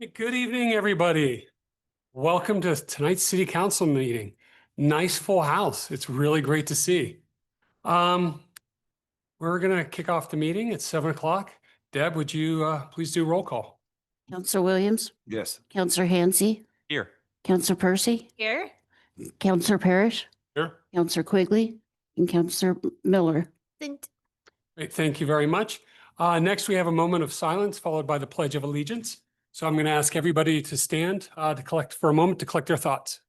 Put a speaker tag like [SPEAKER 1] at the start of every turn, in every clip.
[SPEAKER 1] Good evening, everybody. Welcome to tonight's city council meeting. Nice full house. It's really great to see. Um, we're gonna kick off the meeting at 7 o'clock. Deb, would you please do roll call?
[SPEAKER 2] Counselor Williams,
[SPEAKER 3] Yes.
[SPEAKER 2] Counselor Hansi,
[SPEAKER 3] Here.
[SPEAKER 2] Counselor Percy,
[SPEAKER 4] Here.
[SPEAKER 2] Counselor Parrish,
[SPEAKER 1] Here.
[SPEAKER 2] Counselor Quigley, and Counselor Miller.
[SPEAKER 1] Great, thank you very much. Next, we have a moment of silence followed by the Pledge of Allegiance. So I'm going to ask everybody to stand to collect for a moment to collect their thoughts.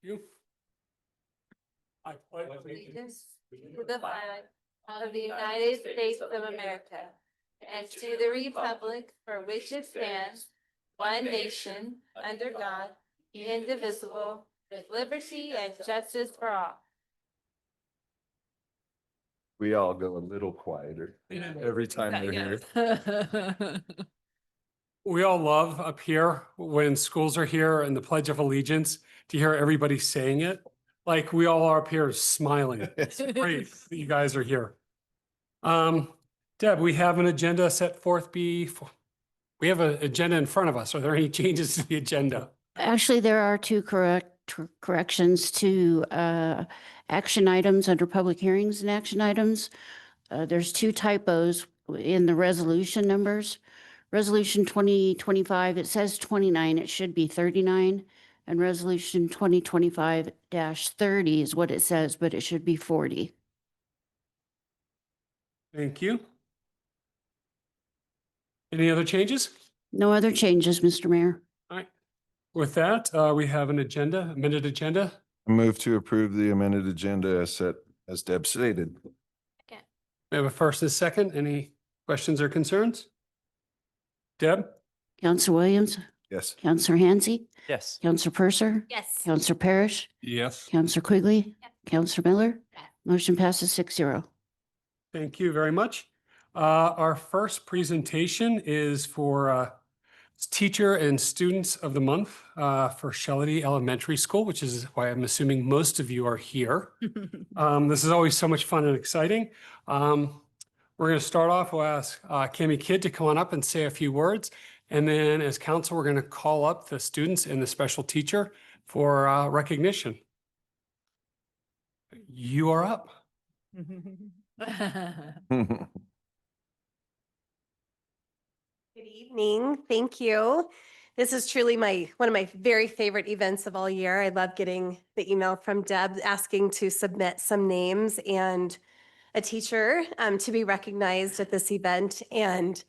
[SPEAKER 1] Thank you. I pledge
[SPEAKER 4] Allegiance to the flag of the United States of America and to the republic for which it stands, one nation, under God, indivisible, with liberty and justice for all.
[SPEAKER 3] We all go a little quieter every time we're here.
[SPEAKER 1] We all love up here when schools are here and the Pledge of Allegiance to hear everybody saying it. Like we all are up here smiling. It's great that you guys are here. Deb, we have an agenda set forth before. We have an agenda in front of us. Are there any changes to the agenda?
[SPEAKER 2] Actually, there are two corrections to action items under public hearings and action items. There's two typos in the resolution numbers. Resolution 2025, it says 29, it should be 39. And resolution 2025-30 is what it says, but it should be 40.
[SPEAKER 1] Thank you. Any other changes?
[SPEAKER 2] No other changes, Mr. Mayor.
[SPEAKER 1] All right. With that, we have an agenda, amended agenda.
[SPEAKER 3] I move to approve the amended agenda as Deb stated.
[SPEAKER 1] We have a first and a second. Any questions or concerns? Deb?
[SPEAKER 2] Counselor Williams,
[SPEAKER 3] Yes.
[SPEAKER 2] Counselor Hansi,
[SPEAKER 5] Yes.
[SPEAKER 2] Counselor Purser,
[SPEAKER 4] Yes.
[SPEAKER 2] Counselor Parrish,
[SPEAKER 1] Yes.
[SPEAKER 2] Counselor Quigley,
[SPEAKER 4] Yep.
[SPEAKER 2] Counselor Miller.
[SPEAKER 4] Yes.
[SPEAKER 2] Motion passes 6-0.
[SPEAKER 1] Thank you very much. Our first presentation is for Teacher and Students of the Month for Shelley Elementary School, which is why I'm assuming most of you are here. This is always so much fun and exciting. We're going to start off. We'll ask Cami Kidd to come on up and say a few words. And then as council, we're going to call up the students and the special teacher for recognition. You are up.
[SPEAKER 6] Good evening. Thank you. This is truly one of my very favorite events of all year. I love getting the email from Deb asking to submit some names and a teacher to be recognized at this event. And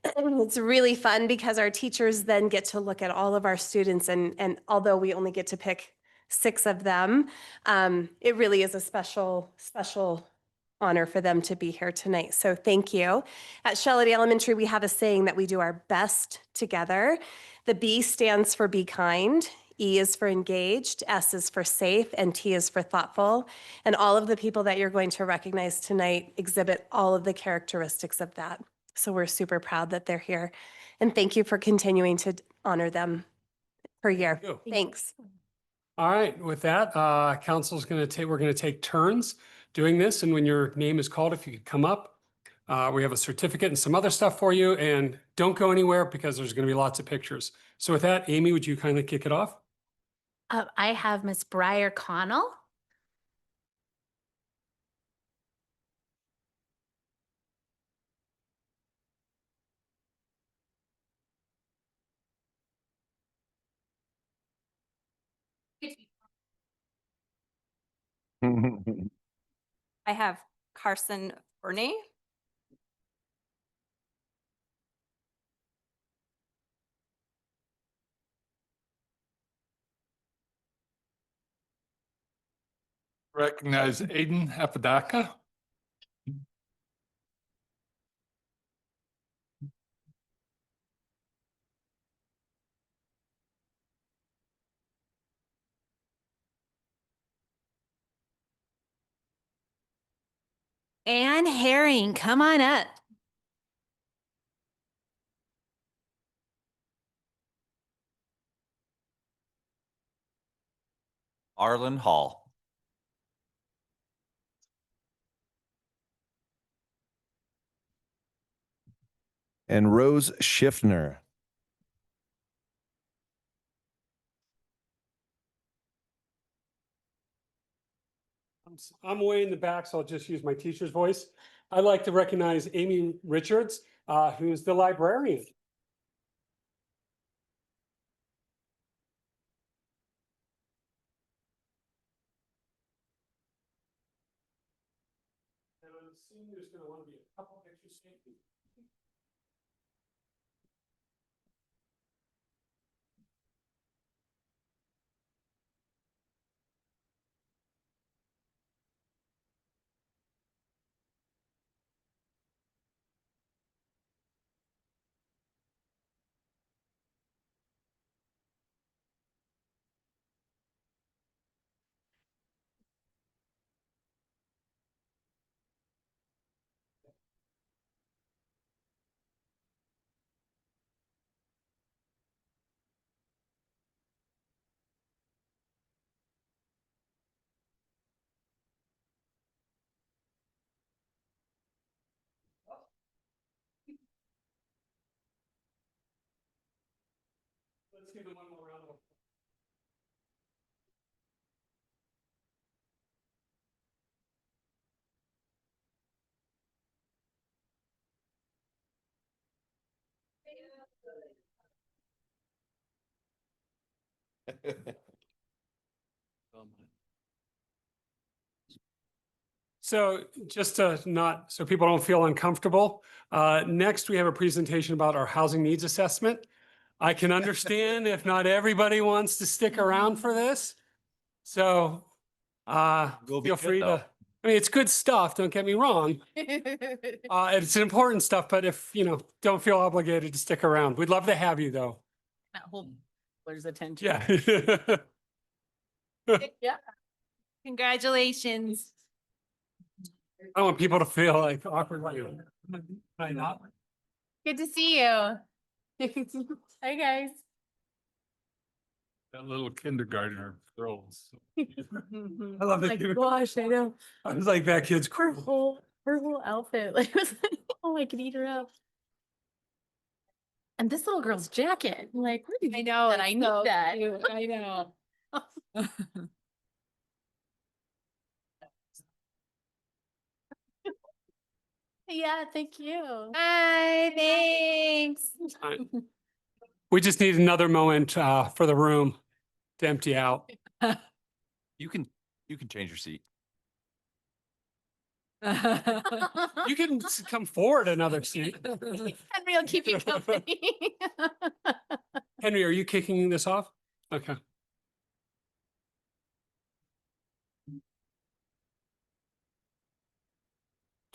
[SPEAKER 6] it's really fun because our teachers then get to look at all of our students. And although we only get to pick 6 of them, it really is a special honor for them to be here tonight. So thank you. At Shelley Elementary, we have a saying that we do our best together. The B stands for be kind. E is for engaged, S is for safe, and T is for thoughtful. And all of the people that you're going to recognize tonight exhibit all of the characteristics of that. So we're super proud that they're here. And thank you for continuing to honor them per year.
[SPEAKER 1] Thank you.
[SPEAKER 6] Thanks.
[SPEAKER 1] All right, with that, council's going to we're going to take turns doing this. And when your name is called, if you could come up, we have a certificate and some other stuff for you. And don't go anywhere because there's going to be lots of pictures. So with that, Amy, would you kindly kick it off?
[SPEAKER 4] I have Miss Briar Connell.
[SPEAKER 7] I have Carson Bernay.
[SPEAKER 8] Recognize Aiden Apodaca.
[SPEAKER 5] Anne Herring, come on up.
[SPEAKER 8] Arlen Hall.
[SPEAKER 3] And Rose Schiffner.
[SPEAKER 1] I'm way in the back, so I'll just use my teacher's voice. I'd like to recognize Amy Richards, who's the librarian. And I'm assuming there's going to want to be a couple pictures taken. Let's give them one more round of applause. So just to not, so people don't feel uncomfortable, next we have a presentation about our housing needs assessment. I can understand if not everybody wants to stick around for this. So
[SPEAKER 8] Will be
[SPEAKER 1] feel
[SPEAKER 8] good,
[SPEAKER 1] free
[SPEAKER 8] though.
[SPEAKER 1] to, I mean, it's good stuff, don't get me wrong. It's important stuff, but if, you know, don't feel obligated to stick around. We'd love to have you though.
[SPEAKER 5] Not hold there's attention.
[SPEAKER 1] Yeah.
[SPEAKER 5] Yeah. Congratulations.
[SPEAKER 1] I don't want people to feel like awkward. Like, I not.
[SPEAKER 5] Good to see you. Hi, guys.
[SPEAKER 3] That little kindergartner throws.
[SPEAKER 1] I love that.
[SPEAKER 5] My
[SPEAKER 1] kid.
[SPEAKER 5] gosh, I know.
[SPEAKER 1] I was like, that kid's
[SPEAKER 5] Her
[SPEAKER 1] cool.
[SPEAKER 5] whole outfit. Like, was like, oh, I could eat her up. And this little girl's jacket. I'm like, where did you
[SPEAKER 7] I
[SPEAKER 5] get
[SPEAKER 7] know,
[SPEAKER 5] that?
[SPEAKER 7] it's
[SPEAKER 5] I need
[SPEAKER 7] so
[SPEAKER 5] that.
[SPEAKER 7] cute. I know.
[SPEAKER 5] Yeah, thank you.
[SPEAKER 7] Hi, thanks.
[SPEAKER 1] We just need another moment for the room to empty out.
[SPEAKER 8] You can change your seat.
[SPEAKER 1] You can come forward another seat.
[SPEAKER 5] Henry will keep you company.
[SPEAKER 1] Henry, are you kicking this off? Okay.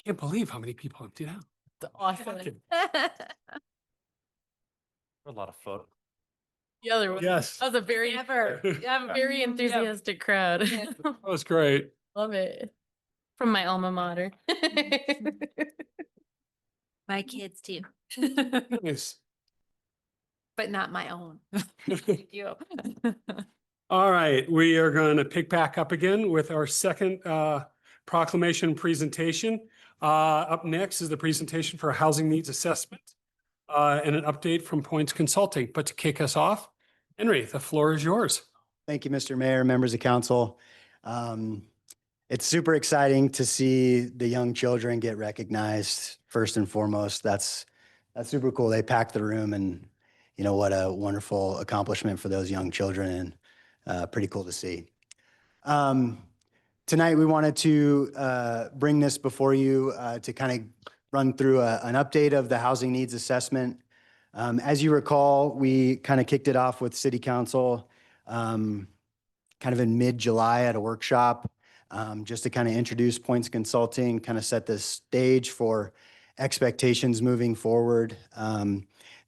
[SPEAKER 1] Can't believe how many people emptied out.
[SPEAKER 5] Awesome.
[SPEAKER 8] A lot of photos.
[SPEAKER 5] The other one.
[SPEAKER 1] Yes.
[SPEAKER 5] That was a very, very enthusiastic crowd.
[SPEAKER 1] That was great.
[SPEAKER 5] Love it. From my alma mater.
[SPEAKER 7] My kids too,
[SPEAKER 1] Nice.
[SPEAKER 7] but not my own.
[SPEAKER 5] You.
[SPEAKER 1] All right, we are going to pick back up again with our second proclamation presentation. Up next is the presentation for housing needs assessment and an update from Points Consulting. But to kick us off, Henry, the floor is yours.
[SPEAKER 9] Thank you, Mr. Mayor, members of council. It's super exciting to see the young children get recognized first and foremost. That's super cool. They packed the room, and you know what a wonderful accomplishment for those young children, and pretty cool to see. Tonight we wanted to bring this before you to kind of run through an update of the housing needs assessment. As you recall, we kind of kicked it off with City Council kind of in mid-July at a workshop, just to kind of introduce Points Consulting, kind of set the stage for expectations moving forward.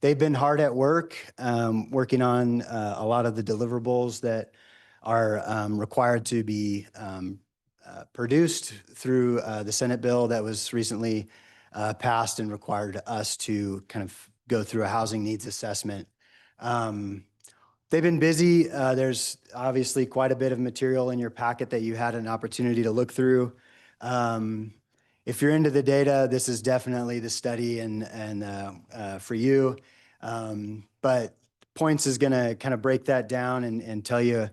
[SPEAKER 9] They've been hard at work, working on a lot of the deliverables that are required to be produced through the Senate bill that was recently passed and required us to kind of go through a housing needs assessment. They've been busy. There's obviously quite a bit of material in your packet that you had an opportunity to look through. If you're into the data, this is definitely the study and for you. But Points is going to kind of break that down and tell you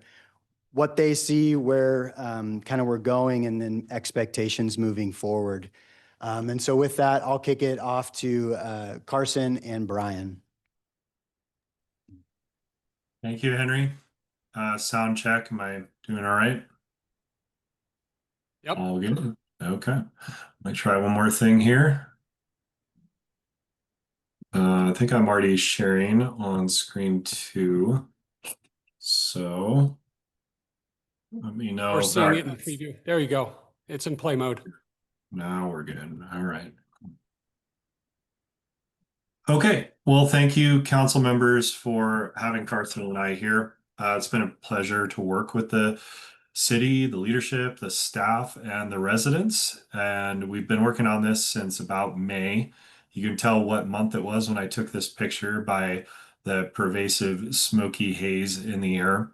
[SPEAKER 9] what they see, where kind of we're going, and then expectations moving forward. And so with that, I'll kick it off to Carson and Brian.
[SPEAKER 10] Thank you, Henry. Sound check. Am I doing all right?
[SPEAKER 1] Yep.
[SPEAKER 10] All good. Okay. Let me try one more thing here. I think I'm already sharing on screen too. So let me know.
[SPEAKER 1] We're
[SPEAKER 10] if
[SPEAKER 1] seeing
[SPEAKER 10] that-
[SPEAKER 1] it in preview. There you go. It's in play mode.
[SPEAKER 10] Now we're good. All right. Okay. Well, thank you, council members, for having Carson and I here. It's been a pleasure to work with the city, the leadership, the staff, and the residents. And we've been working on this since about May. You can tell what month it was when I took this picture by the pervasive smoky haze in the air.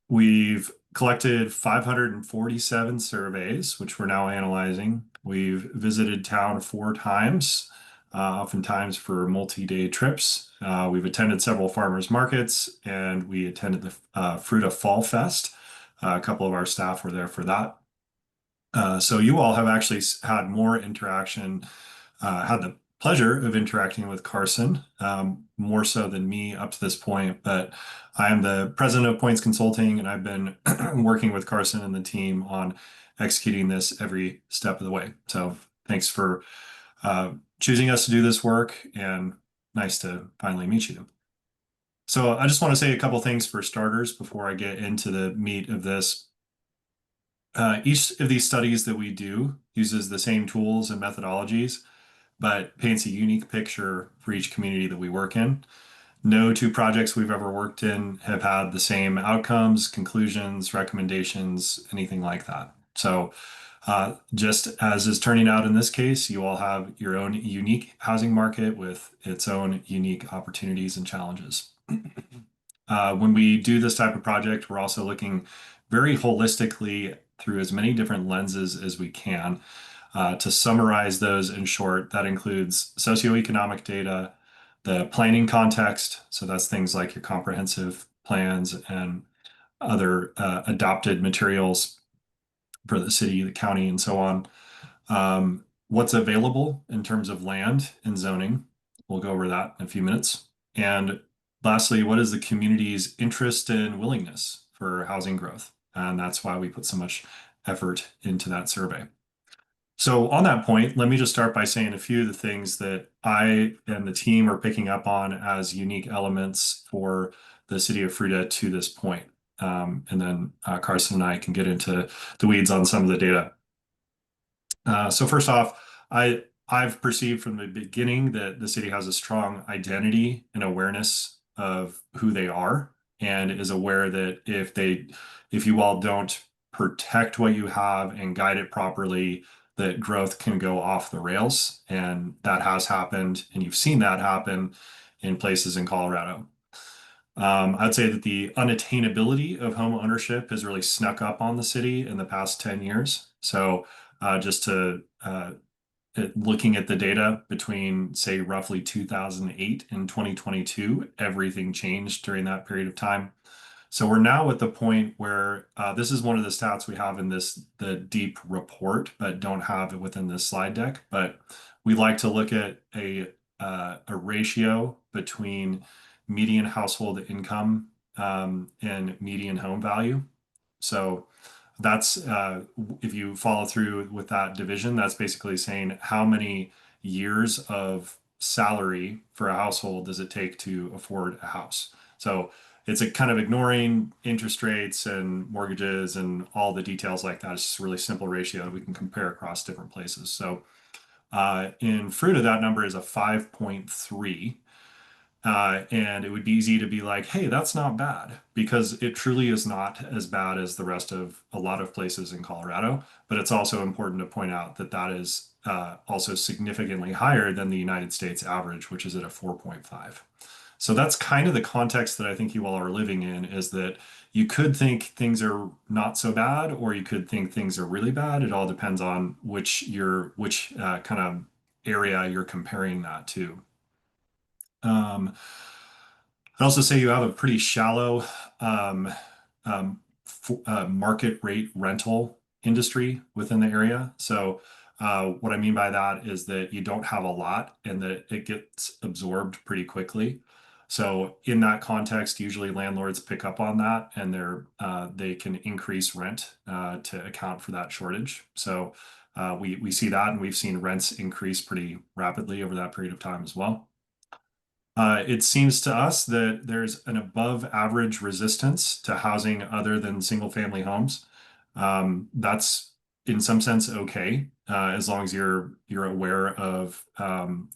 [SPEAKER 10] We've collected 547 surveys, which we're now analyzing. We've visited town 4 times, oftentimes for multi-day trips. We've attended several farmers markets, and we attended the Fruita Fall Fest. A couple of our staff were there for that. So you all have actually had more interaction, had the pleasure of interacting with Carson, more so than me up to this point. But I am the president of Points Consulting, and I've been working with Carson and the team on executing this every step of the way. So thanks for choosing us to do this work, and nice to finally meet you. So I just want to say a couple things for starters before I get into the meat of this. Each of these studies that we do uses the same tools and methodologies, but paints a unique picture for each community that we work in. No 2 projects we've ever worked in have had the same outcomes, conclusions, recommendations, anything like that. So just as is turning out in this case, you all have your own unique housing market with its own unique opportunities and challenges. When we do this type of project, we're also looking very holistically through as many different lenses as we can. To summarize those in short, that includes socioeconomic data, the planning context, so that's things like your comprehensive plans and other adopted materials for the city, the county, and so on. What's available in terms of land and zoning. We'll go over that in a few minutes. And lastly, what is the community's interest and willingness for housing growth? And that's why we put so much effort into that survey. So on that point, let me just start by saying a few of the things that I and the team are picking up on as unique elements for the city of Fruita to this point. And then Carson and I can get into the weeds on some of the data. So first off, I've perceived from the beginning that the city has a strong identity and awareness of who they are, and is aware that if you all don't protect what you have and guide it properly, that growth can go off the rails. And that has happened, and you've seen that happen in places in Colorado. I'd say that the unattainability of home ownership has really snuck up on the city in the past 10 years. So just to looking at the data between, say, roughly 2008 and 2022, everything changed during that period of time. So we're now at the point where this is one of the stats we have in the deep report, but don't have it within this slide deck. But we like to look at a ratio between median household income and median home value. So that's if you follow through with that division, that's basically saying how many years of salary for a household does it take to afford a house. So it's a kind of ignoring interest rates and mortgages and all the details like that. It's just a really simple ratio we can compare across different places. So in Fruita, that number is a 5.3. And it would be easy to be like, hey, that's not bad, because it truly is not as bad as the rest of a lot of places in Colorado. But it's also important to point out that that is also significantly higher than the United States average, which is at a 4.5. So that's kind of the context that I think you all are living in, is that you could think things are not so bad, or you could think things are really bad. It all depends on which kind of area you're comparing that to. I'd also say you have a pretty shallow market rate rental industry within the area. So what I mean by that is that you don't have a lot, and that it gets absorbed pretty quickly. So in that context, usually landlords pick up on that, and they can increase rent to account for that shortage. So we see that, and we've seen rents increase pretty rapidly over that period of time as well. It seems to us that there's an above average resistance to housing other than single family homes. That's in some sense okay, as long as you're aware of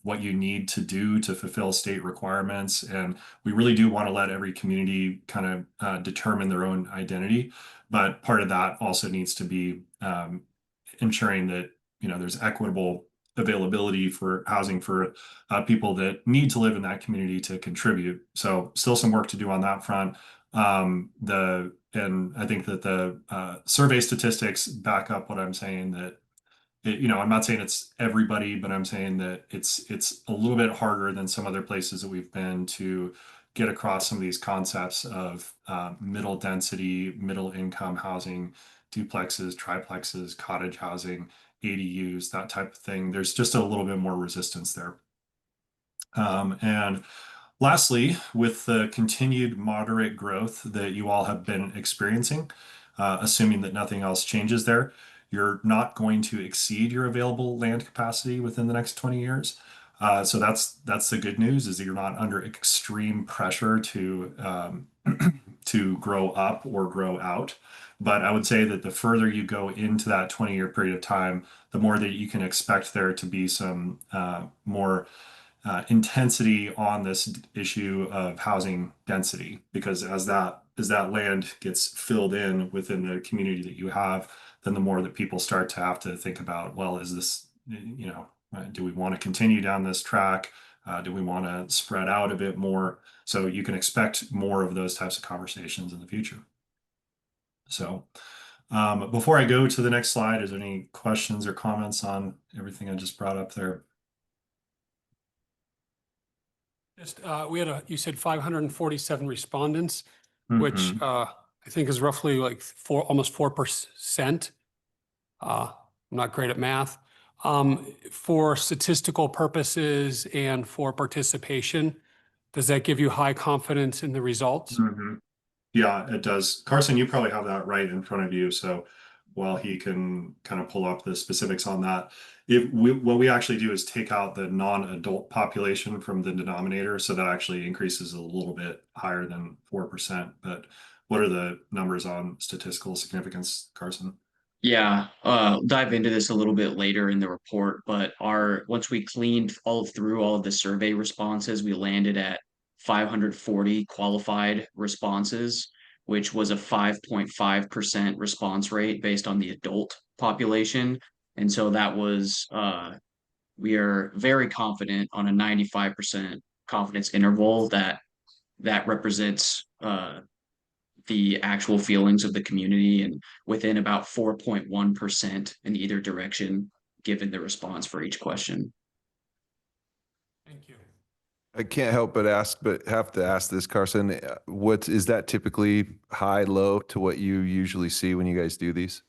[SPEAKER 10] what you need to do to fulfill state requirements. And we really do want to let every community kind of determine their own identity. But part of that also needs to be ensuring that there's equitable availability for housing for people that need to live in that community to contribute. So still some work to do on that front. And I think that the survey statistics back up what I'm saying, that I'm not saying it's everybody, but I'm saying that it's a little bit harder than some other places that we've been to get across some of these concepts of middle density, middle income housing, duplexes, triplexes, cottage housing, ADUs, that type of thing. There's just a little bit more resistance there. And lastly, with the continued moderate growth that you all have been experiencing, assuming that nothing else changes there, you're not going to exceed your available land capacity within the next 20 years. So that's the good news, is that you're not under extreme pressure to to grow up or grow out. But I would say that the further you go into that 20-year period of time, the more that you can expect there to be some more intensity on this issue of housing density, because as that land gets filled in within the community that you have, then the more that people start to have to think about, well, is this, do we want to continue down this track? Do we want to spread out a bit more? So you can expect more of those types of conversations in the future. So before I go to the next slide, is there any questions or comments on everything I just brought up there?
[SPEAKER 1] Just, you said 547 respondents, which I think is roughly like almost 4%. I'm not great at math. For statistical purposes and for participation, does that give you high confidence in the results?
[SPEAKER 10] Yeah, it does. Carson, you probably have that right in front of you. So while he can kind of pull up the specifics on that, what we actually do is take out the non-adult population from the denominator. So that actually increases a little bit higher than 4%. But what are the numbers on statistical significance, Carson?
[SPEAKER 11] Yeah, dive into this a little bit later in the report, but once we cleaned through all of the survey responses, we landed at 540 qualified responses, which was a 5.5% response rate based on the adult population. And so that was, we are very confident on a 95% confidence interval that represents the actual feelings of the community, and within about 4.1% in either direction, given the response for each question.
[SPEAKER 1] Thank you.
[SPEAKER 3] I can't help but have to ask this, Carson. What is that typically high, low to what you usually see when you guys do these?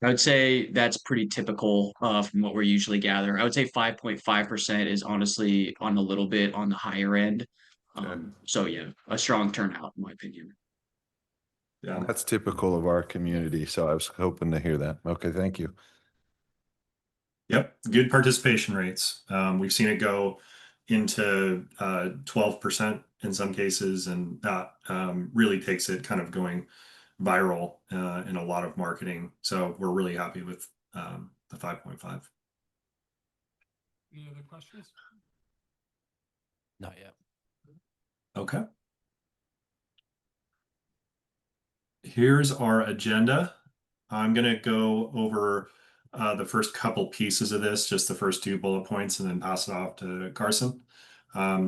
[SPEAKER 11] I would say that's pretty typical from what we usually gather. I would say 5.5% is honestly on a little bit on the higher end. So yeah, a strong turnout in my opinion.
[SPEAKER 10] Yeah,
[SPEAKER 3] That's typical of our community. So I was hoping to hear that. Okay, thank you.
[SPEAKER 10] Yep, good participation rates. We've seen it go into 12% in some cases, and that really takes it kind of going viral in a lot of marketing. So we're really happy with the 5.5.
[SPEAKER 1] Any other questions?
[SPEAKER 8] Not yet.
[SPEAKER 10] Okay. Here's our agenda. I'm going to go over the first couple pieces of this, just the first 2 bullet points, and then pass it off to Carson.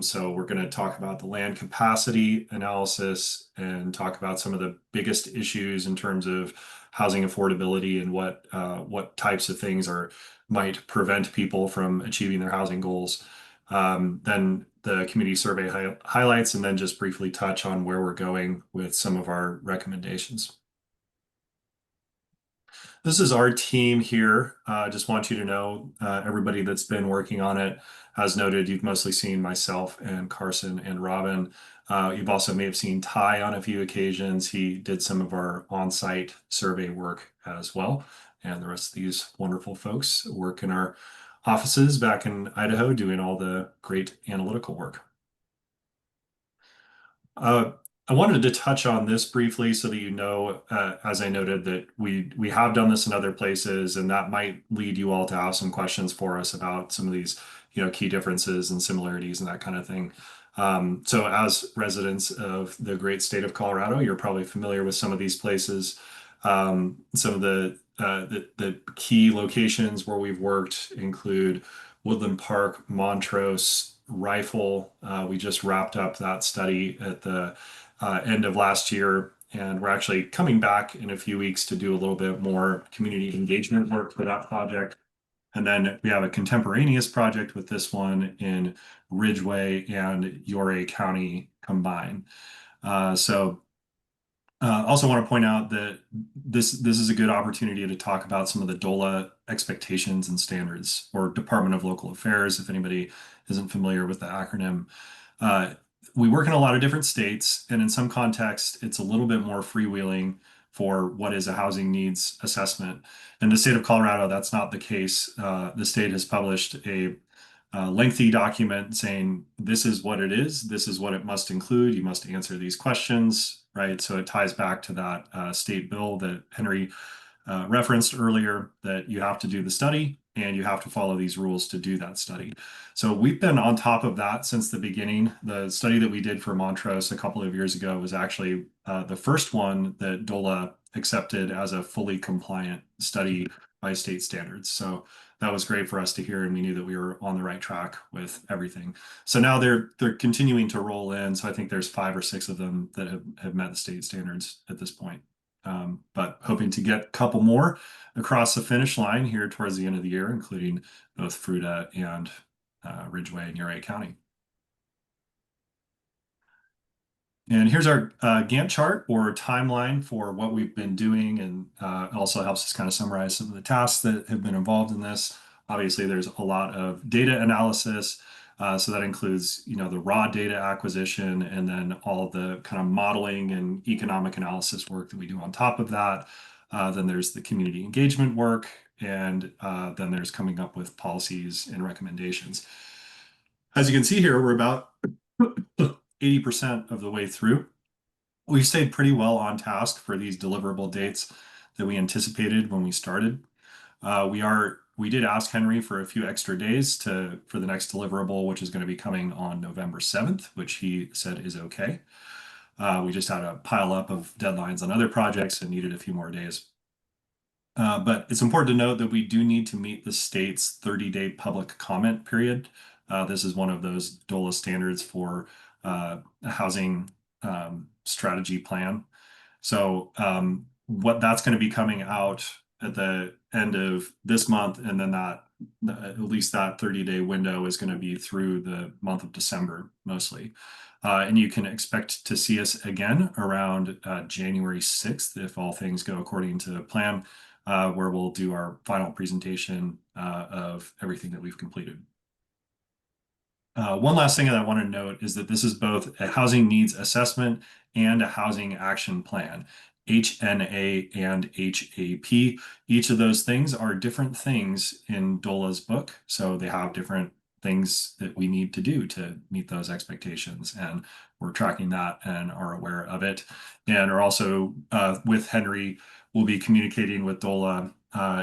[SPEAKER 10] So we're going to talk about the land capacity analysis and talk about some of the biggest issues in terms of housing affordability and what types of things might prevent people from achieving their housing goals. Then the community survey highlights, and then just briefly touch on where we're going with some of our recommendations. This is our team here. Just want you to know, everybody that's been working on it. As noted, you've mostly seen myself and Carson and Robin. You've also may have seen Ty on a few occasions. He did some of our on-site survey work as well. And the rest of these wonderful folks work in our offices back in Idaho doing all the great analytical work. I wanted to touch on this briefly so that you know, as I noted, that we have done this in other places, and that might lead you all to have some questions for us about some of these, key differences and similarities and that kind of thing. So as residents of the great state of Colorado, you're probably familiar with some of these places. Some of the key locations where we've worked include Woodland Park, Montrose, Rifle. We just wrapped up that study at the end of last year, and we're actually coming back in a few weeks to do a little bit more community engagement work for that project. And then we have a contemporaneous project with this one in Ridgway and Ouray County combined. Also want to point out that this is a good opportunity to talk about some of the DOLA expectations and standards, or Department of Local Affairs, if anybody isn't familiar with the acronym. We work in a lot of different states, and in some contexts, it's a little bit more freewheeling for what is a housing needs assessment. In the state of Colorado, that's not the case. The state has published a lengthy document saying this is what it is, this is what it must include, you must answer these questions, right? So it ties back to that state bill that Henry referenced earlier, that you have to do the study and you have to follow these rules to do that study. So we've been on top of that since the beginning. The study that we did for Montrose a couple of years ago was actually the first one that DOLA accepted as a fully compliant study by state standards. So that was great for us to hear, and we knew that we were on the right track with everything. So now they're continuing to roll in. So I think there's 5 or 6 of them that have met the state standards at this point. But hoping to get a couple more across the finish line here towards the end of the year, including both Fruita and Ridgway and Ouray County. And here's our Gantt chart, or timeline for what we've been doing, and it also helps us kind of summarize some of the tasks that have been involved in this. Obviously, there's a lot of data analysis, so that includes, the raw data acquisition, and then all the kind of modeling and economic analysis work that we do on top of that. Then there's the community engagement work, and then there's coming up with policies and recommendations. As you can see here, we're about 80% of the way through. We've stayed pretty well on task for these deliverable dates that we anticipated when we started. We did ask Henry for a few extra days for the next deliverable, which is going to be coming on November 7th, which he said is okay. We just had a pile up of deadlines on other projects and needed a few more days. But it's important to note that we do need to meet the state's 30-day public comment period. This is one of those DOLA standards for a housing strategy plan. So what that's going to be coming out at the end of this month, and then at least that 30-day window is going to be through the month of December mostly. And you can expect to see us again around January 6th, if all things go according to plan, where we'll do our final presentation of everything that we've completed. One last thing that I want to note is that this is both a housing needs assessment and a housing action plan, HNA and HAP. Each of those things are different things in DOLA's book, so they have different things that we need to do to meet those expectations, and we're tracking that and are aware of it, and are also with Henry. We'll be communicating with DOLA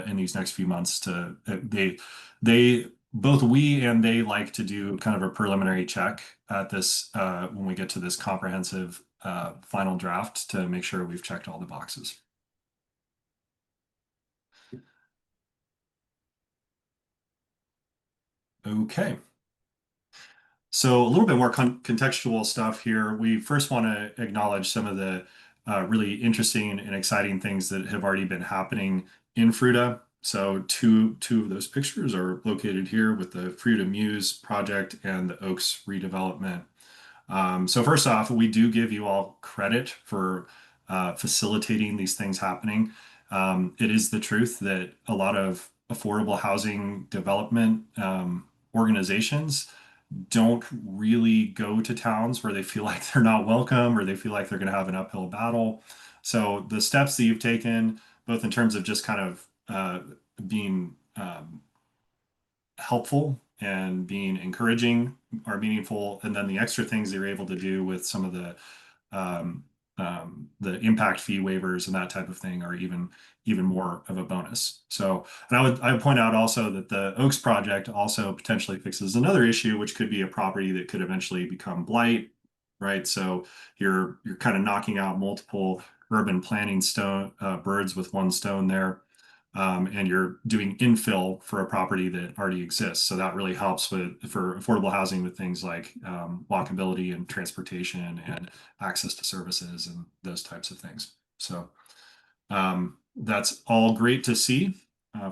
[SPEAKER 10] in these next few months. They both we and they like to do kind of a preliminary check at this when we get to this comprehensive final draft to make sure we've checked all the boxes. Okay. So a little bit more contextual stuff here. We first want to acknowledge some of the really interesting and exciting things that have already been happening in Fruita. So two of those pictures are located here with the Fruita Muse project and the Oaks redevelopment. So first off, we do give you all credit for facilitating these things happening. It is the truth that a lot of affordable housing development organizations don't really go to towns where they feel like they're not welcome or they feel like they're going to have an uphill battle. So the steps that you've taken, both in terms of just kind of being helpful and being encouraging, are meaningful, and then the extra things that you're able to do with some of the impact fee waivers and that type of thing are even more of a bonus. So, and I would point out also that the Oaks project also potentially fixes another issue, which could be a property that could eventually become blight, right? So you're kind of knocking out multiple urban planning birds with one stone there. And you're doing infill for a property that already exists. So that really helps for affordable housing with things like walkability and transportation and access to services and those types of things. So that's all great to see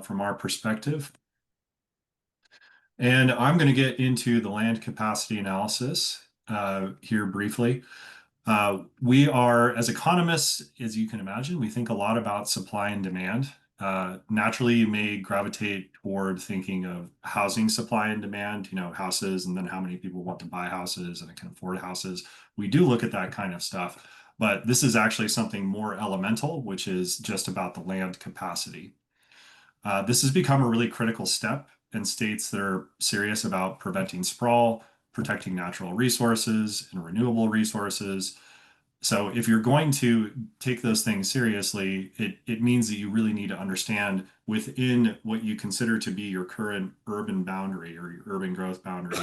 [SPEAKER 10] from our perspective. And I'm going to get into the land capacity analysis here briefly. We are, as economists, as you can imagine, we think a lot about supply and demand. Naturally, you may gravitate toward thinking of housing supply and demand, houses, and then how many people want to buy houses and can afford houses. We do look at that kind of stuff, but this is actually something more elemental, which is just about the land capacity. This has become a really critical step in states that are serious about preventing sprawl, protecting natural resources and renewable resources. So if you're going to take those things seriously, it means that you really need to understand within what you consider to be your current urban boundary or your urban growth boundary.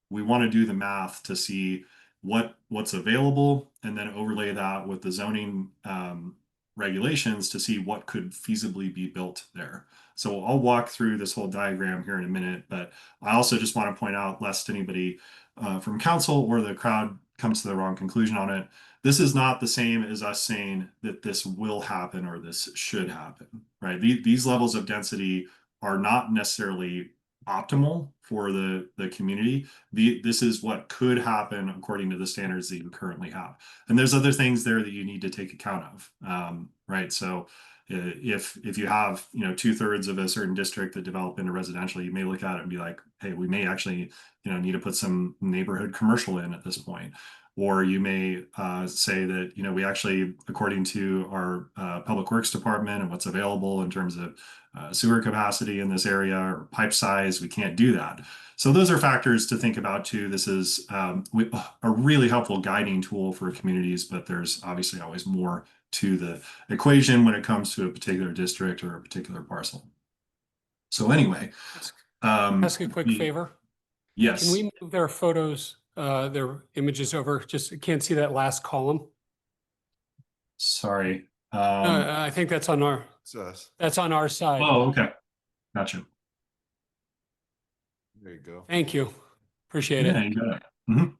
[SPEAKER 10] We want to do the math to see what's available and then overlay that with the zoning regulations to see what could feasibly be built there. So I'll walk through this whole diagram here in a minute, but I also just want to point out, lest anybody from council or the crowd comes to the wrong conclusion on it, this is not the same as us saying that this will happen or this should happen, right? These levels of density are not necessarily optimal for the community. This is what could happen according to the standards that you currently have. And there's other things there that you need to take account of, right? So if you have 2/3 of a certain district that develop into residential, you may look at it and be like, hey, we may actually need to put some neighborhood commercial in at this point. Or you may say that, we actually, according to our public works department and what's available in terms of sewer capacity in this area or pipe size, we can't do that. So those are factors to think about too. This is a really helpful guiding tool for communities, but there's obviously always more to the equation when it comes to a particular district or a particular parcel. So anyway.
[SPEAKER 1] Ask a quick favor.
[SPEAKER 10] Yes.
[SPEAKER 1] Can we move their photos, their images over? Just can't see that last column.
[SPEAKER 10] Sorry.
[SPEAKER 1] I think that's on our side.
[SPEAKER 10] Oh, okay. Gotcha.
[SPEAKER 3] There you go.
[SPEAKER 1] Thank you. Appreciate
[SPEAKER 10] Yeah,
[SPEAKER 1] it.
[SPEAKER 10] you got it.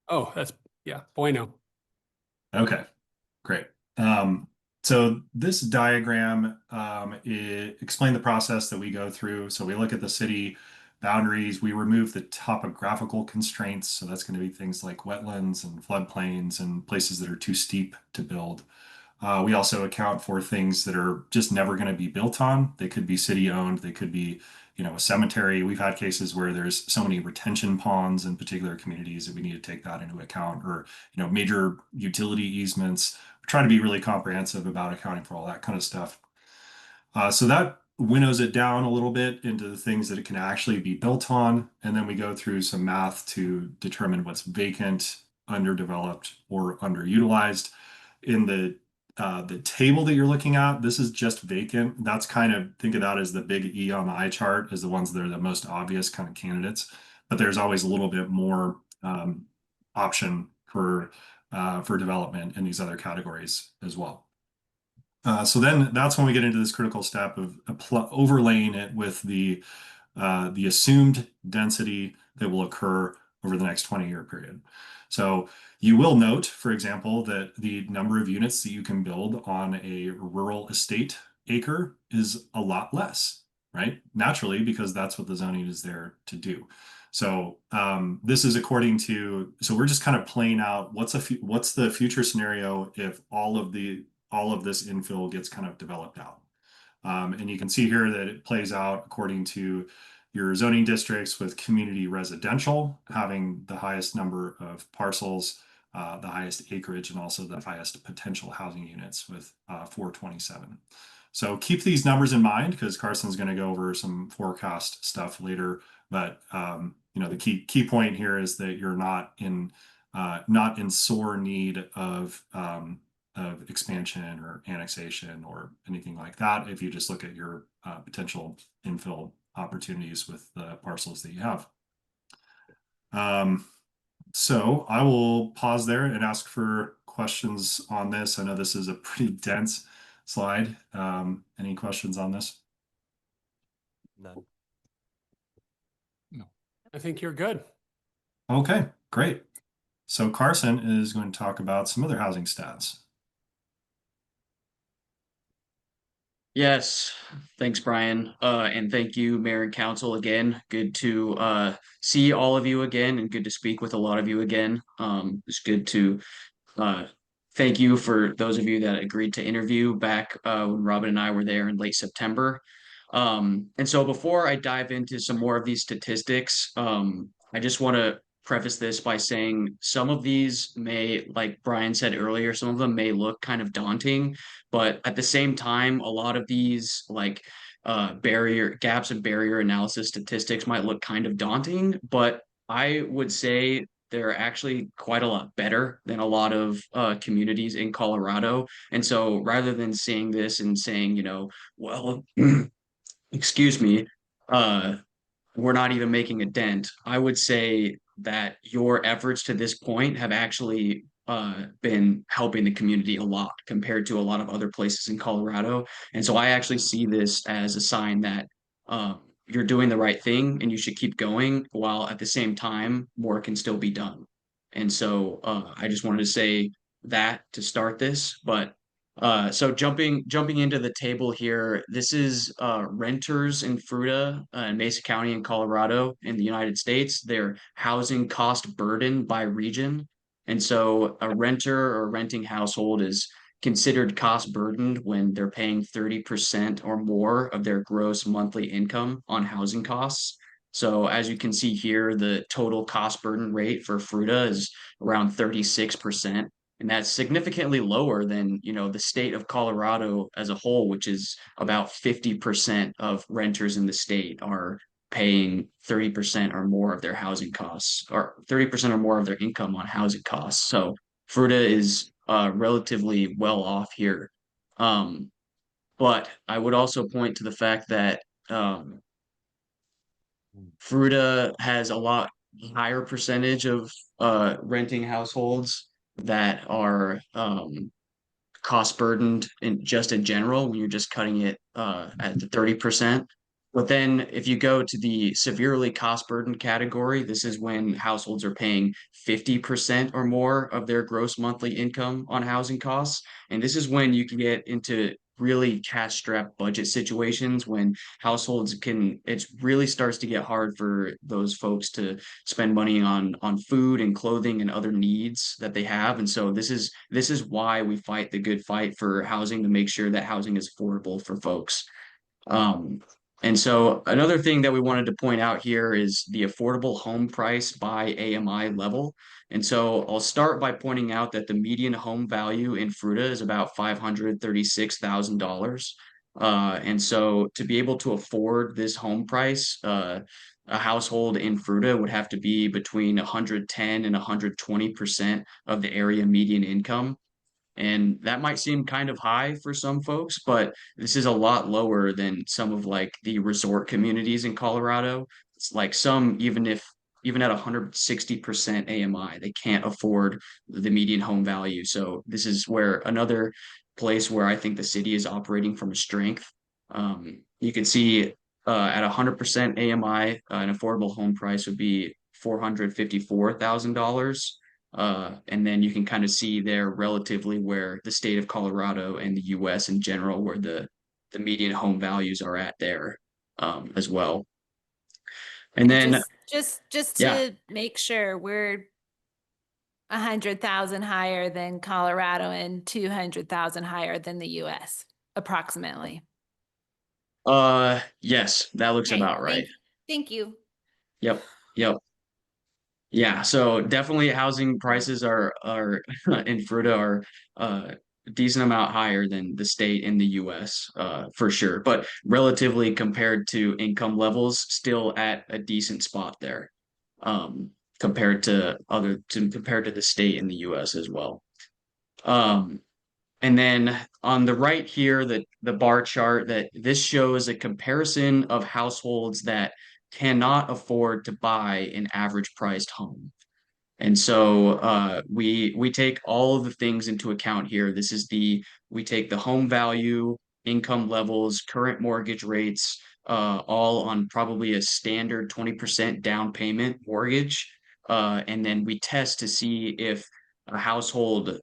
[SPEAKER 1] Oh, bueno.
[SPEAKER 10] Okay, great. So this diagram explains the process that we go through. So we look at the city boundaries, we remove the topographical constraints. So that's going to be things like wetlands and floodplains and places that are too steep to build. We also account for things that are just never going to be built on. They could be city owned. They could be, a cemetery. We've had cases where there's so many retention ponds in particular communities that we need to take that into account, or, major utility easements. We try to be really comprehensive about accounting for all that kind of stuff. So that winnows it down a little bit into the things that it can actually be built on. And then we go through some math to determine what's vacant, underdeveloped, or underutilized. In the the table that you're looking at, this is just vacant. That's kind of, think of that as the big E on the eye chart, as the ones that are the most obvious kind of candidates. But there's always a little bit more option for development in these other categories as well. So then that's when we get into this critical step of overlaying it with the assumed density that will occur over the next 20-year period. So you will note, for example, that the number of units that you can build on a rural estate acre is a lot less, right? Naturally, because that's what the zoning is there to do. So this is according to, so we're just kind of playing out what's the future scenario if all of this infill gets kind of developed out. And you can see here that it plays out according to your zoning districts, with community residential having the highest number of parcels, the highest acreage, and also the highest potential housing units with 427. So keep these numbers in mind, because Carson's going to go over some forecast stuff later. But the key point here is that you're not in sore need of expansion or annexation or anything like that, if you just look at your potential infill opportunities with the parcels that you have. So I will pause there and ask for questions on this. I know this is a pretty dense slide. Any questions on this?
[SPEAKER 8] None.
[SPEAKER 1] No, I think you're good.
[SPEAKER 10] Okay, great. So Carson is going to talk about some other housing stats.
[SPEAKER 11] Yes, thanks, Brian. And thank you, Mayor and Council, again. Good to see all of you again, and good to speak with a lot of you again. It's good to thank you for those of you that agreed to interview back when Robin and I were there in late September. And so before I dive into some more of these statistics, I just want to preface this by saying some of these may, like Brian said earlier, some of them may look kind of daunting, but at the same time, a lot of these gaps and barrier analysis statistics might look kind of daunting, but I would say they're actually quite a lot better than a lot of communities in Colorado. And so rather than seeing this and saying, well, excuse me, we're not even making a dent, I would say that your efforts to this point have actually been helping the community a lot compared to a lot of other places in Colorado. And so I actually see this as a sign that you're doing the right thing and you should keep going, while at the same time, more can still be done. And so I just wanted to say that to start this. But so jumping into the table here, this is renters in Fruita in Mesa County in Colorado in the United States, their housing cost burden by region. And so a renter or renting household is considered cost burdened when they're paying 30% or more of their gross monthly income on housing costs. So as you can see here, the total cost burden rate for Fruita is around 36%. And that's significantly lower than, the state of Colorado as a whole, which is about 50% of renters in the state are paying 30% or more of their housing costs, or 30% or more of their income on housing costs. So Fruita is relatively well off here. But I would also point to the fact that Fruita has a lot higher percentage of renting households that are cost burdened in general when you're just cutting it at the 30%. But then if you go to the severely cost burdened category, this is when households are paying 50% or more of their gross monthly income on housing costs. And this is when you can get into really cash-strapped budget situations, when it really starts to get hard for those folks to spend money on food and clothing and other needs that they have. And so this is why we fight the good fight for housing, to make sure that housing is affordable for folks. And so another thing that we wanted to point out here is the affordable home price by AMI level. And so I'll start by pointing out that the median home value in Fruita is about $536,000. And so to be able to afford this home price, a household in Fruita would have to be between 110 and 120% of the area median income. And that might seem kind of high for some folks, but this is a lot lower than some of like the resort communities in Colorado. It's like some, even at 160% AMI, they can't afford the median home value. So this is where another place where I think the city is operating from a strength. You can see at 100% AMI, an affordable home price would be $454,000. And then you can kind of see there relatively where the state of Colorado and the US in general, where the median home values are at there as well. And then,
[SPEAKER 7] Just
[SPEAKER 11] yeah,
[SPEAKER 7] to make sure, we're 100,000 higher than Colorado and 200,000 higher than the US, approximately.
[SPEAKER 11] yes, that looks
[SPEAKER 7] Okay,
[SPEAKER 11] about right.
[SPEAKER 7] Thank you.
[SPEAKER 11] Yep, yep. Yeah, so definitely housing prices are in Fruita are a decent amount higher than the state in the US for sure, but relatively compared to income levels, still at a decent spot there. Compared to compared to the state in the US as well. And then on the right here, the bar chart, that this shows a comparison of households that cannot afford to buy an average priced home. And so we take all of the things into account here. We take the home value, income levels, current mortgage rates, all on probably a standard 20% down payment mortgage. And then we test to see if a household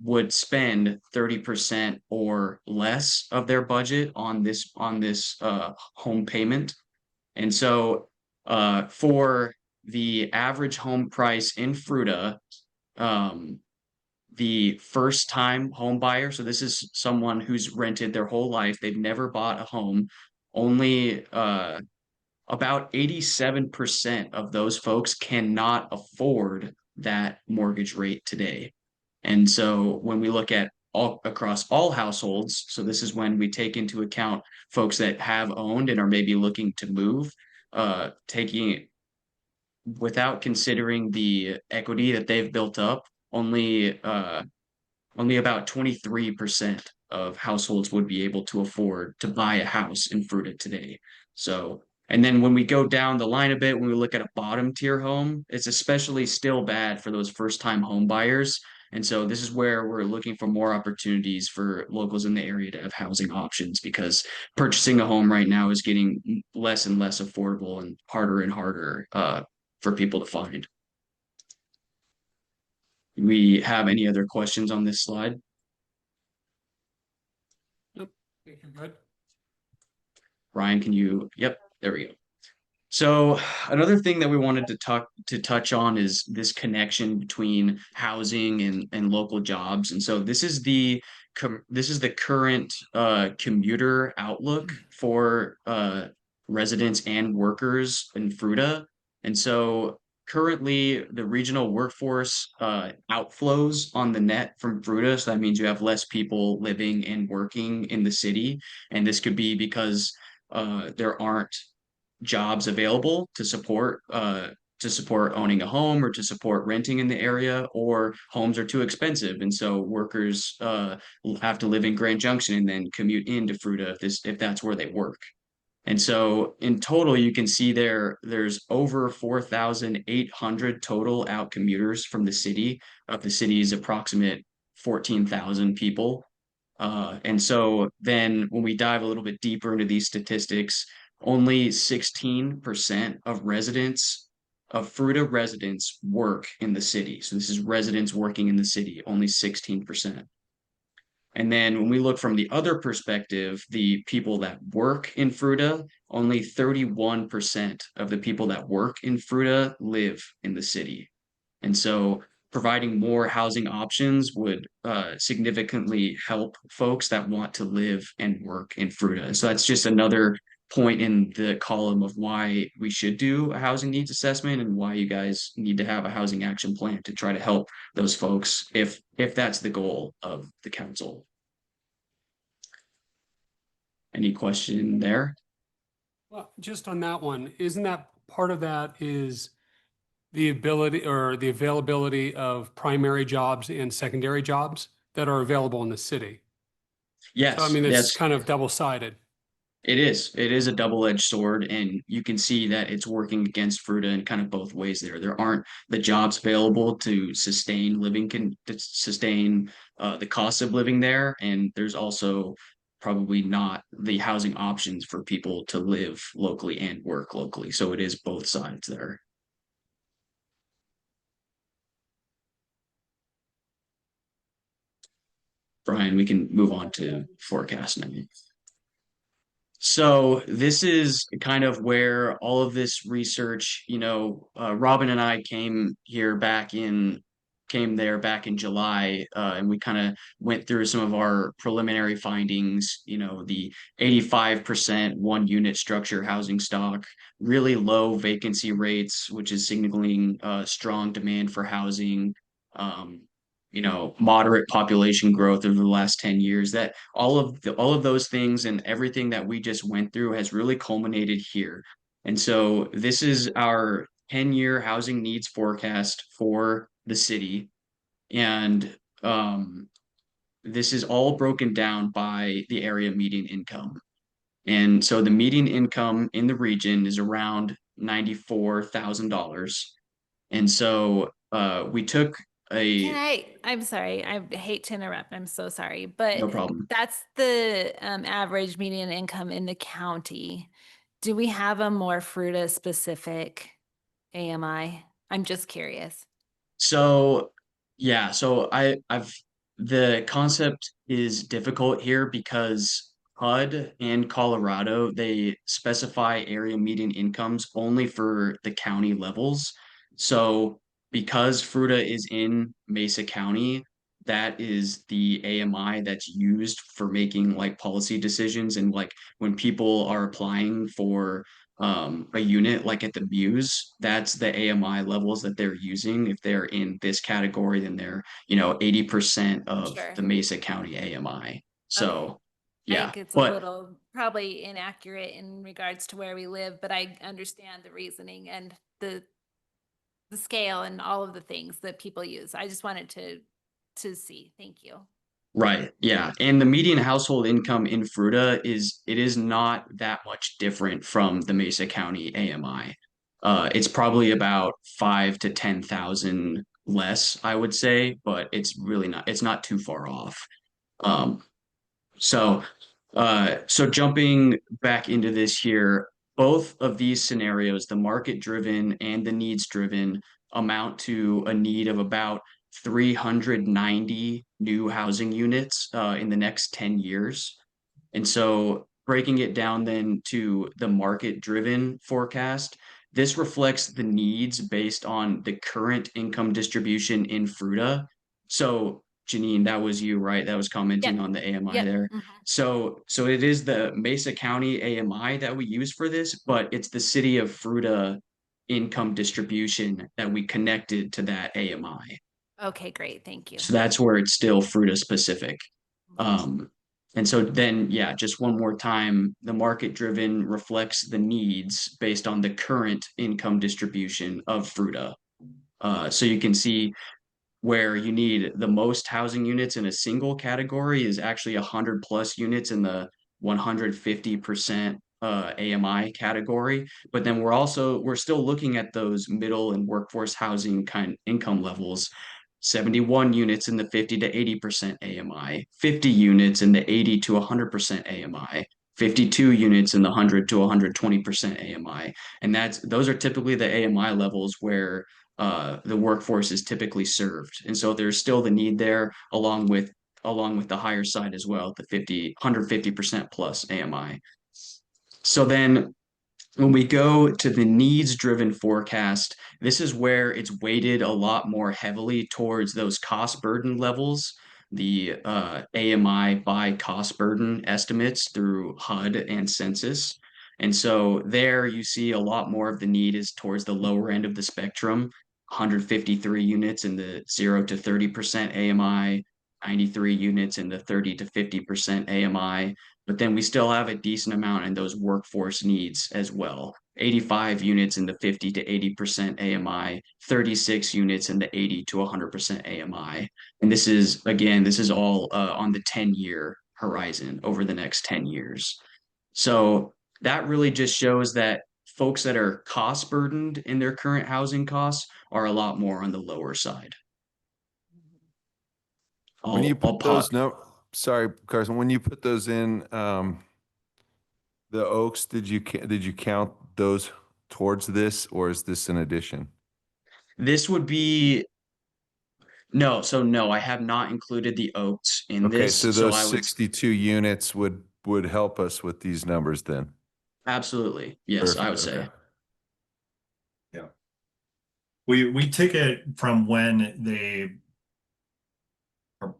[SPEAKER 11] would spend 30% or less of their budget on this home payment. And so for the average home price in Fruita, the first time home buyer, so this is someone who's rented their whole life, they've never bought a home, only about 87% of those folks cannot afford that mortgage rate today. And so when we look at all across all households, so this is when we take into account folks that have owned and are maybe looking to move, taking without considering the equity that they've built up, only about 23% of households would be able to afford to buy a house in Fruita today. So, and then when we go down the line a bit, when we look at a bottom tier home, it's especially still bad for those first time home buyers. And so this is where we're looking for more opportunities for locals in the area to have housing options, because purchasing a home right now is getting less and less affordable and harder for people to find. We have any other questions on this slide?
[SPEAKER 1] Nope. I think you're good.
[SPEAKER 11] Ryan, can you? Yep, there we go. So another thing that we wanted to touch on is this connection between housing and local jobs. And so this is the current commuter outlook for residents and workers in Fruita. And so currently the regional workforce outflows on the net from Fruita. So that means you have less people living and working in the city. And this could be because there aren't jobs available to support owning a home or to support renting in the area, or homes are too expensive, and so workers have to live in Grand Junction and then commute into Fruita if that's where they work. And so in total, you can see there's over 4,800 total out commuters from the city, of the city's approximate 14,000 people. And so then when we dive a little bit deeper into these statistics, only 16% of Fruita residents work in the city. So this is residents working in the city, only 16%. And then when we look from the other perspective, the people that work in Fruita, only 31% of the people that work in Fruita live in the city. And so providing more housing options would significantly help folks that want to live and work in Fruita. So that's just another point in the column of why we should do a housing needs assessment and why you guys need to have a housing action plan to try to help those folks if that's the goal of the council. Any question there?
[SPEAKER 1] Well, just on that one, isn't that part of that is the ability or the availability of primary jobs and secondary jobs? that are available in the city.
[SPEAKER 11] Yes,
[SPEAKER 1] So I mean, it's
[SPEAKER 11] that's
[SPEAKER 1] kind of double-sided.
[SPEAKER 11] it is. It is a double-edged sword, and you can see that it's working against Fruita in kind of both ways there. There aren't the jobs available to sustain to sustain the cost of living there, and there's also probably not the housing options for people to live locally and work locally. So it is both sides there. Brian, we can move on to forecast now. So this is kind of where all of this research, Robin and I came there back in July, and we kind of went through some of our preliminary findings, the 85% one unit structure housing stock, really low vacancy rates, which is signaling strong demand for housing. Um, Moderate population growth over the last 10 years, that all of those things and everything that we just went through has really culminated here. And so this is our 10-year housing needs forecast for the city. And this is all broken down by the area median income. And so the median income in the region is around $94,000. And so we took
[SPEAKER 7] I'm sorry, I hate to interrupt, I'm so sorry, but
[SPEAKER 11] no problem.
[SPEAKER 7] that's the average median income in the county. Do we have a more Fruita specific AMI? I'm just curious.
[SPEAKER 11] So yeah, so I've the concept is difficult here because HUD and Colorado, they specify area median incomes only for the county levels. So because Fruita is in Mesa County, that is the AMI that's used for making like policy decisions, and like when people are applying for a unit like at the Muse, that's the AMI levels that they're using. If they're in this category, then they're 80% of
[SPEAKER 7] Sure.
[SPEAKER 11] the Mesa County AMI. So
[SPEAKER 7] Okay. I
[SPEAKER 11] yeah,
[SPEAKER 7] think it's a
[SPEAKER 11] but
[SPEAKER 7] little probably inaccurate in regards to where we live, but I understand the reasoning and the scale and all of the things that people use. I just wanted to see. Thank you.
[SPEAKER 11] right, yeah. And the median household income in Fruita is not that much different from the Mesa County AMI. It's probably about 5 to 10,000 less, I would say, but it's not too far off. Um, so so jumping back into this here, both of these scenarios, the market driven and the needs driven, amount to a need of about 390 new housing units in the next 10 years. And so breaking it down then to the market driven forecast, this reflects the needs based on the current income distribution in Fruita. So Janine, that was you, right? That was commenting
[SPEAKER 7] Yep.
[SPEAKER 11] on the AMI
[SPEAKER 7] Yep.
[SPEAKER 11] there.
[SPEAKER 7] Mhm.
[SPEAKER 11] So it is the Mesa County AMI that we use for this, but it's the city of Fruita income distribution that we connected to that AMI.
[SPEAKER 7] Okay, great. Thank you.
[SPEAKER 11] So that's where it's still Fruita specific. And so then, yeah, just one more time, the market driven reflects the needs based on the current income distribution of Fruita. So you can see where you need the most housing units in a single category is actually 100 plus units in the 150% AMI category. But then we're still looking at those middle and workforce housing kind income levels. 71 units in the 50 to 80% AMI, 50 units in the 80 to 100% AMI, 52 units in the 100 to 120% AMI. And those are typically the AMI levels where the workforce is typically served. And so there's still the need there along with the higher side as well, the 150% plus AMI. So then when we go to the needs driven forecast, this is where it's weighted a lot more heavily towards those cost burden levels, the AMI by cost burden estimates through HUD and census. And so there you see a lot more of the need is towards the lower end of the spectrum, 153 units in the 0 to 30% AMI, 93 units in the 30 to 50% AMI, but then we still have a decent amount in those workforce needs as well. 85 units in the 50 to 80% AMI, 36 units in the 80 to 100% AMI. And this is, again, this is all on the 10-year horizon over the next 10 years. So that really just shows that folks that are cost burdened in their current housing costs are a lot more on the lower side.
[SPEAKER 3] When you
[SPEAKER 11] I'll
[SPEAKER 3] put
[SPEAKER 11] pause.
[SPEAKER 3] those, no, sorry, Carson, when you put those in, the Oaks, did you count those towards this, or is this an addition?
[SPEAKER 11] This would be no, so no, I have not included the Oaks in
[SPEAKER 3] Okay,
[SPEAKER 11] this.
[SPEAKER 3] so
[SPEAKER 11] So
[SPEAKER 3] those
[SPEAKER 11] I would
[SPEAKER 3] 62 units would help us with these numbers then.
[SPEAKER 11] absolutely, yes, I would
[SPEAKER 3] Perfect,
[SPEAKER 11] say.
[SPEAKER 3] okay.
[SPEAKER 10] Yeah. We take it from when they are,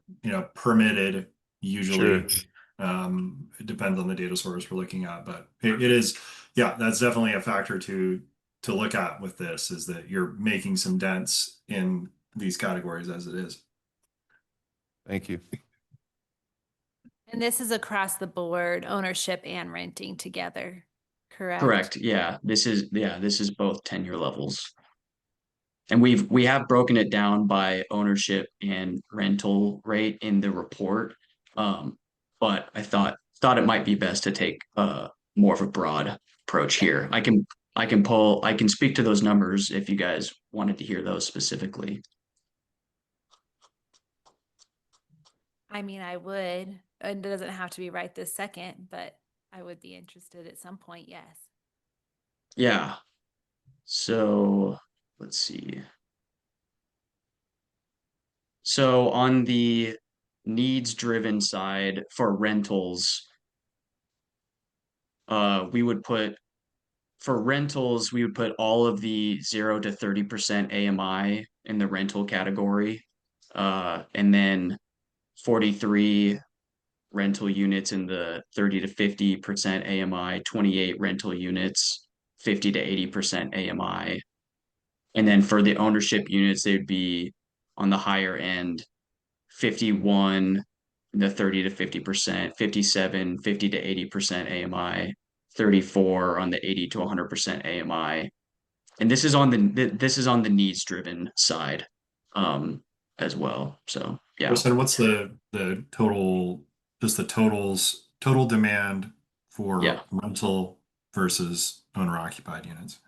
[SPEAKER 10] permitted usually.
[SPEAKER 3] Sure.
[SPEAKER 10] It depends on the data source we're looking at, but it is, yeah, that's definitely a factor to look at with this, is that you're making some dents in these categories as it is.
[SPEAKER 3] Thank you.
[SPEAKER 7] And this is across the board, ownership and renting together, correct?
[SPEAKER 11] Correct. Yeah, this is both tenure levels. And we have broken it down by ownership and rental rate in the report. But I thought it might be best to take more of a broad approach here. I can speak to those numbers if you guys wanted to hear those specifically.
[SPEAKER 7] I mean, I would, and it doesn't have to be right this second, but I would be interested at some point, yes.
[SPEAKER 11] Yeah. So let's see. So on the needs driven side for rentals, we would put all of the 0 to 30% AMI in the rental category. And then 43 rental units in the 30 to 50% AMI, 28 rental units, 50 to 80% AMI. And then for the ownership units, they would be on the higher end, 51 in the 30 to 50%, 57, 50 to 80% AMI, 34 on the 80 to 100% AMI. And this is on the needs driven side as well. So yeah.
[SPEAKER 10] Kristen, what's the total, just the total demand for
[SPEAKER 11] Yeah.
[SPEAKER 10] rental versus owner occupied units?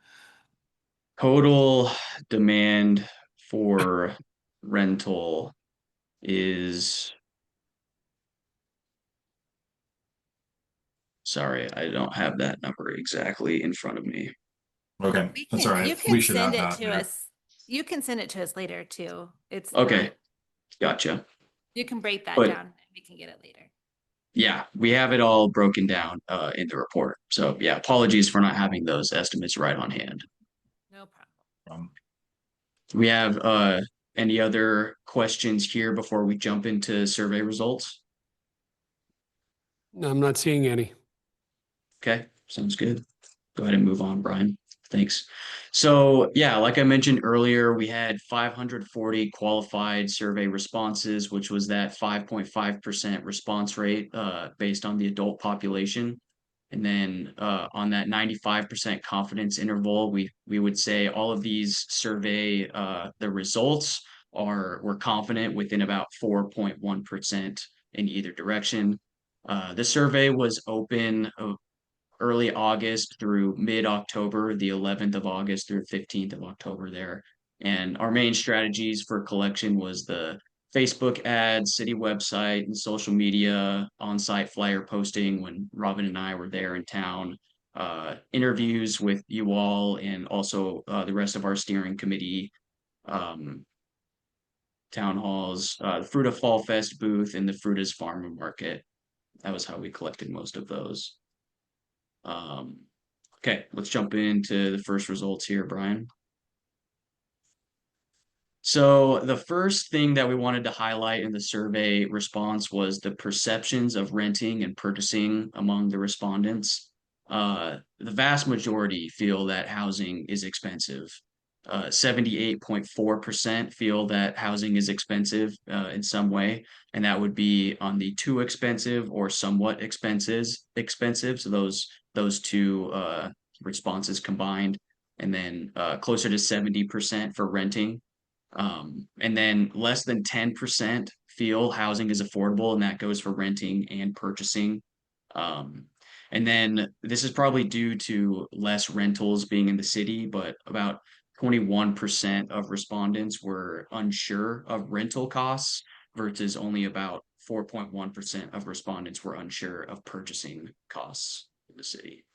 [SPEAKER 11] Total demand for rental is, sorry, I don't have that number exactly in front of me.
[SPEAKER 10] Okay, that's all right.
[SPEAKER 7] You
[SPEAKER 10] We
[SPEAKER 7] can
[SPEAKER 10] should
[SPEAKER 7] send
[SPEAKER 10] have
[SPEAKER 7] it
[SPEAKER 10] that
[SPEAKER 7] to
[SPEAKER 10] there.
[SPEAKER 7] us. You can send it to us later too. It's
[SPEAKER 11] Okay,
[SPEAKER 7] not,
[SPEAKER 11] gotcha.
[SPEAKER 7] you can break that
[SPEAKER 11] But-
[SPEAKER 7] down and we can get it later.
[SPEAKER 11] Yeah, we have it all broken down in the report. So yeah, apologies for not having those estimates right on hand.
[SPEAKER 7] No problem.
[SPEAKER 11] We have any other questions here before we jump into survey results?
[SPEAKER 1] No, I'm not seeing any.
[SPEAKER 11] Okay, sounds good. Go ahead and move on, Brian. Thanks. So yeah, like I mentioned earlier, we had 540 qualified survey responses, which was that 5.5% response rate based on the adult population. And then on that 95% confidence interval, we would say all of these survey the results we're confident within about 4.1% in either direction. The survey was open early August through mid-October, the 11th of August through 15th of October there. And our main strategies for collection was the Facebook ads, city website, and social media, on-site flyer posting when Robin and I were there in town, interviews with you all, and also the rest of our steering committee, town halls, the Fruita Fall Fest booth, and the Fruita's Farm Market. That was how we collected most of those. Okay, let's jump into the first results here, Brian. So the first thing that we wanted to highlight in the survey response was the perceptions of renting and purchasing among the respondents. The vast majority feel that housing is expensive. 78.4% feel that housing is expensive in some way, and that would be on the too expensive or somewhat expensive. So those two responses combined, and then closer to 70% for renting. And then less than 10% feel housing is affordable, and that goes for renting and purchasing. And then this is probably due to less rentals being in the city, but about 21% of respondents were unsure of rental costs versus only about 4.1% of respondents were unsure of purchasing costs in the city.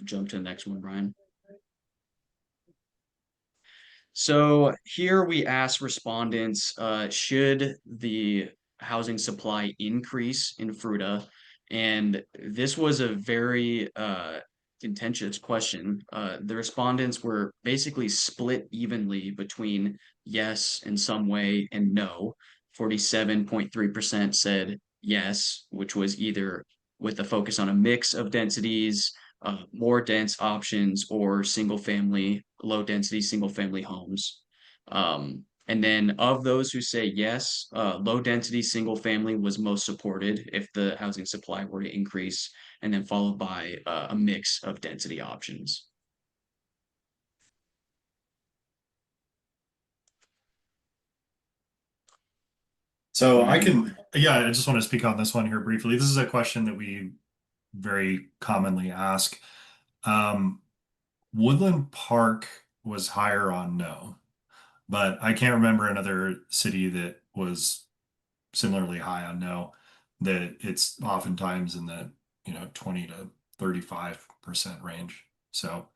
[SPEAKER 11] Jump to the next one, Brian. So here we ask respondents, should the housing supply increase in Fruita? And this was a very contentious question. The respondents were basically split evenly between yes in some way and no. 47.3% said yes, which was either with a focus on a mix of densities, more dense options, or low density single family homes. And then of those who say yes, low density single family was most supported if the housing supply were to increase, and then followed by a mix of density options.
[SPEAKER 10] So I just want to speak on this one here briefly. This is a question that we very commonly ask. Woodland Park was higher on no, but I can't remember another city that was similarly high on no, that it's oftentimes in the 20 to 35% range. So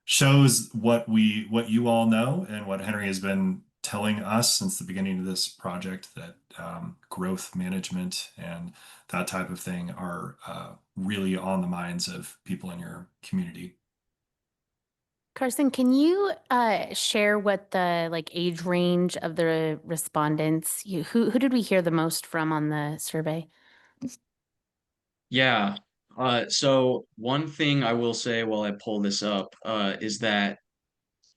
[SPEAKER 10] shows what you all know and what Henry has been telling us since the beginning of this project, that growth management and that type of thing are really on the minds of people in your community.
[SPEAKER 5] Carson, can you share what the age range of the respondents, who did we hear the most from on the survey?
[SPEAKER 11] Yeah. So one thing I will say while I pull this up is that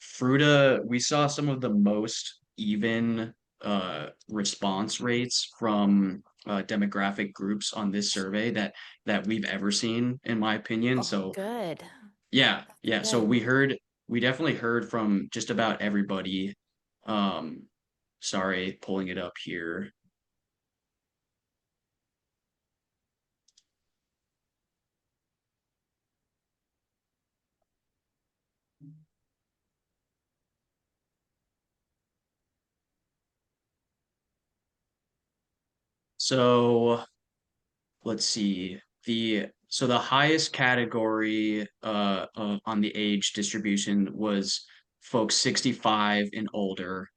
[SPEAKER 11] Fruita, we saw some of the most even response rates from demographic groups on this survey that we've ever seen, in my opinion. So
[SPEAKER 5] Good.
[SPEAKER 11] yeah. So
[SPEAKER 5] Good.
[SPEAKER 11] we definitely heard from just about everybody. Sorry, pulling it up here. So let's see. The highest category on the age distribution was folks 65 and older,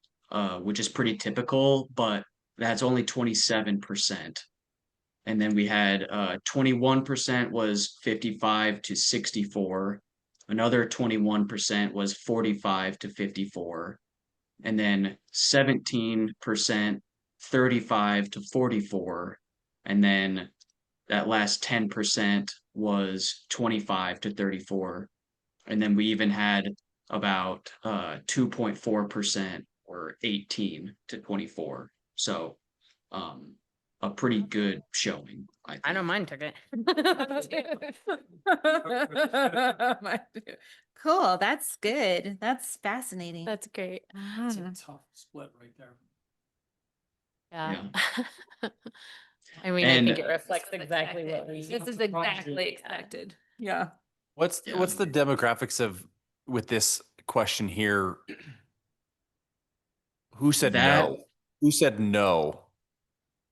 [SPEAKER 11] which is pretty typical, but that's only 27%. And then we had 21% was 55 to 64. Another 21% was 45 to 54. And then 17%, 35 to 44. And then that last 10% was 25 to 34. And then we even had about 2.4% or 18 to 24. So a pretty good showing, I think.
[SPEAKER 5] I know mine took it. Mine too.
[SPEAKER 7] Cool. That's good. That's fascinating.
[SPEAKER 5] That's great.
[SPEAKER 1] It's a tough split right there.
[SPEAKER 5] Yeah. I mean, I
[SPEAKER 11] And
[SPEAKER 5] think it reflects exactly what we.
[SPEAKER 7] This is exactly expected. Yeah.
[SPEAKER 8] What's
[SPEAKER 11] Yeah.
[SPEAKER 8] what's the demographics of with this question here? Who said
[SPEAKER 11] That-
[SPEAKER 8] no? Who said no?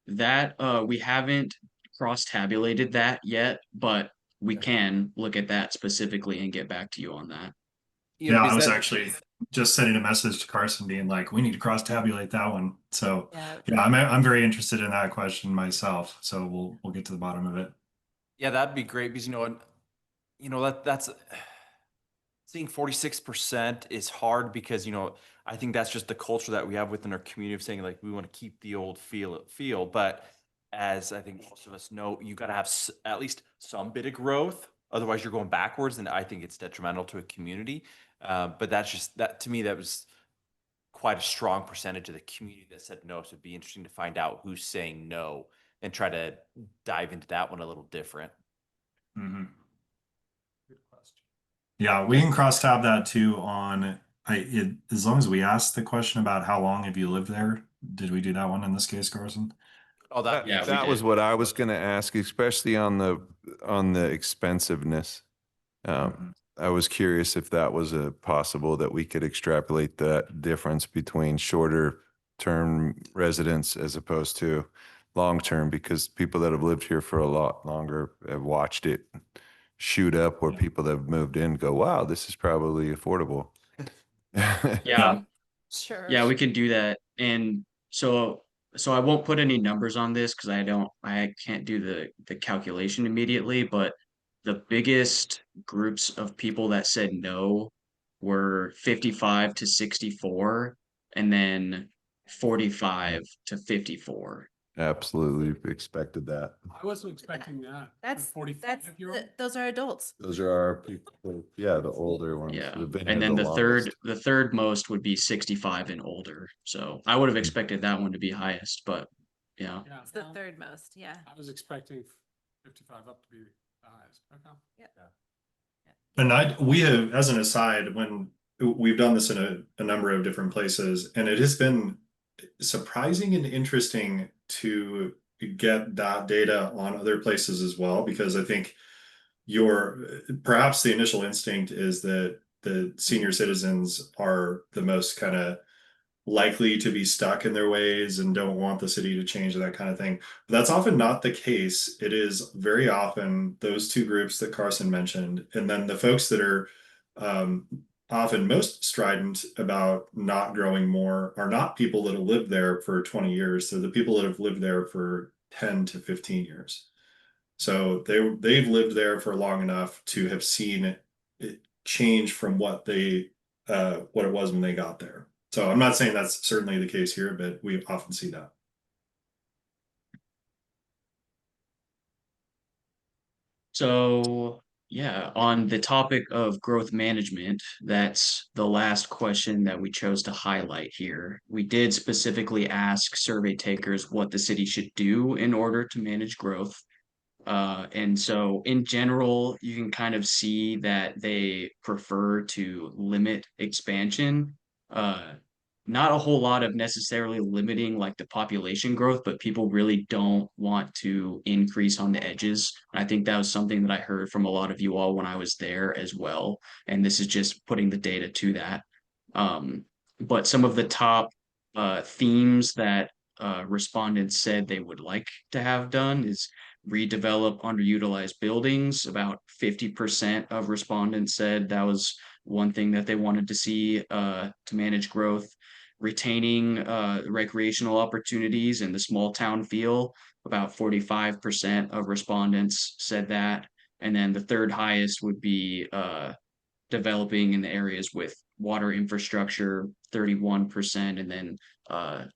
[SPEAKER 11] That we haven't cross-tabulated that yet, but we can look at that specifically and get back to you on that.
[SPEAKER 10] Yeah, I
[SPEAKER 8] is
[SPEAKER 10] was
[SPEAKER 8] that-
[SPEAKER 10] actually just sending a message to Carson being like, we need to cross-tabulate that one. So
[SPEAKER 5] Yeah.
[SPEAKER 10] yeah, I'm very interested in that question myself. So we'll get to the bottom of it.
[SPEAKER 8] Yeah, that'd be great because that's seeing 46% is hard because I think that's just the culture that we have within our community of saying like we want to keep the old feel, but as I think most of us know, you got to have at least some bit of growth Otherwise, you're going backwards, and I think it's detrimental to a community. But that's just that to me. That was quite a strong percentage of the community that said no. So it'd be interesting to find out who's saying no and try to dive into that one a little different.
[SPEAKER 10] Mhm.
[SPEAKER 1] Good question.
[SPEAKER 10] Yeah, we can cross tab that too on, as long as we ask the question about how long have you lived there? Did we do that one in this case, Carson?
[SPEAKER 8] Oh, that
[SPEAKER 11] Yeah, we
[SPEAKER 3] That was
[SPEAKER 11] did.
[SPEAKER 3] what I was gonna ask, especially on the expensiveness.
[SPEAKER 10] Mhm.
[SPEAKER 3] I was curious if that was a possible that we could extrapolate that difference between shorter term residents as opposed to long term, because people that have lived here for a lot longer have watched it shoot up, where people that have moved in go, wow, this is probably affordable.
[SPEAKER 11] Yeah,
[SPEAKER 6] Sure.
[SPEAKER 11] yeah, we can do that. And so I won't put any numbers on this because I can't do the calculation immediately, but the biggest groups of people that said no were 55 to 64 and then 45 to 54.
[SPEAKER 3] Absolutely expected that.
[SPEAKER 1] I wasn't expecting that.
[SPEAKER 4] That's
[SPEAKER 1] 45-year-old?
[SPEAKER 4] those are adults.
[SPEAKER 3] Those are our people, yeah, the older ones
[SPEAKER 11] Yeah.
[SPEAKER 3] that have been here
[SPEAKER 11] And then
[SPEAKER 3] the longest.
[SPEAKER 11] the third most would be 65 and older. So I would have expected that one to be highest, but yeah.
[SPEAKER 1] Yeah,
[SPEAKER 7] It's the third most, yeah.
[SPEAKER 1] I was expecting 55 up to be the highest. Okay.
[SPEAKER 10] And we have, as an aside, when we've done this in a number of different places, and it has been surprising and interesting to get that data on other places as well, because I think perhaps the initial instinct is that the senior citizens are the most kind of likely to be stuck in their ways and don't want the city to change, that kind of thing. But that's often not the case. It is very often those two groups that Carson mentioned, and then the folks that are often most strident about not growing more are not people that have lived there for 20 years. They're the people that have lived there for 10 to 15 years. So they've lived there for long enough to have seen it change from what it was when they got there. So I'm not saying that's certainly the case here, but we often see that.
[SPEAKER 11] So, yeah, on the topic of growth management, that's the last question that we chose to highlight here. We did specifically ask survey takers what the city should do in order to manage growth. And so in general, you can kind of see that they prefer to limit expansion. Uh, Not a whole lot of necessarily limiting like the population growth, but people really don't want to increase on the edges. I think that was something that I heard from a lot of you all when I was there as well. And this is just putting the data to that. But some of the top themes that respondents said they would like to have done is redevelop underutilized buildings. About 50% of respondents said that was one thing that they wanted to see to manage growth. Retaining recreational opportunities and the small town feel. About 45% of respondents said that. And then the third highest would be developing in the areas with water infrastructure, 31%, and then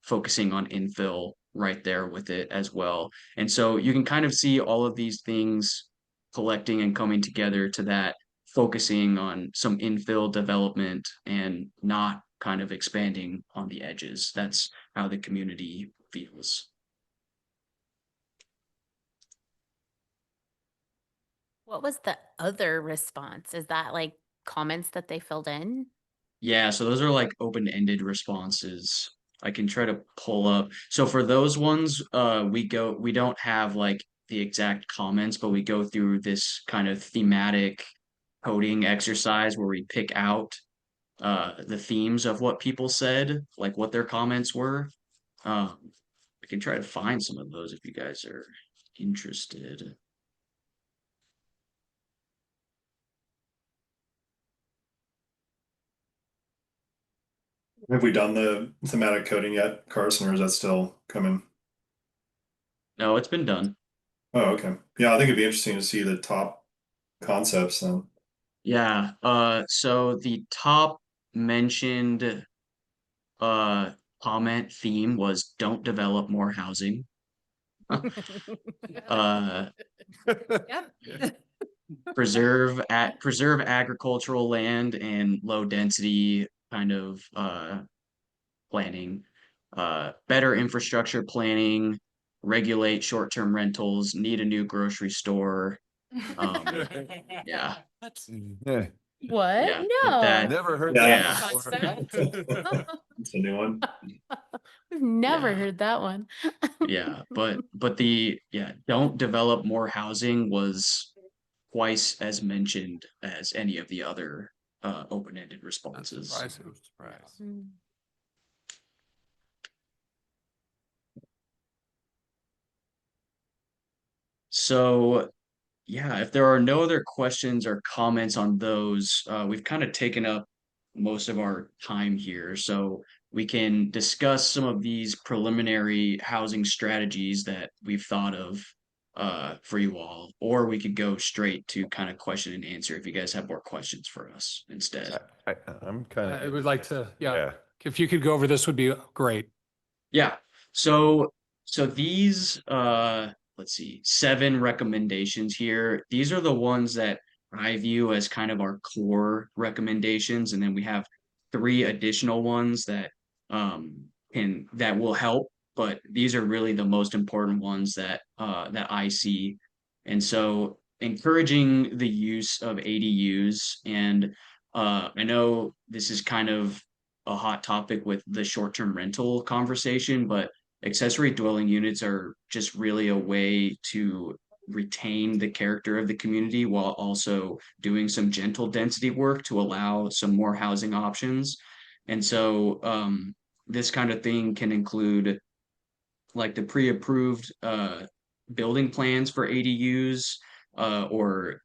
[SPEAKER 11] focusing on infill right there with it as well. And so you can kind of see all of these things collecting and coming together to that, focusing on some infill development and not kind of expanding on the edges. That's how the community feels.
[SPEAKER 5] What was the other response? Is that like comments that they filled in?
[SPEAKER 11] Yeah, so those are like open-ended responses. I can try to pull up. So for those ones, we don't have like the exact comments, but we go through this kind of thematic coding exercise where we pick out the themes of what people said, like what their comments were. I can try to find some of those if you guys are interested.
[SPEAKER 10] Have we done the thematic coding yet, Carson, or is that still coming?
[SPEAKER 11] No, it's been done.
[SPEAKER 10] Oh, okay. Yeah, I think it'd be interesting to see the top concepts then.
[SPEAKER 11] Yeah, so the top mentioned uh comment theme was don't develop more housing. Uh
[SPEAKER 4] Yep.
[SPEAKER 11] preserve agricultural land and low density kind of planning, better infrastructure planning, regulate short-term rentals, need a new grocery store. Yeah,
[SPEAKER 3] Yeah,
[SPEAKER 5] What?
[SPEAKER 11] yeah,
[SPEAKER 5] No.
[SPEAKER 3] never heard
[SPEAKER 10] Yeah.
[SPEAKER 3] that
[SPEAKER 5] Concept.
[SPEAKER 3] before.
[SPEAKER 10] It's a new one.
[SPEAKER 5] We've never
[SPEAKER 11] Yeah.
[SPEAKER 5] heard that one.
[SPEAKER 11] Yeah, but the don't develop more housing was twice as mentioned as any of the other open-ended
[SPEAKER 1] That's
[SPEAKER 11] responses.
[SPEAKER 1] surprising.
[SPEAKER 5] Mm.
[SPEAKER 11] So yeah, if there are no other questions or comments on those, we've kind of taken up most of our time here. So we can discuss some of these preliminary housing strategies that we've thought of for you all, or we could go straight to kind of question and answer if you guys have more questions for us instead.
[SPEAKER 3] I'm kind
[SPEAKER 1] I
[SPEAKER 3] of.
[SPEAKER 1] would like to, yeah,
[SPEAKER 3] Yeah.
[SPEAKER 1] if you could go over this would be great.
[SPEAKER 11] Yeah. So these let's see, 7 recommendations here. These are the ones that I view as kind of our core recommendations, and then we have 3 additional ones that that will help, but these are really the most important ones that that I see. And so encouraging the use of ADUs, and I know this is kind of a hot topic with the short-term rental conversation, but accessory dwelling units are just really a way to retain the character of the community while also doing some gentle density work to allow some more housing options. And so this kind of thing can include like the pre-approved building plans for ADUs, or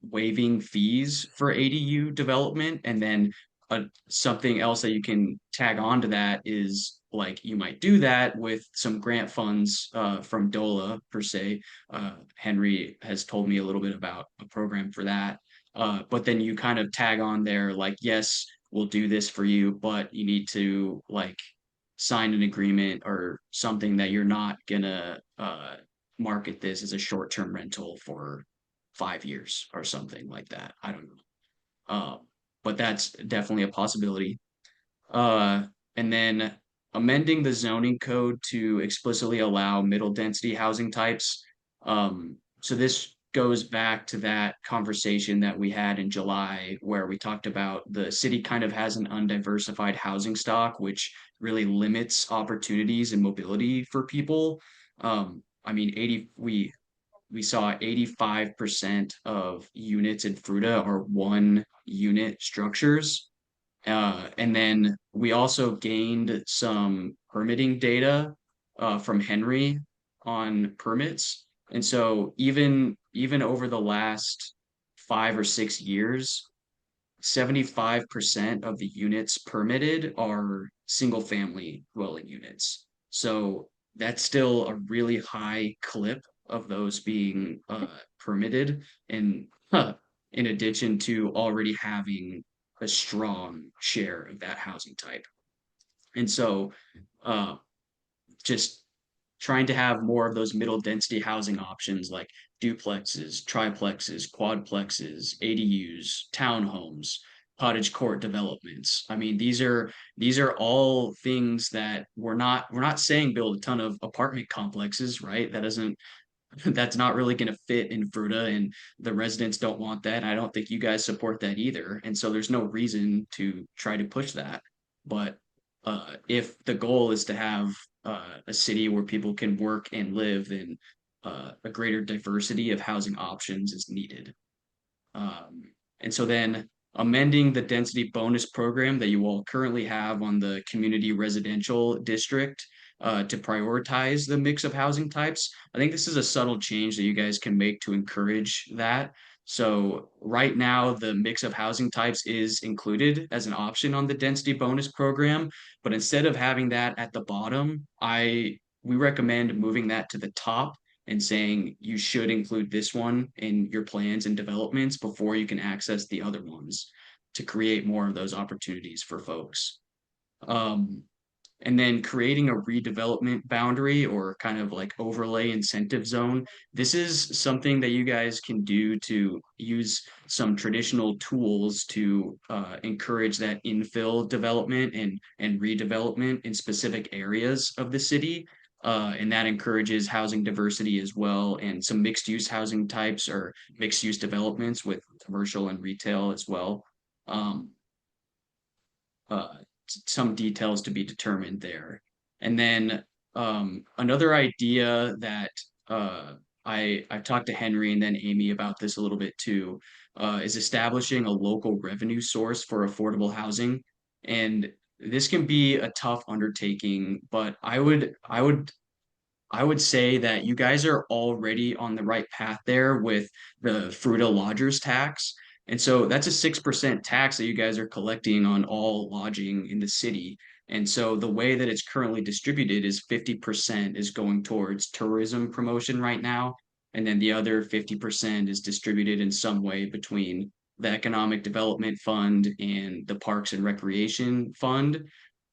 [SPEAKER 11] waiving fees for ADU development. And then something else that you can tag on to that is like you might do that with some grant funds from DOLA per se. Henry has told me a little bit about a program for that. But then you kind of tag on there like, yes, we'll do this for you, but you need to like sign an agreement or something that you're not gonna market this as a short-term rental for 5 years or something like that. I don't know. But that's definitely a possibility. Uh, and then amending the zoning code to explicitly allow middle density housing types. So this goes back to that conversation that we had in July where we talked about the city kind of has an undiversified housing stock, which really limits opportunities and mobility for people. I mean, we saw 85% of units in Fruita are 1 unit structures. And then we also gained some permitting data from Henry on permits. And so even over the last 5 or 6 years, 75% of the units permitted are single family dwelling units. So that's still a really high clip of those being permitted, and in addition to already having a strong share of that housing type. And so uh, just trying to have more of those middle density housing options like duplexes, triplexes, quadplexes, ADUs, townhomes, cottage court developments. I mean, these are all things that we're not saying build a ton of apartment complexes, right? That doesn't that's not really going to fit in Fruita, and the residents don't want that. I don't think you guys support that either. And so there's no reason to try to push that. But if the goal is to have a city where people can work and live, then a greater diversity of housing options is needed. And so then amending the density bonus program that you all currently have on the community residential district to prioritize the mix of housing types. I think this is a subtle change that you guys can make to encourage that. So right now, the mix of housing types is included as an option on the density bonus program, but instead of having that at the bottom, we recommend moving that to the top and saying you should include this one in your plans and developments before you can access the other ones to create more of those opportunities for folks. and then creating a redevelopment boundary or kind of like overlay incentive zone. This is something that you guys can do to use some traditional tools to encourage that infill development and redevelopment in specific areas of the city. And that encourages housing diversity as well, and some mixed use housing types or mixed use developments with commercial and retail as well. Um, some details to be determined there. And then another idea that I've talked to Henry and then Amy about this a little bit too, is establishing a local revenue source for affordable housing. And this can be a tough undertaking, but I would say that you guys are already on the right path there with the Fruita lodgers tax. And so that's a 6% tax that you guys are collecting on all lodging in the city. And so the way that it's currently distributed is 50% is going towards tourism promotion right now. And then the other 50% is distributed in some way between the Economic Development Fund and the Parks and Recreation Fund.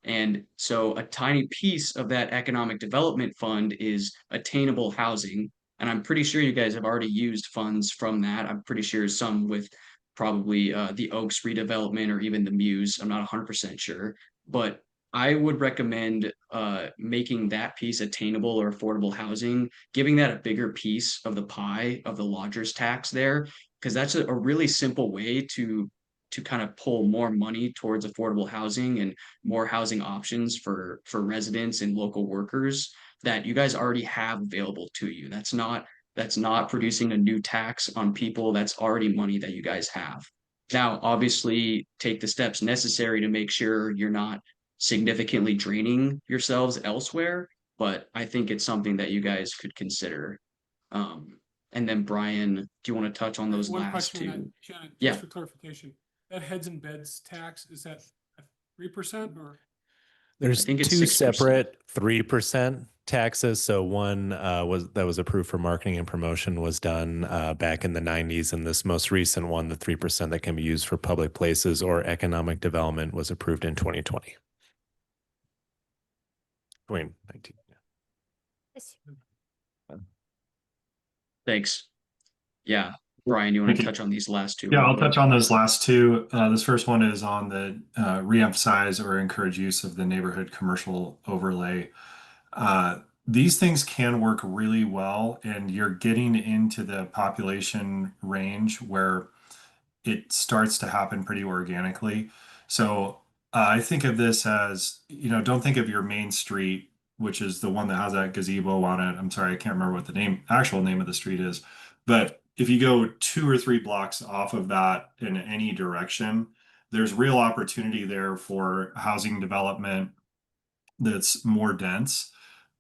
[SPEAKER 11] And so a tiny piece of that economic development fund is attainable housing. And I'm pretty sure you guys have already used funds from that. I'm pretty sure some with probably the Oaks redevelopment or even the Muse. I'm not 100% sure. But I would recommend making that piece attainable or affordable housing, giving that a bigger piece of the pie of the lodgers tax there, because that's a really simple way to kind of pull more money towards affordable housing and more housing options for residents and local workers that you guys already have available to you. That's not producing a new tax on people. That's already money that you guys have. Now, obviously, take the steps necessary to make sure you're not significantly draining yourselves elsewhere, but I think it's something that you guys could consider. And then Brian, do you want to touch on those
[SPEAKER 1] One
[SPEAKER 11] last
[SPEAKER 1] question on
[SPEAKER 11] two?
[SPEAKER 1] that, Shannon,
[SPEAKER 11] Yeah.
[SPEAKER 1] just for clarification, that heads and beds tax, is that 3% or?
[SPEAKER 12] There's
[SPEAKER 11] I think it's
[SPEAKER 12] two
[SPEAKER 11] 6%.
[SPEAKER 12] separate 3% taxes. So one was approved for marketing and promotion was done back in the 90s, and this most recent one, the 3% that can be used for public places or economic development, was approved in 2020. 2019.
[SPEAKER 11] Thanks. Yeah. Brian, you want
[SPEAKER 10] Thank
[SPEAKER 11] to
[SPEAKER 10] you.
[SPEAKER 11] touch on these last two?
[SPEAKER 10] Yeah,
[SPEAKER 11] real
[SPEAKER 10] I'll
[SPEAKER 11] quick?
[SPEAKER 10] touch on those last two. This first one is on the reemphasize or encourage use of the neighborhood commercial overlay. These things can work really well, and you're getting into the population range where it starts to happen pretty organically. So I think of this as, don't think of your main street, which is the one that has that gazebo on it. I'm sorry, I can't remember what the actual name of the street is. But if you go 2 or 3 blocks off of that in any direction, there's real opportunity there for housing development that's more dense.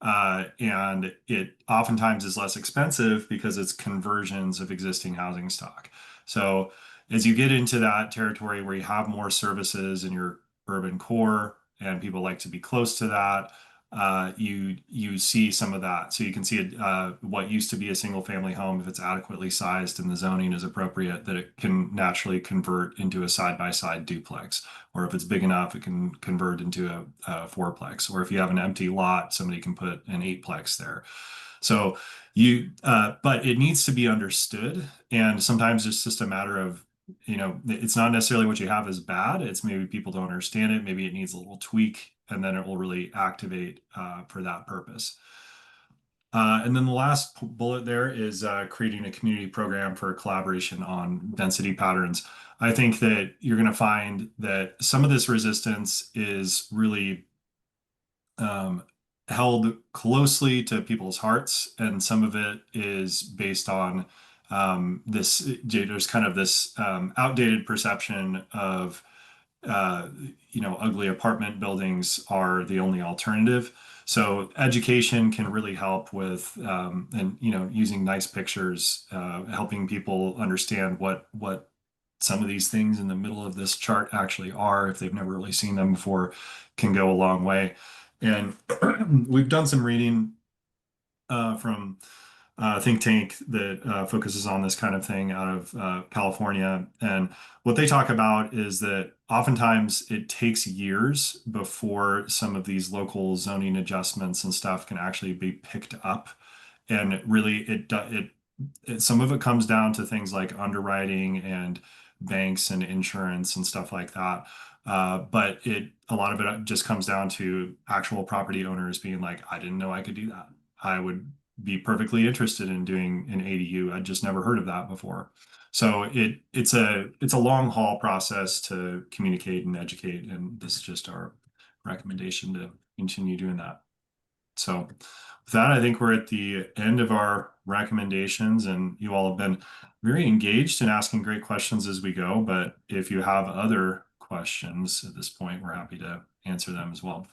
[SPEAKER 10] And it oftentimes is less expensive because it's conversions of existing housing stock. So as you get into that territory where you have more services in your urban core and people like to be close to that, you see some of that. So you can see what used to be a single family home, if it's adequately sized and the zoning is appropriate, that it can naturally convert into a side-by-side duplex. Or if it's big enough, it can convert into a fourplex. Or if you have an empty lot, somebody can put an 8-plex there. So but it needs to be understood. And sometimes it's just a matter of, it's not necessarily what you have is bad. It's maybe people don't understand it. Maybe it needs a little tweak, and then it will really activate for that purpose. And then the last bullet there is creating a community program for collaboration on density patterns. I think that you're going to find that some of this resistance is really held closely to people's hearts, and some of it is based on there's kind of this outdated perception of ugly apartment buildings are the only alternative. So education can really help with and using nice pictures, helping people understand what some of these things in the middle of this chart actually are, if they've never really seen them before, can go a long way. And we've done some reading from think tank that focuses on this kind of thing out of California. And what they talk about is that oftentimes it takes years before some of these local zoning adjustments and stuff can actually be picked up. And really, some of it comes down to things like underwriting and banks and insurance and stuff like that. But a lot of it just comes down to actual property owners being like, I didn't know I could do that. I would be perfectly interested in doing an ADU. I'd just never heard of that before. So it's a long haul process to communicate and educate, and this is just our recommendation to continue doing that. So with that, I think we're at the end of our recommendations, and you all have been very engaged and asking great questions as we go. But if you have other questions at this point, we're happy to answer them as well.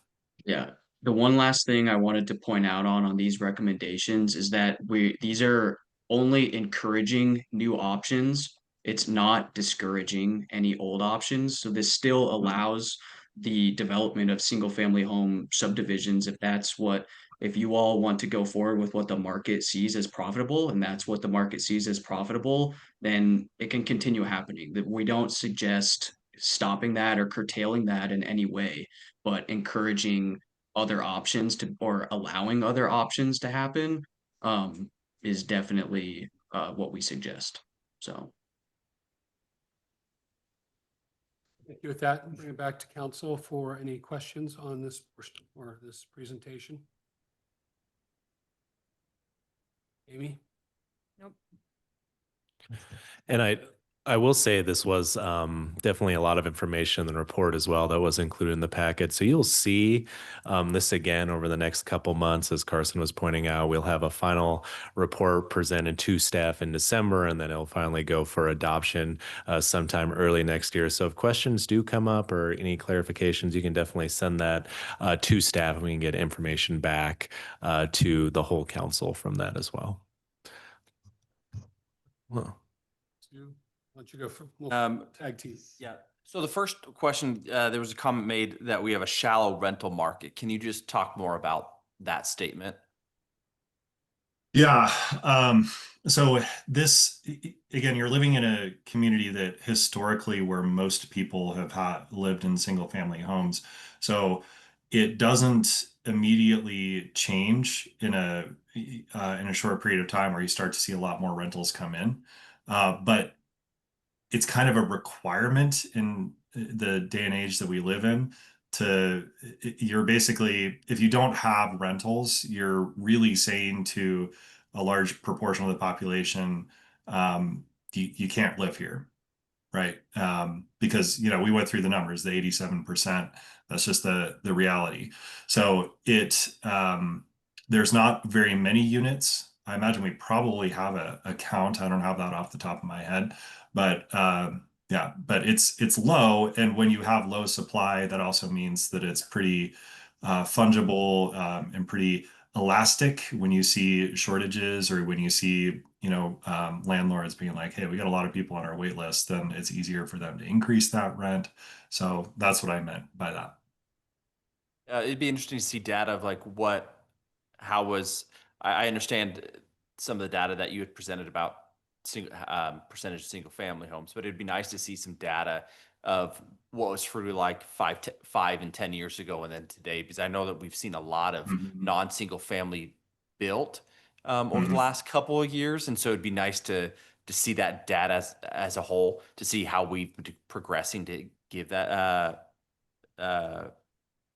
[SPEAKER 11] Yeah. The one last thing I wanted to point out on these recommendations is that these are only encouraging new options. It's not discouraging any old options. So this still allows the development of single family home subdivisions if you all want to go forward with what the market sees as profitable, and that's what the market sees as profitable, then it can continue happening. That we don't suggest stopping that or curtailing that in any way, but encouraging other options or allowing other options to happen is definitely what we suggest. So
[SPEAKER 1] Thank you. With that, bring it back to council for any questions on this portion or this presentation. Amy?
[SPEAKER 12] And I will say this was definitely a lot of information in the report as well that was included in the packet. So you'll see this again over the next couple months, as Carson was pointing out. We'll have a final report presented to staff in December, and then it'll finally go for adoption sometime early next year. So if questions do come up or any clarifications, you can definitely send that to staff, and we can get information back to the whole council from that as well. Well.
[SPEAKER 1] Why don't you go for tag team?
[SPEAKER 8] Yeah. So the first question, there was a comment made that we have a shallow rental market. Can you just talk more about that statement?
[SPEAKER 10] Yeah. So this, again, you're living in a community that historically where most people have lived in single family homes. So it doesn't immediately change in a short period of time where you start to see a lot more rentals come in. But it's kind of a requirement in the day and age that we live in you're basically, if you don't have rentals, you're really saying to a large proportion of the population, you can't live here, right? Because, we went through the numbers, the 87%, that's just the reality. So there's not very many units. I imagine we probably have a count. I don't have that off the top of my head, but yeah, but it's low. And when you have low supply, that also means that it's pretty fungible and pretty elastic when you see shortages or when you see, landlords being like, hey, we got a lot of people on our wait list, then it's easier for them to increase that rent. So that's what I meant by that.
[SPEAKER 8] It'd be interesting to see data of like I understand some of the data that you had presented about percentage of single family homes, but it'd be nice to see some data of what was Fruita like 5 and 10 years ago and then today, because I know that we've seen a lot of non-single family built over the last couple of years. And so it'd be nice to see that data as a whole, to see how we've been progressing to give that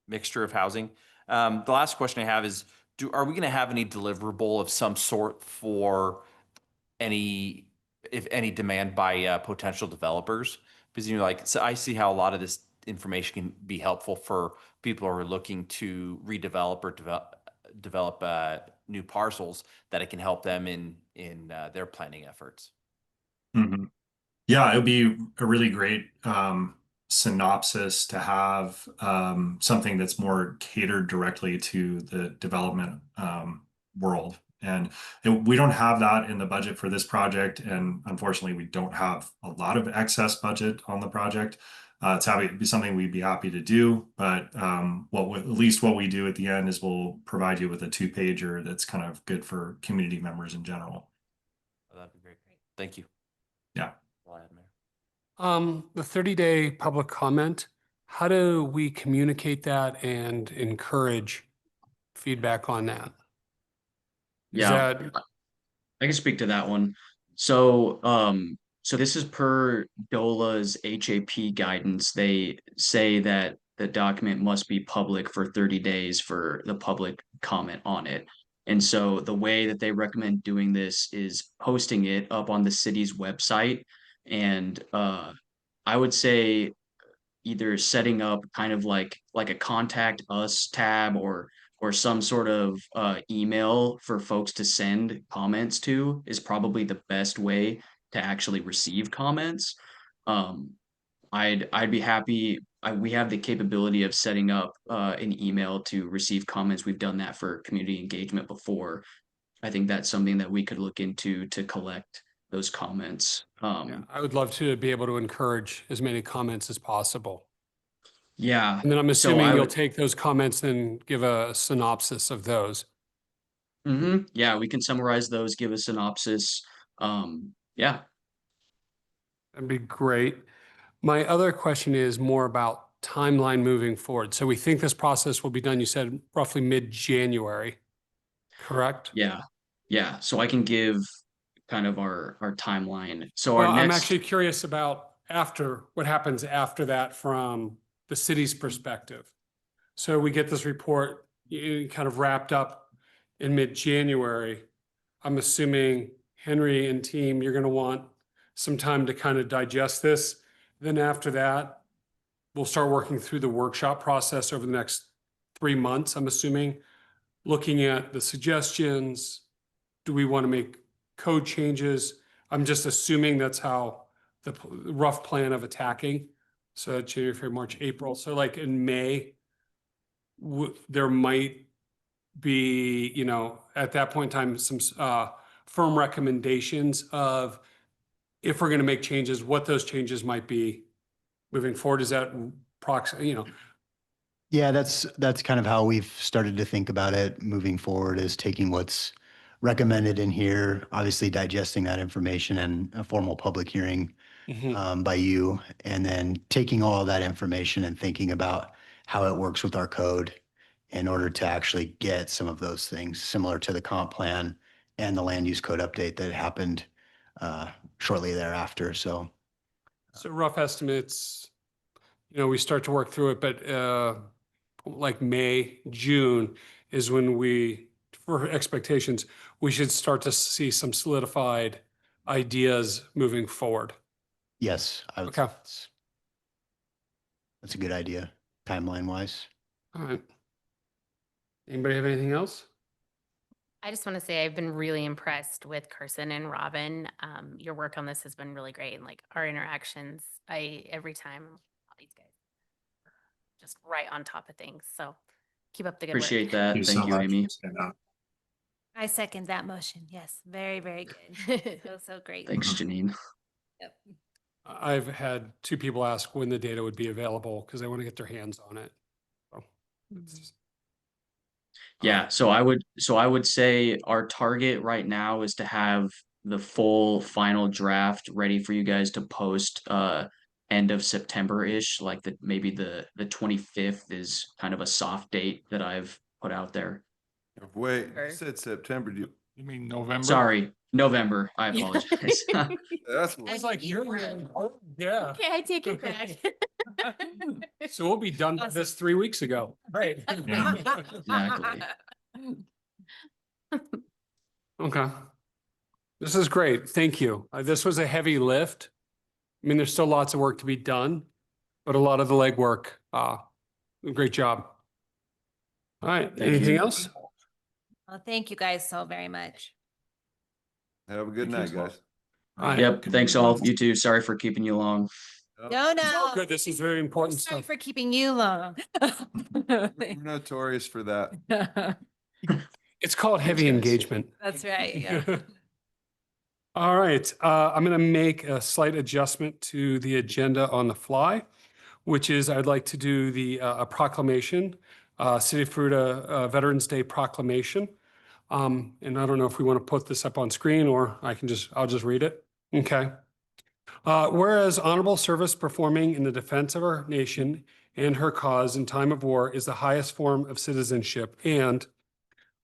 [SPEAKER 8] mixture of housing. The last question I have is, are we going to have any deliverable of some sort for if any demand by potential developers? Because, so I see how a lot of this information can be helpful for people who are looking to redevelop or develop new parcels, that it can help them in their planning efforts.
[SPEAKER 10] Mm-hmm. Yeah, it would be a really great synopsis to have something that's more catered directly to the development world. And we don't have that in the budget for this project. And unfortunately, we don't have a lot of excess budget on the project. It's be something we'd be happy to do, but at least what we do at the end is we'll provide you with a 2-pager that's kind of good for community members in general.
[SPEAKER 8] That'd be great. Thank you.
[SPEAKER 10] Yeah.
[SPEAKER 1] The 30-day public comment, how do we communicate that and encourage feedback on that? Is
[SPEAKER 11] Yeah.
[SPEAKER 1] that,
[SPEAKER 11] I can speak to that one. So, so this is per DOLA's HAP guidance. They say that the document must be public for 30 days for the public comment on it. And so the way that they recommend doing this is posting it up on the city's website. And I would say either setting up kind of like a contact us tab or some sort of email for folks to send comments to is probably the best way to actually receive comments. Um, I'd be happy. We have the capability of setting up an email to receive comments. We've done that for community engagement before. I think that's something that we could look into to collect those comments.
[SPEAKER 1] yeah, I would love to be able to encourage as many comments as possible.
[SPEAKER 11] Yeah.
[SPEAKER 1] And then I'm
[SPEAKER 11] So
[SPEAKER 1] assuming
[SPEAKER 11] I
[SPEAKER 1] you'll
[SPEAKER 11] would,
[SPEAKER 1] take those comments and give a synopsis of those.
[SPEAKER 11] yeah, we can summarize those, give a synopsis. Yeah.
[SPEAKER 1] That'd be great. My other question is more about timeline moving forward. So we think this process will be done, you said roughly mid-January, correct?
[SPEAKER 11] Yeah. Yeah. So I can give kind of our timeline. So
[SPEAKER 1] Well,
[SPEAKER 11] our
[SPEAKER 1] I'm
[SPEAKER 11] next,
[SPEAKER 1] actually curious about what happens after that from the city's perspective. So we get this report kind of wrapped up in mid-January. I'm assuming Henry and team, you're going to want some time to kind of digest this. Then after that, we'll start working through the workshop process over the next 3 months, I'm assuming, looking at the suggestions. Do we want to make code changes? I'm just assuming that's how the rough plan of attacking. So January, February, March, April. So like in May, there might be, at that point in time, some firm recommendations of if we're going to make changes, what those changes might be moving forward. Is that
[SPEAKER 9] Yeah, that's kind of how we've started to think about it moving forward, is taking what's recommended in here, obviously digesting that information and a formal public hearing by you, and then taking all of that information and thinking about how it works with our code in order to actually get some of those things similar to the comp plan and the land use code update that happened shortly thereafter. So
[SPEAKER 1] rough estimates, we start to work through it, but like May, June is when for expectations, we should start to see some solidified ideas moving forward.
[SPEAKER 9] yes, I would
[SPEAKER 1] Okay.
[SPEAKER 9] say that's a good idea, timeline wise.
[SPEAKER 1] All right. Anybody have anything else?
[SPEAKER 5] I just want to say I've been really impressed with Carson and Robin. Your work on this has been really great, and like our interactions, every time these guys are just right on top of things. So keep up the good
[SPEAKER 11] appreciate
[SPEAKER 5] work.
[SPEAKER 11] that.
[SPEAKER 10] Thank you
[SPEAKER 11] Thank
[SPEAKER 10] so
[SPEAKER 11] you,
[SPEAKER 10] much.
[SPEAKER 11] Amy.
[SPEAKER 7] I second that motion. Yes, very, very good. So great.
[SPEAKER 11] Thanks, Janine.
[SPEAKER 7] Yep.
[SPEAKER 1] I've had 2 people ask when the data would be available because they want to get their hands on it. So it's-
[SPEAKER 11] Yeah, so I would say our target right now is to have the full final draft ready for you guys to post end of September-ish, like maybe the 25th is kind of a soft date that I've put out there.
[SPEAKER 3] Wait, you said September.
[SPEAKER 13] You mean November?
[SPEAKER 11] Sorry, November. I apologize.
[SPEAKER 3] That's
[SPEAKER 1] I was like, you're yeah.
[SPEAKER 5] Okay, I take it back.
[SPEAKER 1] So we'll be done with this 3 weeks ago. Right.
[SPEAKER 10] Yeah.
[SPEAKER 11] Exactly.
[SPEAKER 1] Okay. This is great. Thank you. This was a heavy lift. I mean, there's still lots of work to be done, but a lot of the legwork, great job. All right.
[SPEAKER 11] Thank
[SPEAKER 1] Anything
[SPEAKER 11] you.
[SPEAKER 1] else?
[SPEAKER 7] Well, thank you guys so very much.
[SPEAKER 3] Have a good night, guys.
[SPEAKER 1] All right.
[SPEAKER 11] Yep, thanks all. You too. Sorry for keeping you long.
[SPEAKER 7] No,
[SPEAKER 1] It's all
[SPEAKER 7] no.
[SPEAKER 1] good. This is very important
[SPEAKER 7] Sorry
[SPEAKER 1] stuff.
[SPEAKER 7] for keeping you long.
[SPEAKER 3] We're notorious for that.
[SPEAKER 1] It's called heavy
[SPEAKER 11] guys.
[SPEAKER 1] engagement.
[SPEAKER 7] That's right. Yeah.
[SPEAKER 1] All right. I'm going to make a slight adjustment to the agenda on the fly. which is I'd like to do a proclamation, City of Fruita Veterans Day proclamation. And I don't know if we want to put this up on screen or I'll just read it. Okay. Whereas honorable service performing in the defense of our nation and her cause in time of war is the highest form of citizenship. And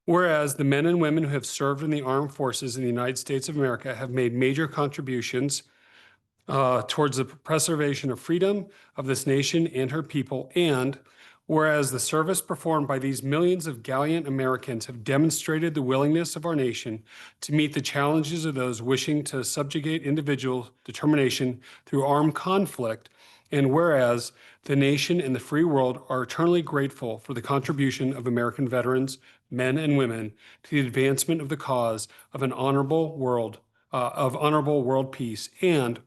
[SPEAKER 1] whereas the men and women who have served in the armed forces in the United States of America have made major contributions towards the preservation of freedom of this nation and her people. And whereas the service performed by these millions of gallant Americans have demonstrated the willingness of our nation to meet the challenges of those wishing to subjugate individual determination through armed conflict. And whereas the nation and the free world are eternally grateful for the contribution of American veterans, men and women, to the advancement of the cause of an honorable world peace. And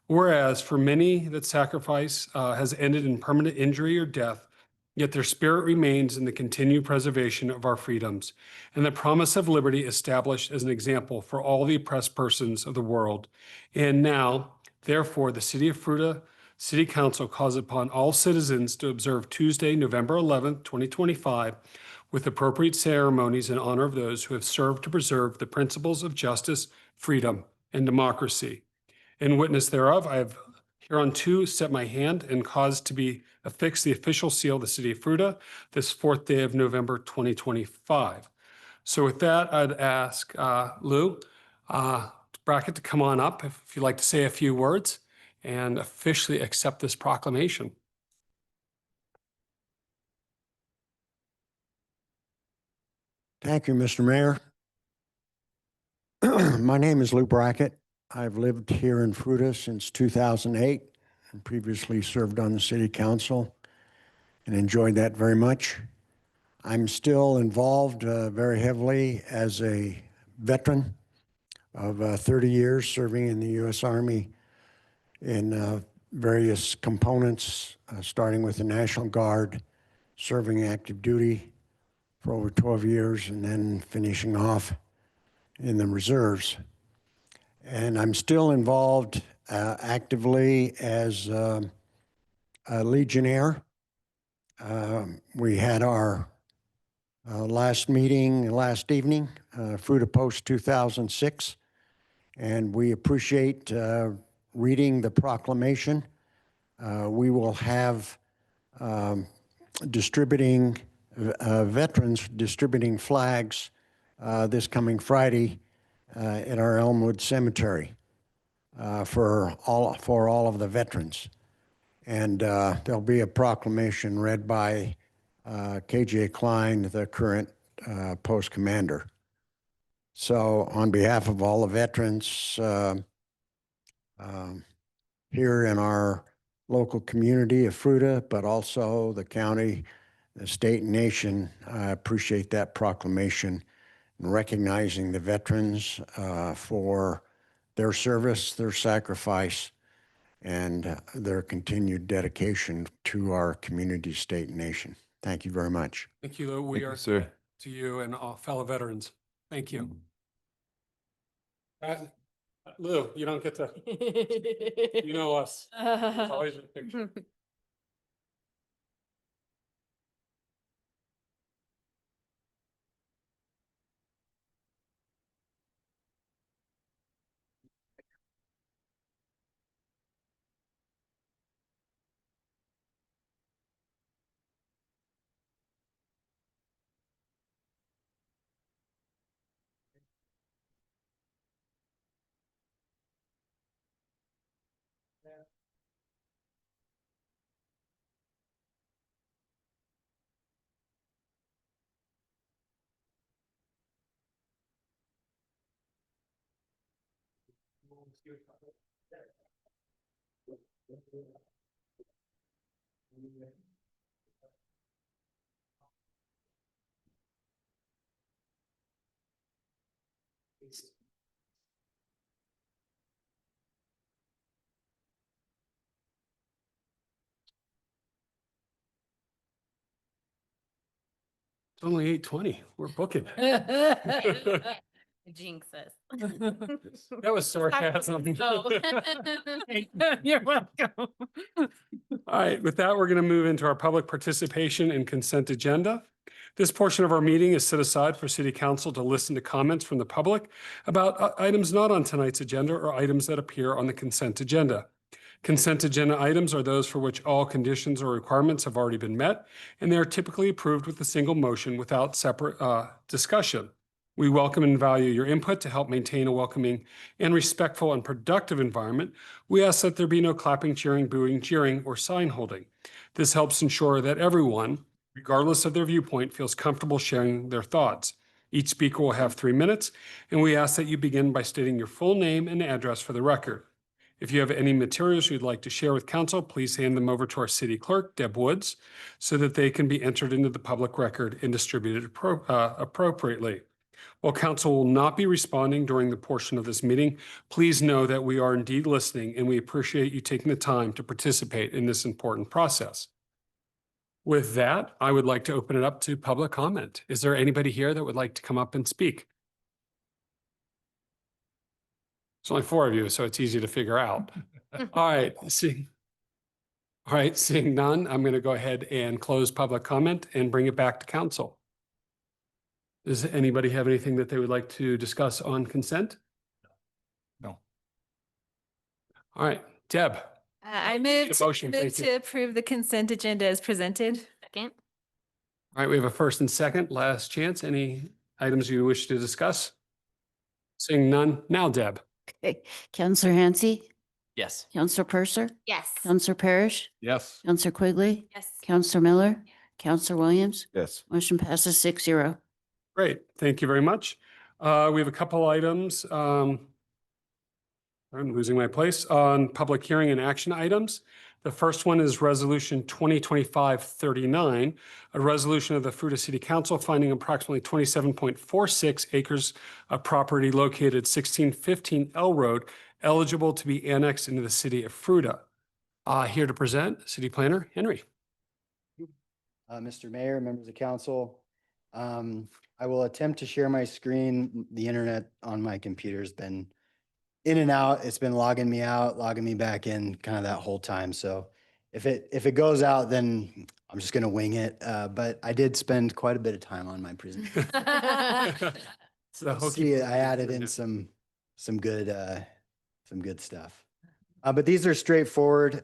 [SPEAKER 1] whereas for many that sacrifice has ended in permanent injury or death, yet their spirit remains in the continued preservation of our freedoms and the promise of liberty established as an example for all the oppressed persons of the world. And now, therefore, the City of Fruita City Council calls upon all citizens to observe Tuesday, November 11th, 2025, with appropriate ceremonies in honor of those who have served to preserve the principles of justice, freedom, and democracy. In witness thereof, I have hereunto set my hand and caused to be affixed the official seal of the City of Fruita this 4th day of November 2025. So with that, I'd ask Lou Brackett to come on up if you'd like to say a few words and officially accept this proclamation.
[SPEAKER 13] Thank you, Mr. Mayor. My name is Lou Brackett. I've lived here in Fruita since 2008 and previously served on the city council and enjoyed that very much. I'm still involved very heavily as a veteran of 30 years serving in the U.S. Army in various components, starting with the National Guard, serving active duty for over 12 years, and then finishing off in the reserves. And I'm still involved actively as a Legionnaire. We had our last meeting last evening, Fruita Post 2006, and we appreciate reading the proclamation. We will have veterans distributing flags this coming Friday at our Elmwood Cemetery for all of the veterans. And there'll be a proclamation read by KJ Klein, the current post commander. So on behalf of all the veterans here in our local community of Fruita, but also the county, the state and nation, I appreciate that proclamation and recognizing the veterans for their service, their sacrifice, and their continued dedication to our community, state, and nation. Thank you very much.
[SPEAKER 1] Thank you, Lou. We are
[SPEAKER 3] sir.
[SPEAKER 1] to you and all fellow veterans. Thank you. Lou, you don't get to, you know us. It's always a picture. It's only 8:20. We're booking.
[SPEAKER 5] Jinx us.
[SPEAKER 1] That was sarcasm.
[SPEAKER 5] Oh. You're welcome.
[SPEAKER 1] All right, with that, we're going to move into our public participation and consent agenda. This portion of our meeting is set aside for City Council to listen to comments from the public about items not on tonight's agenda or items that appear on the consent agenda. Consent agenda items are those for which all conditions or requirements have already been met, and they are typically approved with a single motion without separate discussion. We welcome and value your input to help maintain a welcoming and respectful and productive environment. We ask that there be no clapping, cheering, booing, jeering, or sign holding. This helps ensure that everyone, regardless of their viewpoint, feels comfortable sharing their thoughts. Each speaker will have 3 minutes, and we ask that you begin by stating your full name and address for the record. If you have any materials you'd like to share with council, please hand them over to our city clerk, Deb Woods, so that they can be entered into the public record and distributed appropriately. While council will not be responding during the portion of this meeting, please know that we are indeed listening and we appreciate you taking the time to participate in this important process. With that, I would like to open it up to public comment. Is there anybody here that would like to come up and speak? There's only 4 of you, so it's easy to figure out. All right, seeing none, I'm going to go ahead and close public comment and bring it back to council. Does anybody have anything that they would like to discuss on consent?
[SPEAKER 8] No.
[SPEAKER 1] All right, Deb.
[SPEAKER 7] I
[SPEAKER 1] Need a motion,
[SPEAKER 7] move
[SPEAKER 1] thank you.
[SPEAKER 7] to approve the consent agenda as presented.
[SPEAKER 5] Second.
[SPEAKER 1] All right, we have a first and second, last chance. Any items you wish to discuss? Seeing none, now Deb.
[SPEAKER 2] Okay. Counselor Hansi,
[SPEAKER 8] Yes.
[SPEAKER 2] Counselor Purser,
[SPEAKER 5] Yes.
[SPEAKER 2] Counselor Parrish,
[SPEAKER 1] Yes.
[SPEAKER 2] Counselor Quigley,
[SPEAKER 5] Yes.
[SPEAKER 2] Counselor Miller, Counselor Williams.
[SPEAKER 3] Yes.
[SPEAKER 2] Motion passes 6-0.
[SPEAKER 1] Great, thank you very much. We have a couple items. I'm losing my place on public hearing and action items. The first one is Resolution 2025-39, a resolution of the Fruita City Council finding approximately 27.46 acres of property located at 1615 L Road eligible to be annexed into the city of Fruita. Here to present, City Planner Henry.
[SPEAKER 9] Mr. Mayor, members of council, I will attempt to share my screen. The internet on my computer has been in and out. It's been logging me out, logging me back in kind of that whole time. So if it goes out, then I'm just going to wing it. But I did spend quite a bit of time on my presentation.
[SPEAKER 1] So
[SPEAKER 9] See, I added in some good stuff. But these are straightforward.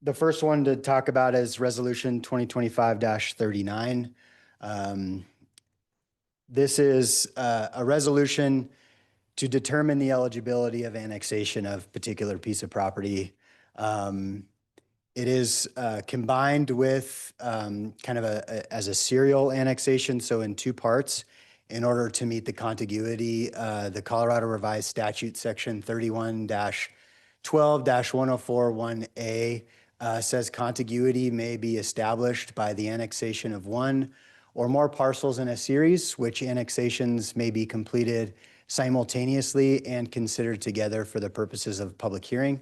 [SPEAKER 9] The first one to talk about is Resolution 2025-39. This is a resolution to determine the eligibility of annexation of particular piece of property. It is combined with kind of as a serial annexation, so in 2 parts, in order to meet the contiguity. The Colorado Revised Statute Section 31-12-1041A says contiguity may be established by the annexation of 1 or more parcels in a series, which annexations may be completed simultaneously and considered together for the purposes of public hearing.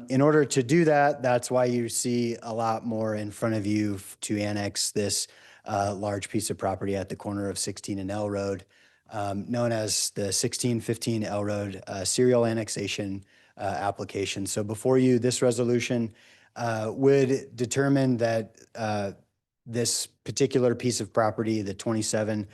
[SPEAKER 9] In order to do that, that's why you see a lot more in front of you to annex this large piece of property at the corner of 16 and L Road, known as the 1615 L Road serial annexation application. So before you, this resolution would determine that this particular piece of property, the 27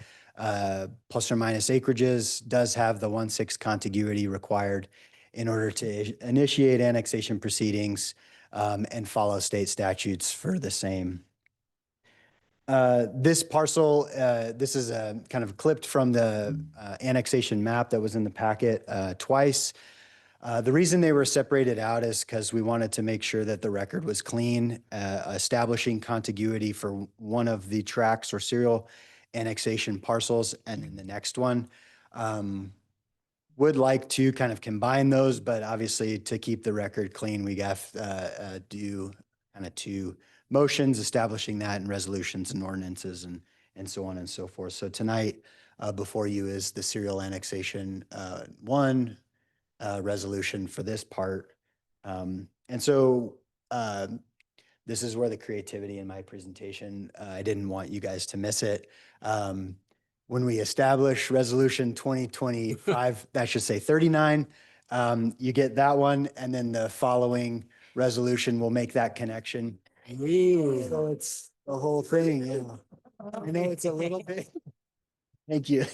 [SPEAKER 9] plus or minus acreages, does have the 1/6 contiguity required in order to initiate annexation proceedings and follow state statutes for the same. This parcel, this is kind of clipped from the annexation map that was in the packet twice. The reason they were separated out is because we wanted to make sure that the record was clean, establishing contiguity for one of the tracts or serial annexation parcels, and then the next one. Would like to kind of combine those, but obviously to keep the record clean, we got do kind of 2 motions establishing that in resolutions and ordinances and so on and so forth. So tonight before you is the serial annexation 1 resolution for this part. And so this is where the creativity in my presentation, I didn't want you guys to miss it. when we establish resolution 2025, that should say 39, you get that one, and then the following resolution will make that connection. So it's the whole thing, yeah. I know it's a little bit. Thank you.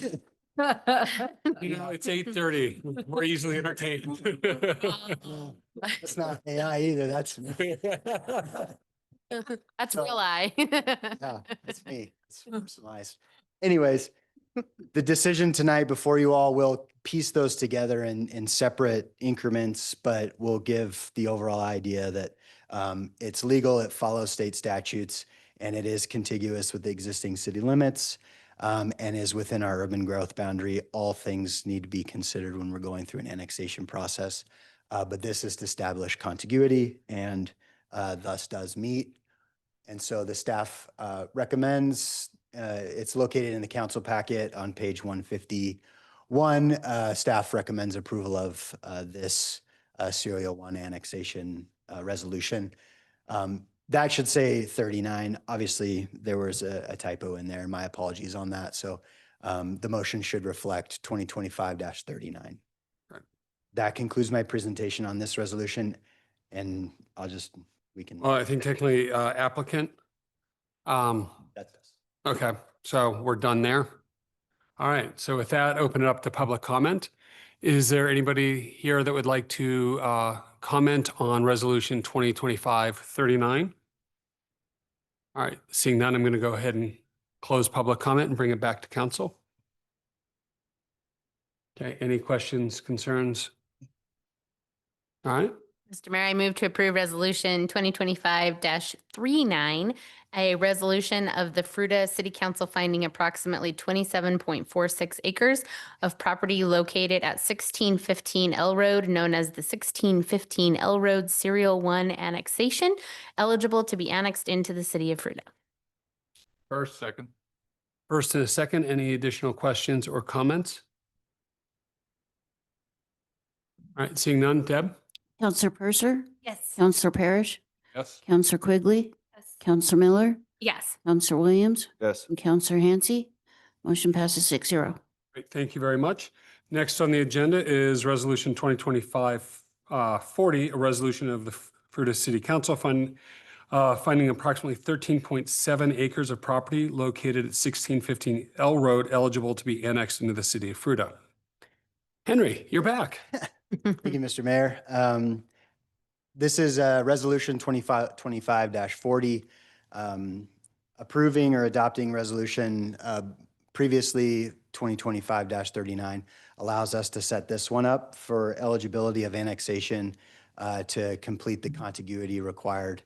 [SPEAKER 1] You know, it's 8:30. We're easily entertained.
[SPEAKER 9] It's not AI either, that's.
[SPEAKER 5] That's
[SPEAKER 9] So-
[SPEAKER 5] real eye.
[SPEAKER 9] Yeah, it's me. It's some eyes. Anyways, the decision tonight before you all will piece those together in separate increments, but will give the overall idea that it's legal, it follows state statutes, and it is contiguous with the existing city limits, and is within our urban growth boundary. All things need to be considered when we're going through an annexation process. But this is to establish contiguity and thus does meet. And so the staff recommends, it's located in the council packet on page 151. Staff recommends approval of this serial 1 annexation resolution. That should say 39. Obviously, there was a typo in there. My apologies on that. So the motion should reflect 2025-39.
[SPEAKER 1] Right.
[SPEAKER 9] That concludes my presentation on this resolution, and we can.
[SPEAKER 1] Well, I think technically applicant.
[SPEAKER 9] That's us.
[SPEAKER 1] Okay, so we're done there. All right, so with that, open it up to public comment. Is there anybody here that would like to comment on resolution 2025-39? All right, seeing none, I'm going to go ahead and close public comment and bring it back to council. Okay, any questions, concerns? All right,
[SPEAKER 5] Mr. Mayor, I move to approve resolution 2025-39, a resolution of the Fruita City Council finding approximately 27.46 acres of property located at 1615 L Road, known as the 1615 L Road Serial 1 Annexation, eligible to be annexed into the city of Fruita.
[SPEAKER 10] First, second.
[SPEAKER 1] first and a second, any additional questions or comments? All right, seeing none, Deb?
[SPEAKER 2] Counselor Purser,
[SPEAKER 7] Yes.
[SPEAKER 2] Counselor Parrish,
[SPEAKER 10] Yes.
[SPEAKER 2] Counselor Quigley,
[SPEAKER 7] Yes.
[SPEAKER 2] Counselor Miller,
[SPEAKER 5] Yes.
[SPEAKER 2] Counselor Williams,
[SPEAKER 3] Yes.
[SPEAKER 2] and Counselor Hansi. Motion passes 6-0.
[SPEAKER 1] Great, thank you very much. Next on the agenda is Resolution 2025-40, a resolution of the Fruita City Council finding approximately 13.7 acres of property located at 1615 L Road eligible to be annexed into the city of Fruita. Henry, you're back.
[SPEAKER 9] Thank you, Mr. Mayor. This is Resolution 25-40, approving or adopting resolution previously 2025-39, allows us to set this one up for eligibility of annexation to complete the contiguity required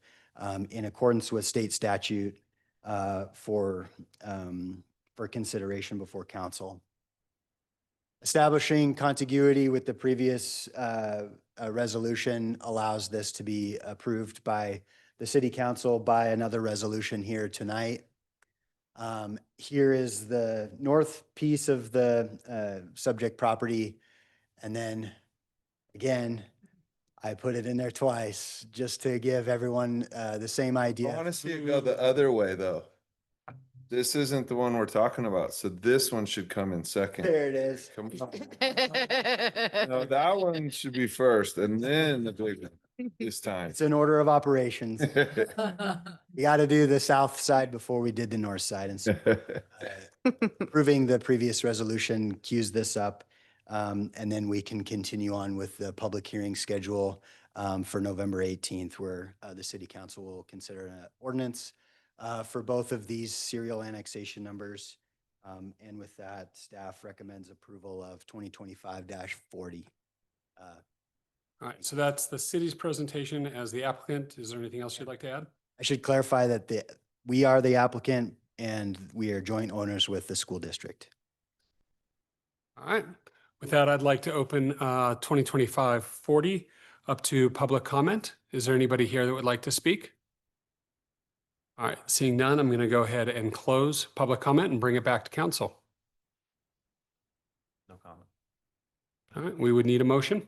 [SPEAKER 9] in accordance with state statute for consideration before council. Establishing contiguity with the previous resolution allows this to be approved by the city council by another resolution here tonight. Here is the north piece of the subject property. And then again, I put it in there twice just to give everyone the same
[SPEAKER 3] I
[SPEAKER 9] idea.
[SPEAKER 3] want to see it go the other way, though. This isn't the one we're talking about, so this one should come in second.
[SPEAKER 9] There it is.
[SPEAKER 3] Come on. No, that one should be first, and then the big one this time.
[SPEAKER 9] It's an order of operations. You got to do the south side before we did the north side. And so approving the previous resolution cues this up. And then we can continue on with the public hearing schedule for November 18th, where the city council will consider an ordinance for both of these serial annexation numbers. And with that, staff recommends approval of 2025-40.
[SPEAKER 1] All right, so that's the city's presentation as the applicant. Is there anything else you'd like to add?
[SPEAKER 9] I should clarify that we are the applicant and we are joint owners with the school district.
[SPEAKER 1] All right, with that, I'd like to open 2025-40 up to public comment. Is there anybody here that would like to speak? All right, seeing none, I'm going to go ahead and close public comment and bring it back to council.
[SPEAKER 8] No comment.
[SPEAKER 1] All right, we would need a motion.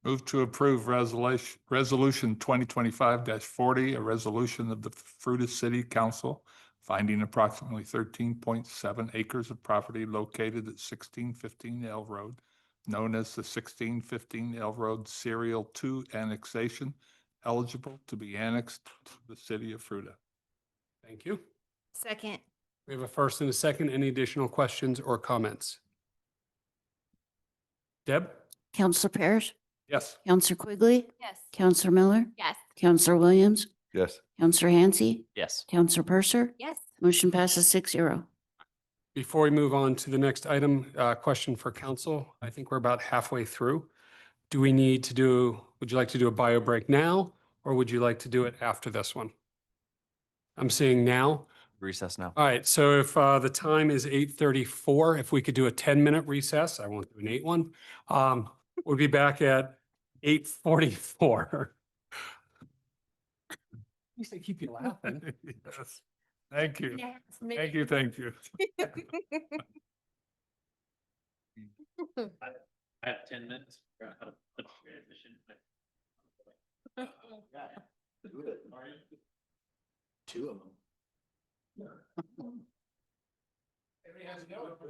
[SPEAKER 14] Move to approve resolution 2025-40, a resolution of the Fruita City Council finding approximately 13.7 acres of property located at 1615 L Road, known as the 1615 L Road Serial 2 annexation, eligible to be annexed to the city of Fruita.
[SPEAKER 1] Thank you.
[SPEAKER 7] Second.
[SPEAKER 1] We have a first and a second. Any additional questions or comments? Deb?
[SPEAKER 2] Counselor Parrish,
[SPEAKER 1] Yes.
[SPEAKER 2] Counselor Quigley,
[SPEAKER 7] Yes.
[SPEAKER 2] Counselor Miller,
[SPEAKER 5] Yes.
[SPEAKER 2] Counselor Williams,
[SPEAKER 3] Yes.
[SPEAKER 2] Counselor Hansi,
[SPEAKER 8] Yes.
[SPEAKER 2] Counselor Purser.
[SPEAKER 7] Yes.
[SPEAKER 2] Motion passes 6-0.
[SPEAKER 1] Before we move on to the next item, question for council. I think we're about halfway through. Do we need to do, would you like to do a bio break now, or would you like to do it after this one? I'm seeing now.
[SPEAKER 8] Recess now.
[SPEAKER 1] All right, so if the time is 8:34, if we could do a 10-minute recess, I won't do an 8 one. We'll be back at 8:44. At least I keep you laughing.
[SPEAKER 14] Yes. Thank you. Thank you, thank you.
[SPEAKER 11] I have 10 minutes.
[SPEAKER 9] Two of them.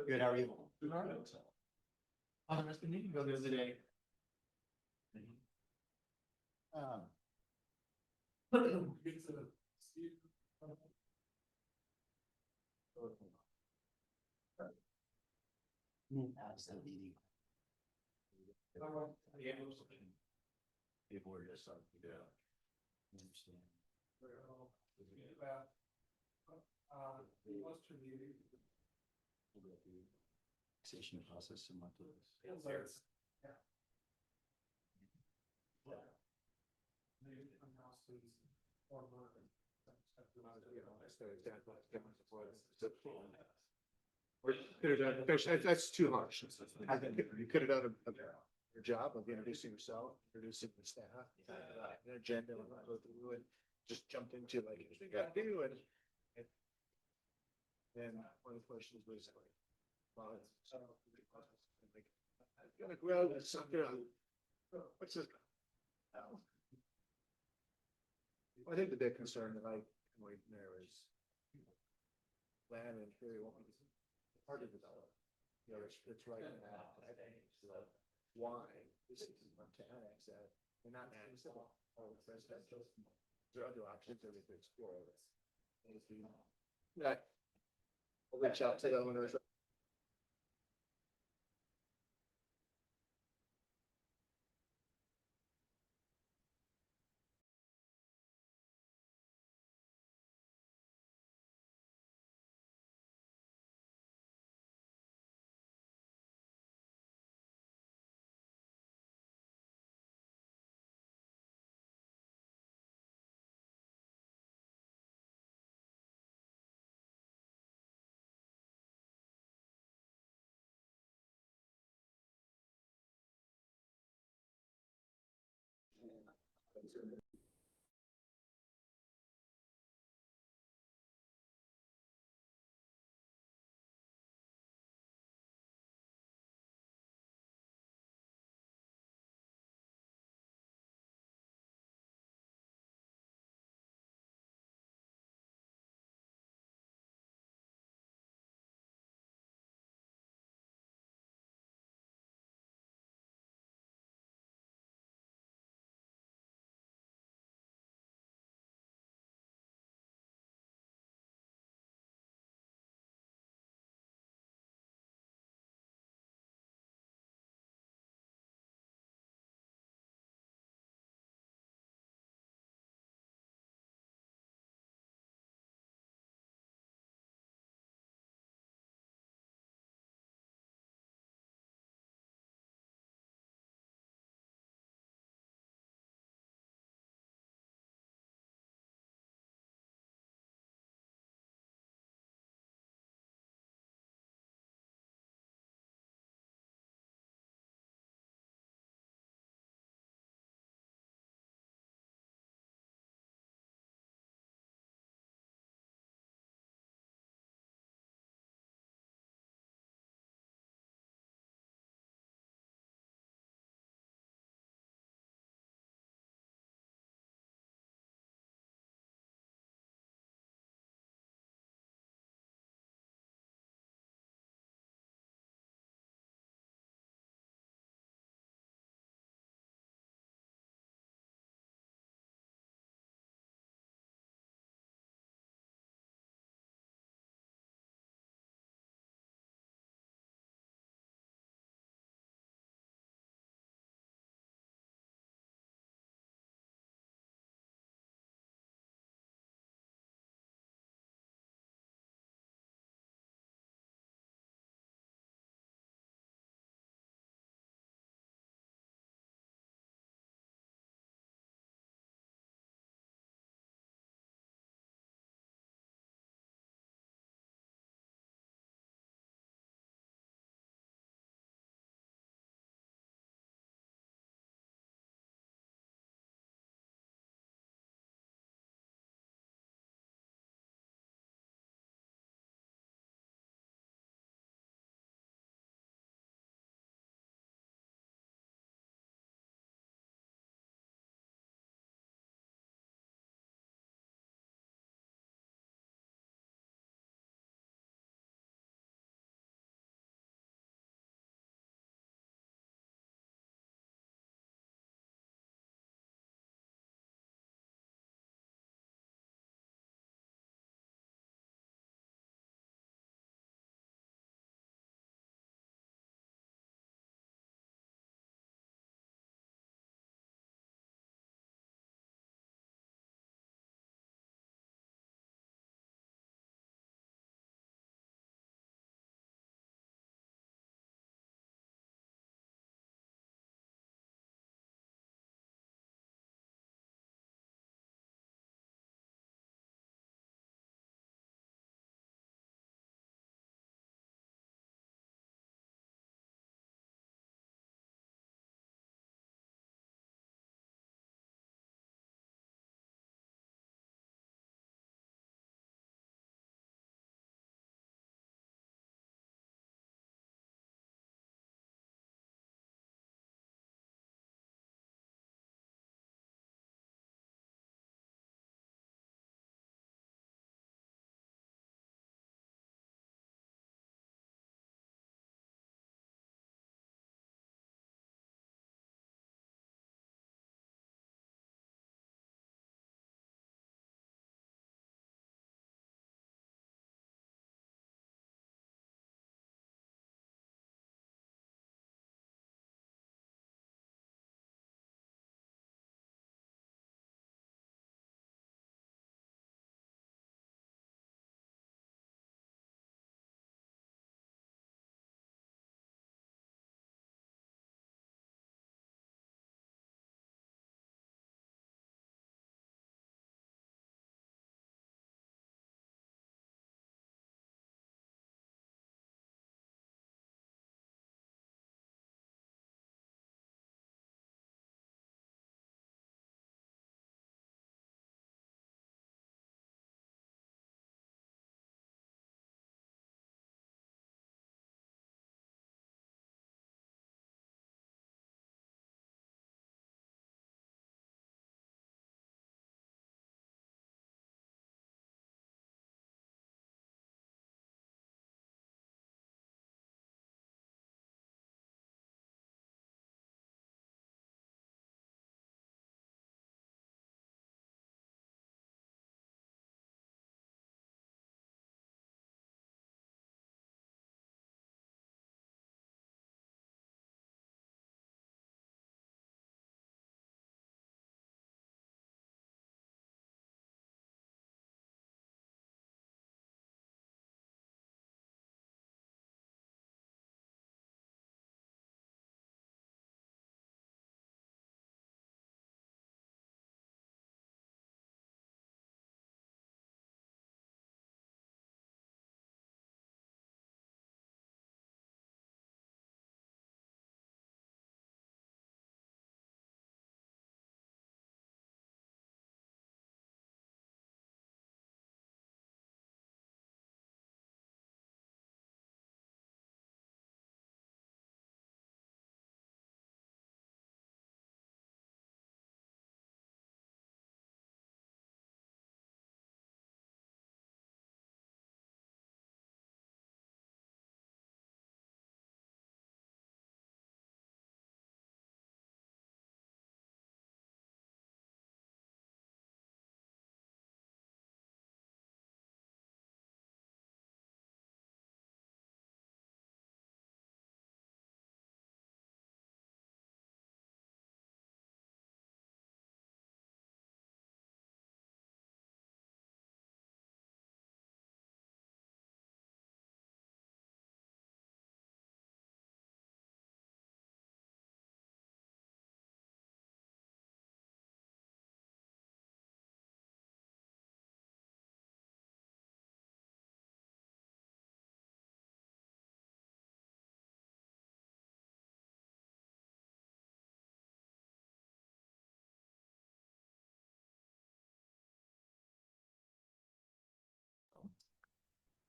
[SPEAKER 9] Good, how are you? Oh, that's the meeting go the other day. Absolutely. People were just like, yeah. Understand. Session process similar to this. That's too harsh. I think you could have done your job of introducing yourself, introducing the staff, an agenda, and go through and just jumped into like, here's what we got to do, and then one of the questions was like, well, it's, like, I've got to grow this sucker. What's this? I think the big concern that I wait there is land and area won't be hard to develop. You know, it's right now. Why this is to annex that and not annex it all residential? There are other options that we could explore. Yeah. I'll reach out to the owners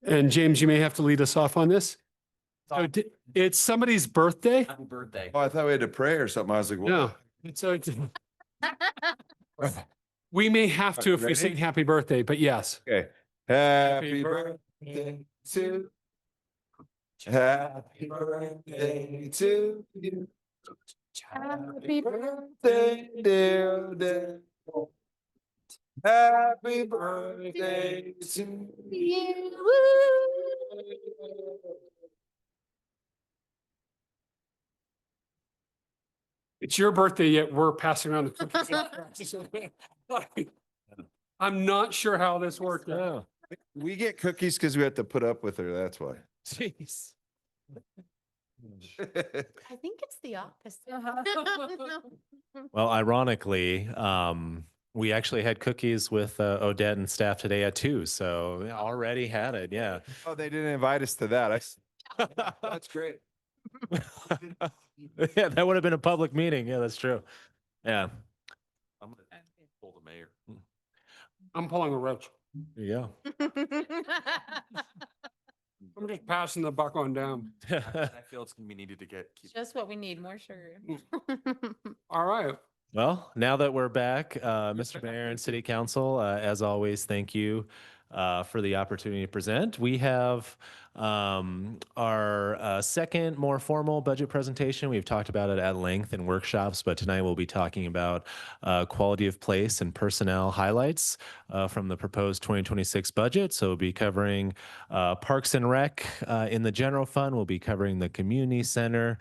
[SPEAKER 1] And James, you may have to lead us off on this. Oh, it's somebody's birthday?
[SPEAKER 8] Happy birthday.
[SPEAKER 3] Oh, I thought we had to pray or something. I was like, what?
[SPEAKER 1] No. It's we may have to if we
[SPEAKER 3] Ready?
[SPEAKER 1] sing happy birthday, but yes.
[SPEAKER 3] Okay. Happy birthday to Happy birthday to you. Happy birthday, dear Dad. Happy birthday to you.
[SPEAKER 1] It's your birthday, yet we're passing around the cookies. I'm not sure how this worked out.
[SPEAKER 3] We get cookies because we have to put up with her. That's why.
[SPEAKER 1] Jeez.
[SPEAKER 5] I think it's the opposite.
[SPEAKER 12] Well, ironically, we actually had cookies with Odette and staff today at 2, so we already had it. Yeah.
[SPEAKER 3] Oh, they didn't invite us to that. That's great.
[SPEAKER 12] Yeah, that would have been a public meeting. Yeah, that's true. Yeah.
[SPEAKER 8] I'm gonna pull the mayor.
[SPEAKER 1] I'm pulling a Rich.
[SPEAKER 12] There you
[SPEAKER 1] I'm just passing the buck on down.
[SPEAKER 12] go.
[SPEAKER 8] I feel it's gonna be needed to keep.
[SPEAKER 5] Just what we need, more sugar.
[SPEAKER 1] All right.
[SPEAKER 12] Well, now that we're back, Mr. Mayor and City Council, as always, thank you for the opportunity to present. We have our second more formal budget presentation. We've talked about it at length in workshops, but tonight we'll be talking about quality of place and personnel highlights from the proposed 2026 budget. So we'll be covering Parks and Rec in the general fund. We'll be covering the community center.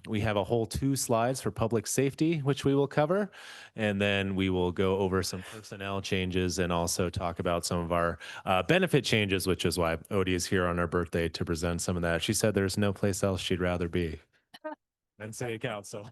[SPEAKER 12] We have a whole 2 slides for public safety, which we will cover. And then we will go over some personnel changes and also talk about some of our benefit changes, which is why Odie is here on her birthday to present some of that. She said there's no place else she'd rather be than City Council.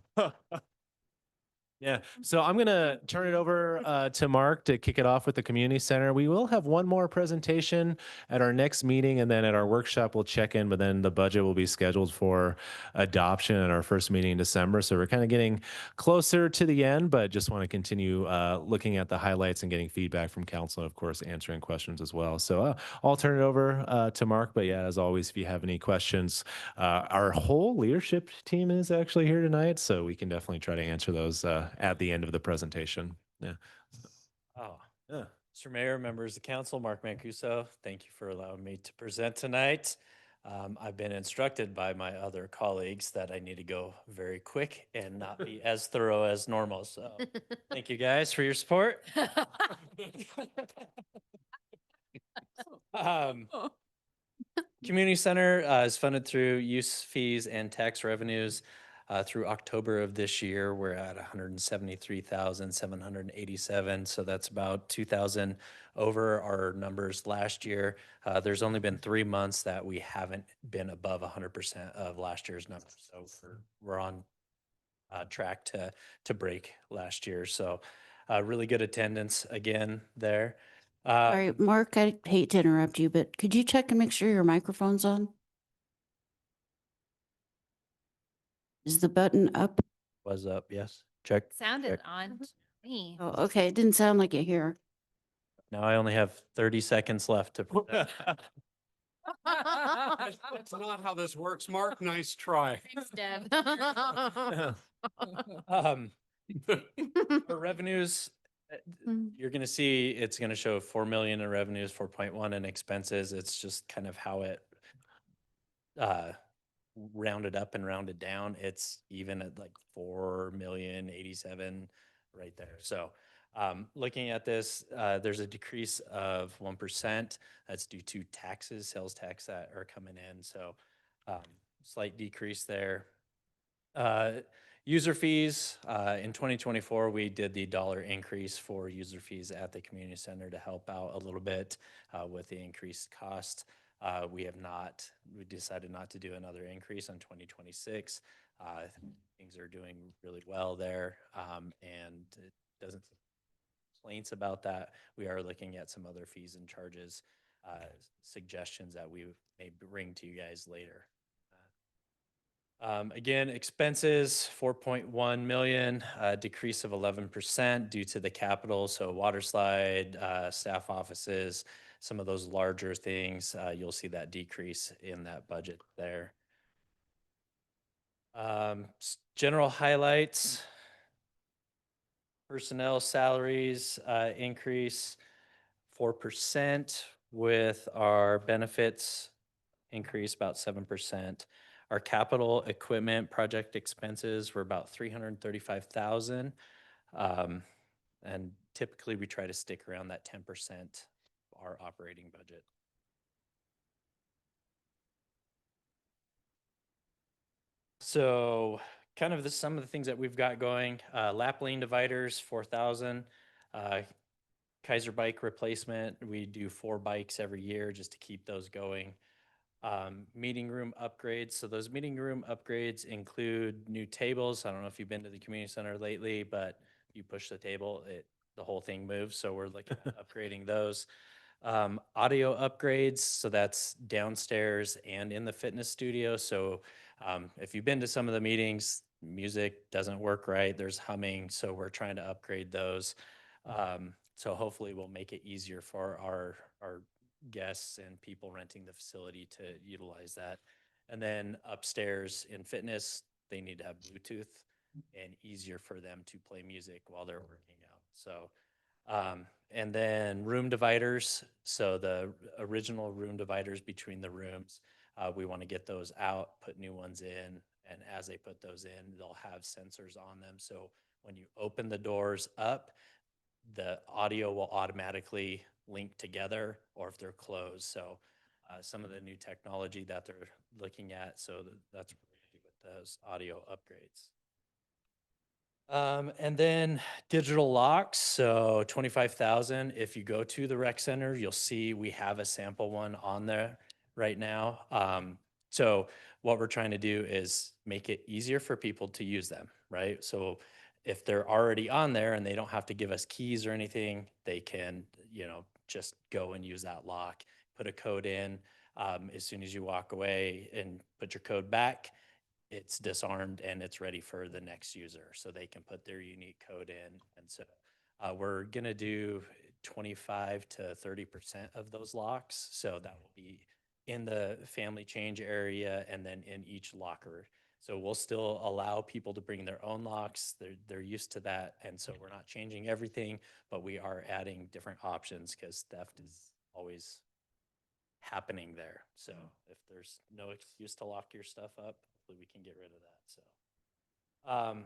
[SPEAKER 12] Yeah, so I'm going to turn it over to Mark to kick it off with the community center. We will have one more presentation at our next meeting, and then at our workshop, we'll check in, but then the budget will be scheduled for adoption at our first meeting in December. So we're kind of getting closer to the end, but just want to continue looking at the highlights and getting feedback from council, and of course, answering questions as well. So I'll turn it over to Mark, but yeah, as always, if you have any questions, our whole leadership team is actually here tonight, so we can definitely try to answer those at the end of the presentation. Yeah.
[SPEAKER 15] Oh,
[SPEAKER 12] Yeah.
[SPEAKER 15] Mr. Mayor, members of council, Mark Mancuso, thank you for allowing me to present tonight. I've been instructed by my other colleagues that I need to go very quick and not be as thorough as normal. So thank you guys for your support. Community Center is funded through use fees and tax revenues. Through October of this year, we're at 173,787. So that's about 2,000 over our numbers last year. There's only been 3 months that we haven't been above 100% of last year's numbers. So we're on track to break last year. So really good attendance again there.
[SPEAKER 2] All right, Mark, I hate to interrupt you, but could you check and make sure your microphone's on? Is the button up?
[SPEAKER 15] Was up, yes. Check.
[SPEAKER 7] Sounded
[SPEAKER 15] check.
[SPEAKER 7] on to me.
[SPEAKER 2] Oh, okay. It didn't sound like it here.
[SPEAKER 15] Now I only have 30 seconds left to present.
[SPEAKER 1] That's not how this works, Mark. Nice try.
[SPEAKER 5] Thanks, Deb.
[SPEAKER 15] For revenues, you're going to see it's going to show 4 million in revenues, 4.1 in expenses. It's just kind of how it rounded up and rounded down. It's even at like 4,087,000 right there. So looking at this, there's a decrease of 1%. That's due to taxes, sales tax that are coming in. So slight decrease there. User fees, in 2024, we did the $1 increase for user fees at the community center to help out a little bit with the increased cost. We decided not to do another increase on 2026. Things are doing really well there, and it doesn't complaints about that. We are looking at some other fees and charges, suggestions that we may bring to you guys later. Again, expenses, 4.1 million, decrease of 11% due to the capital. So water slide, staff offices, some of those larger things, you'll see that decrease in that budget there. General highlights. Personnel salaries increase 4%, with our benefits increase about 7%. Our capital equipment project expenses were about 335,000. And typically we try to stick around that 10% of our operating budget. So kind of some of the things that we've got going, lap lane dividers, 4,000. Kaiser bike replacement, we do 4 bikes every year just to keep those going. Meeting room upgrades. So those meeting room upgrades include new tables. I don't know if you've been to the community center lately, but you push the table, the whole thing moves. So we're looking at upgrading those. Audio upgrades. So that's downstairs and in the fitness studio. So if you've been to some of the meetings, music doesn't work right. There's humming. So we're trying to upgrade those. So hopefully we'll make it easier for our guests and people renting the facility to utilize that. And then upstairs in fitness, they need to have Bluetooth and easier for them to play music while they're working out. So, and then room dividers. So the original room dividers between the rooms, we want to get those out, put new ones in. And as they put those in, they'll have sensors on them. So when you open the doors up, the audio will automatically link together, or if they're closed. So some of the new technology that they're looking at, so that's what we're gonna do with those audio upgrades. And then digital locks, so 25,000. If you go to the rec center, you'll see we have a sample one on there right now. So what we're trying to do is make it easier for people to use them, right? So if they're already on there and they don't have to give us keys or anything, they can, just go and use that lock, put a code in. As soon as you walk away and put your code back, it's disarmed and it's ready for the next user, so they can put their unique code in. And so we're gonna do 25 to 30% of those locks. So that will be in the family change area and then in each locker. So we'll still allow people to bring their own locks. They're used to that. And so we're not changing everything, but we are adding different options because theft is always happening there. So if there's no excuse to lock your stuff up, hopefully we can get rid of that. So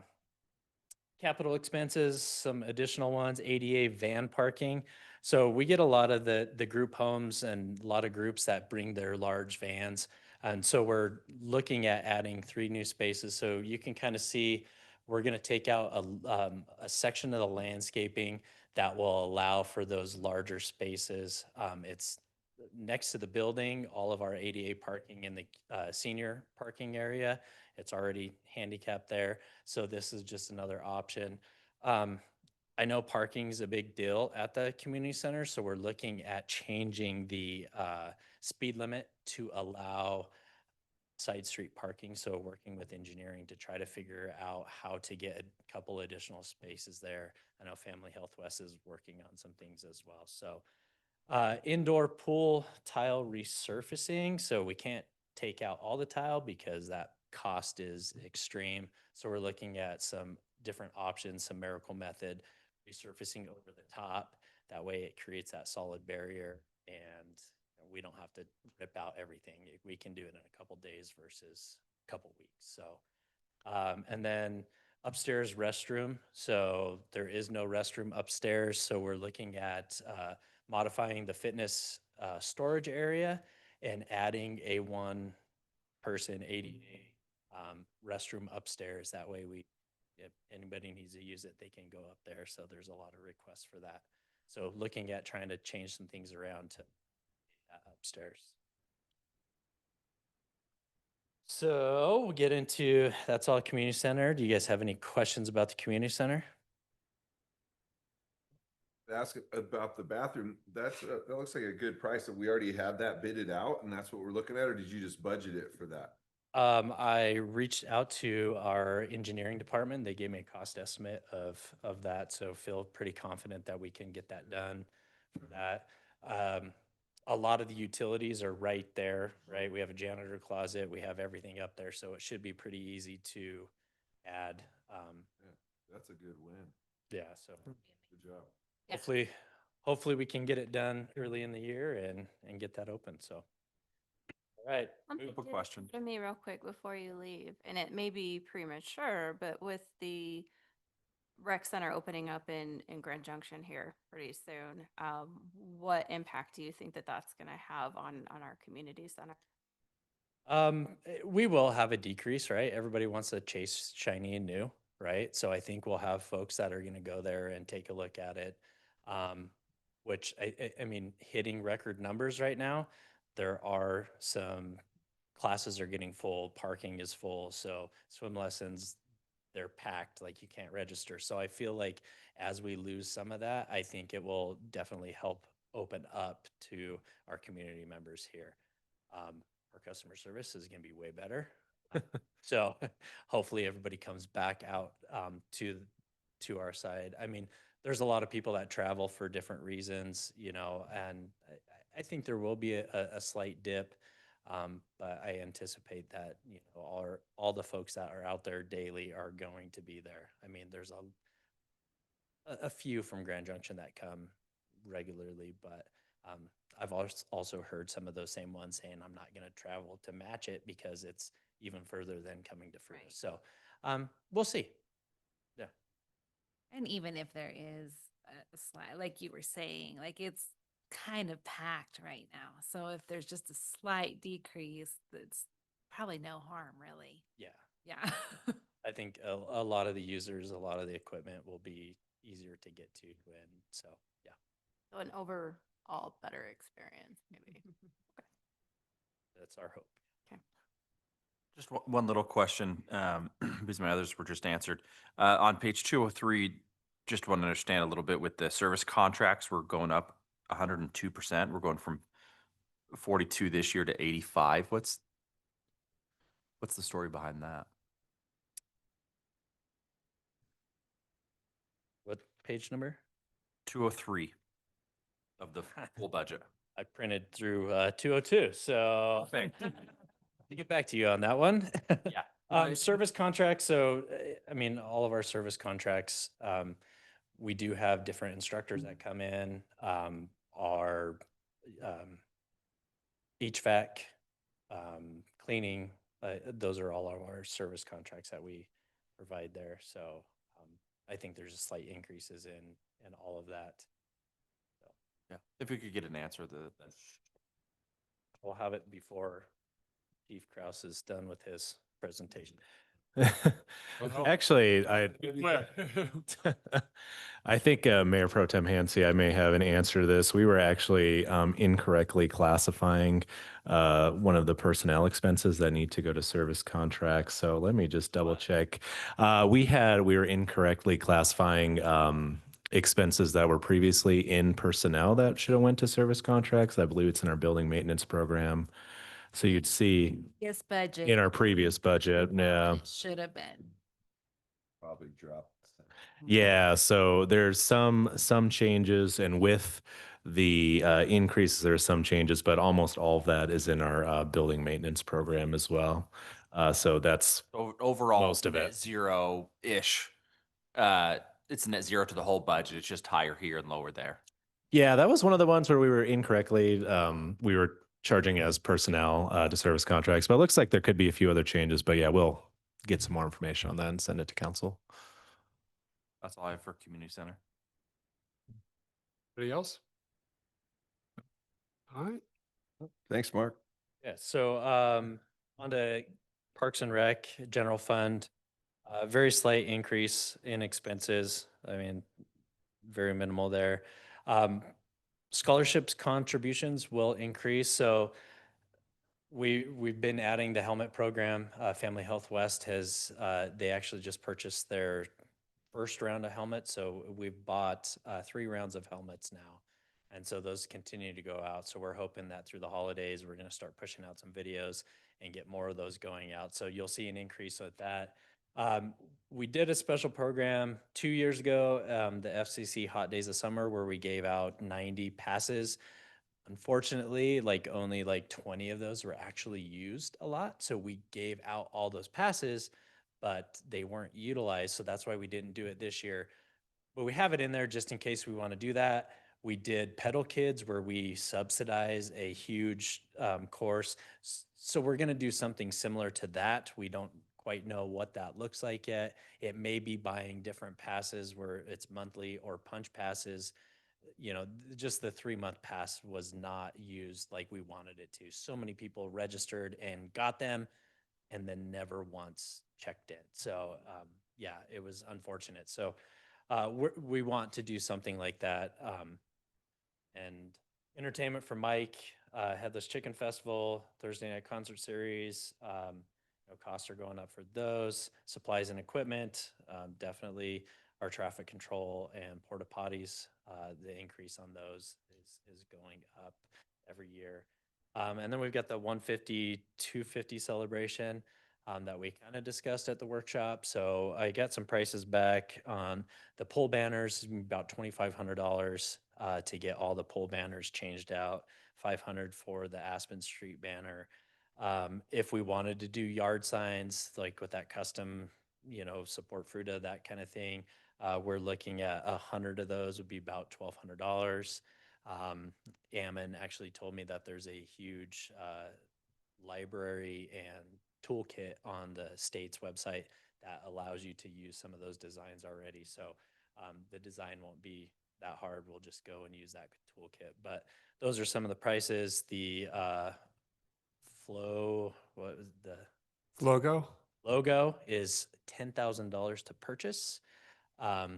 [SPEAKER 15] capital expenses, some additional ones, ADA van parking. So we get a lot of the group homes and a lot of groups that bring their large vans. And so we're looking at adding 3 new spaces. So you can kind of see we're going to take out a section of the landscaping that will allow for those larger spaces. It's next to the building, all of our ADA parking in the senior parking area. It's already handicapped there. So this is just another option. I know parking is a big deal at the community center, so we're looking at changing the speed limit to allow side street parking. So working with engineering to try to figure out how to get a couple additional spaces there. I know Family Health West is working on some things as well. So indoor pool tile resurfacing. So we can't take out all the tile because that cost is extreme. So we're looking at some different options, some miracle method, resurfacing over the top. That way it creates that solid barrier and we don't have to rip out everything. We can do it in a couple days versus a couple weeks. So, and then upstairs restroom. So there is no restroom upstairs. So we're looking at modifying the fitness storage area and adding a 1-person ADA restroom upstairs. That way if anybody needs to use it, they can go up there. So there's a lot of requests for that. So looking at trying to change some things around to upstairs. So we'll get into, that's all community center. Do you guys have any questions about the community center?
[SPEAKER 3] Ask about the bathroom. That looks like a good price. That we already have that bidded out, and that's what we're looking at, or did you just budget it for that?
[SPEAKER 15] I reached out to our engineering department. They gave me a cost estimate of that, so feel pretty confident that we can get that done for that. a lot of the utilities are right there, right? We have a janitor closet, we have everything up there, so it should be pretty easy to add.
[SPEAKER 3] That's a good win.
[SPEAKER 15] Yeah, so
[SPEAKER 3] Good job.
[SPEAKER 15] hopefully, hopefully we can get it done early in the year and get that open, so. All right,
[SPEAKER 8] Simple question.
[SPEAKER 4] For me, real quick before you leave, and it may be premature, but with the rec center opening up in Grand Junction here pretty soon, what impact do you think that that's going to have on our community center?
[SPEAKER 15] we will have a decrease, right? Everybody wants to chase shiny and new, right? So I think we'll have folks that are going to go there and take a look at it. Which I mean, hitting record numbers right now. There are some classes are getting full, parking is full, so swim lessons, they're packed, like you can't register. So I feel like as we lose some of that, I think it will definitely help open up to our community members here. Our customer service is going to be way better. So hopefully everybody comes back out to our side. I mean, there's a lot of people that travel for different reasons, you know, and I think there will be a slight dip. But I anticipate that, you know, all the folks that are out there daily are going to be there. I mean, there's a few from Grand Junction that come regularly, but I've also heard some of those same ones saying, I'm not going to travel to match it because it's even further than coming to Fruita.
[SPEAKER 4] Right.
[SPEAKER 15] So we'll see. Yeah.
[SPEAKER 7] And even if there is a slight, like you were saying, like it's kind of packed right now. So if there's just a slight decrease, that's probably no harm, really.
[SPEAKER 15] Yeah.
[SPEAKER 7] Yeah.
[SPEAKER 15] I think a lot of the users, a lot of the equipment will be easier to get to. And so, yeah,
[SPEAKER 4] So an overall better experience, maybe.
[SPEAKER 15] that's our hope.
[SPEAKER 8] Just one little question, because my others were just answered. On page 203, just want to understand a little bit with the service contracts, we're going up 102%. We're going from 42 this year to 85. What's the story behind that?
[SPEAKER 15] What page number?
[SPEAKER 8] 203 of the full budget.
[SPEAKER 15] I printed through 202. So to get back to you on that one.
[SPEAKER 8] Yeah.
[SPEAKER 15] Service contracts. So, I mean, all of our service contracts, we do have different instructors that come in. Our HVAC, cleaning, those are all of our service contracts that we provide there. So I think there's a slight increases in all of that. So,
[SPEAKER 8] Yeah. If we could get an answer,
[SPEAKER 15] we'll have it before Chief Kraus is done with his presentation.
[SPEAKER 12] Actually, I think Mayor Pro Tem Hansi, I may have an answer to this. We were actually incorrectly classifying one of the personnel expenses that need to go to service contracts. So let me just double check. We were incorrectly classifying expenses that were previously in personnel that should have went to service contracts. I believe it's in our building maintenance program. So you'd see
[SPEAKER 7] Yes, budget.
[SPEAKER 12] in our previous budget, yeah.
[SPEAKER 7] Should have been.
[SPEAKER 3] Probably dropped.
[SPEAKER 12] Yeah, so there's some changes, and with the increases, there are some changes, but almost all of that is in our building maintenance program as well. So that's
[SPEAKER 8] overall
[SPEAKER 12] most of
[SPEAKER 8] net
[SPEAKER 12] it.
[SPEAKER 8] zero-ish. It's net zero to the whole budget. It's just higher here and lower there.
[SPEAKER 12] Yeah, that was one of the ones where we were incorrectly, we were charging as personnel to service contracts, but it looks like there could be a few other changes. But yeah, we'll get some more information on that and send it to council.
[SPEAKER 8] That's all I have for community center.
[SPEAKER 1] Anybody else? All right.
[SPEAKER 3] Thanks, Mark.
[SPEAKER 15] Yeah, so on to Parks and Rec, general fund, very slight increase in expenses. I mean, very minimal there. Scholarships contributions will increase. So we've been adding the helmet program. Family Health West has, they actually just purchased their first round of helmets. So we've bought 3 rounds of helmets now. And so those continue to go out. So we're hoping that through the holidays, we're going to start pushing out some videos and get more of those going out. So you'll see an increase with that. We did a special program 2 years ago, the FCC Hot Days of Summer, where we gave out 90 passes. Unfortunately, like only like 20 of those were actually used a lot. So we gave out all those passes, but they weren't utilized. So that's why we didn't do it this year. But we have it in there just in case we want to do that. We did Pedal Kids where we subsidize a huge course. So we're going to do something similar to that. We don't quite know what that looks like yet. It may be buying different passes where it's monthly or punch passes. You know, just the 3-month pass was not used like we wanted it to. So many people registered and got them and then never once checked in. So yeah, it was unfortunate. So we want to do something like that. And entertainment for Mike, Headless Chicken Festival, Thursday night concert series. Costs are going up for those. Supplies and equipment, definitely our traffic control and porta potties. The increase on those is going up every year. And then we've got the 150, 250 celebration that we kind of discussed at the workshop. So I got some prices back on the pole banners, about $2,500 to get all the pole banners changed out, $500 for the Aspen Street banner. If we wanted to do yard signs, like with that custom, support Fruita, that kind of thing, we're looking at 100 of those would be about $1,200. Ammon actually told me that there's a huge library and toolkit on the state's website that allows you to use some of those designs already. So the design won't be that hard. We'll just go and use that toolkit. But those are some of the prices. The what was the logo is $10,000 to purchase.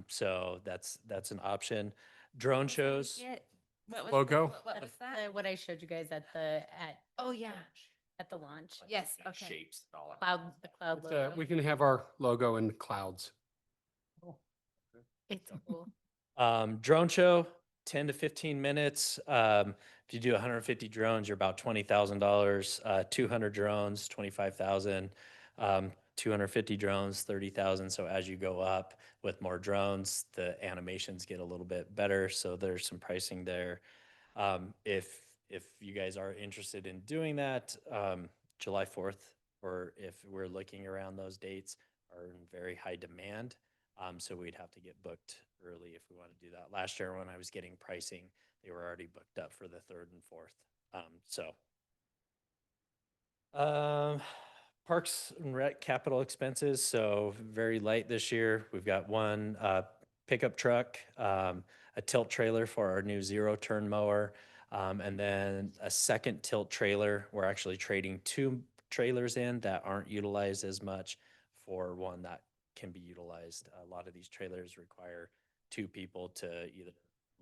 [SPEAKER 15] So that's an option. Drone shows.
[SPEAKER 1] Logo?
[SPEAKER 7] What was that?
[SPEAKER 5] What I showed you guys at
[SPEAKER 7] Oh, yeah.
[SPEAKER 5] at the launch.
[SPEAKER 7] Yes, okay.
[SPEAKER 8] Shapes and all that.
[SPEAKER 5] The cloud logo.
[SPEAKER 1] We can have our logo in clouds.
[SPEAKER 5] It's cool.
[SPEAKER 15] Drone show, 10 to 15 minutes. If you do 150 drones, you're about $20,000. 200 drones, 25,000. 250 drones, 30,000. So as you go up with more drones, the animations get a little bit better. So there's some pricing there. If you guys are interested in doing that, July 4th, or if we're looking around those dates, are in very high demand. So we'd have to get booked early if we want to do that. Last year when I was getting pricing, they were already booked up for the 3rd and 4th. Parks and Rec capital expenses, so very light this year. We've got one pickup truck, a tilt trailer for our new 0-turn mower, and then a second tilt trailer. We're actually trading 2 trailers in that aren't utilized as much for one that can be utilized. A lot of these trailers require 2 people to either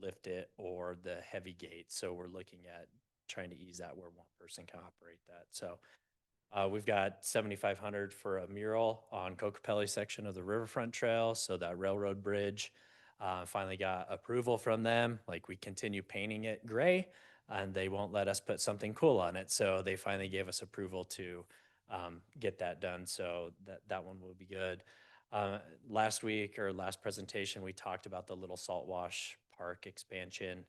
[SPEAKER 15] lift it or the heavy gate. So we're looking at trying to ease that where one person can operate that. So we've got $7,500 for a mural on Cocopelli section of the Riverfront Trail. So that railroad bridge finally got approval from them. Like, we continue painting it gray and they won't let us put something cool on it. So they finally gave us approval to get that done. So that one will be good. Last week or last presentation, we talked about the Little Salt Wash Park expansion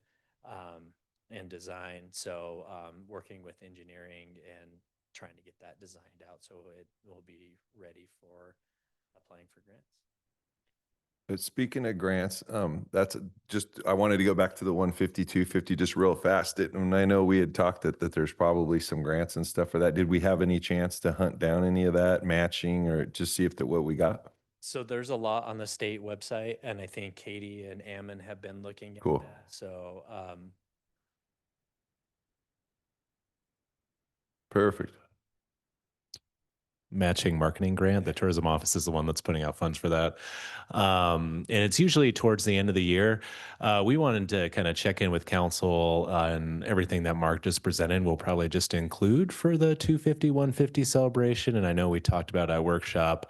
[SPEAKER 15] and design. So working with engineering and trying to get that designed out so it will be ready for applying for grants.
[SPEAKER 3] But speaking of grants, I wanted to go back to the 150, 250 just real fast. And I know we had talked that there's probably some grants and stuff for that. Did we have any chance to hunt down any of that matching or just see if what we got?
[SPEAKER 15] So there's a lot on the state website, and I think Katie and Ammon have been looking at
[SPEAKER 3] Cool.
[SPEAKER 15] that. So
[SPEAKER 3] Perfect.
[SPEAKER 12] Matching marketing grant. The tourism office is the one that's putting out funds for that. And it's usually towards the end of the year. We wanted to kind of check in with council on everything that Mark just presented. We'll probably just include for the 250, 150 celebration. And I know we talked about at workshop.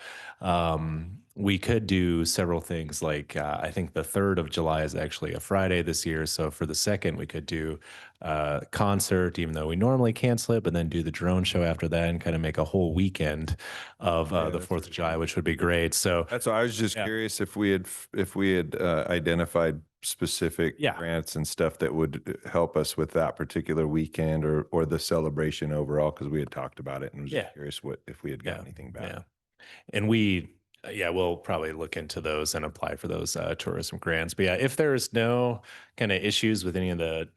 [SPEAKER 12] We could do several things like I think the 3rd of July is actually a Friday this year. So for the 2nd, we could do a concert, even though we normally cancel it, but then do the drone show after that and kind of make a whole weekend of the 4th of July, which would be great. So
[SPEAKER 3] That's why I was just curious if we had identified specific
[SPEAKER 12] Yeah.
[SPEAKER 3] grants and stuff that would help us with that particular weekend or the celebration overall, because we had talked about it and was
[SPEAKER 12] Yeah.
[SPEAKER 3] curious if we had got anything back.
[SPEAKER 12] Yeah. And we'll probably look into those and apply for those tourism grants. But yeah, if there's no kind of issues with any of the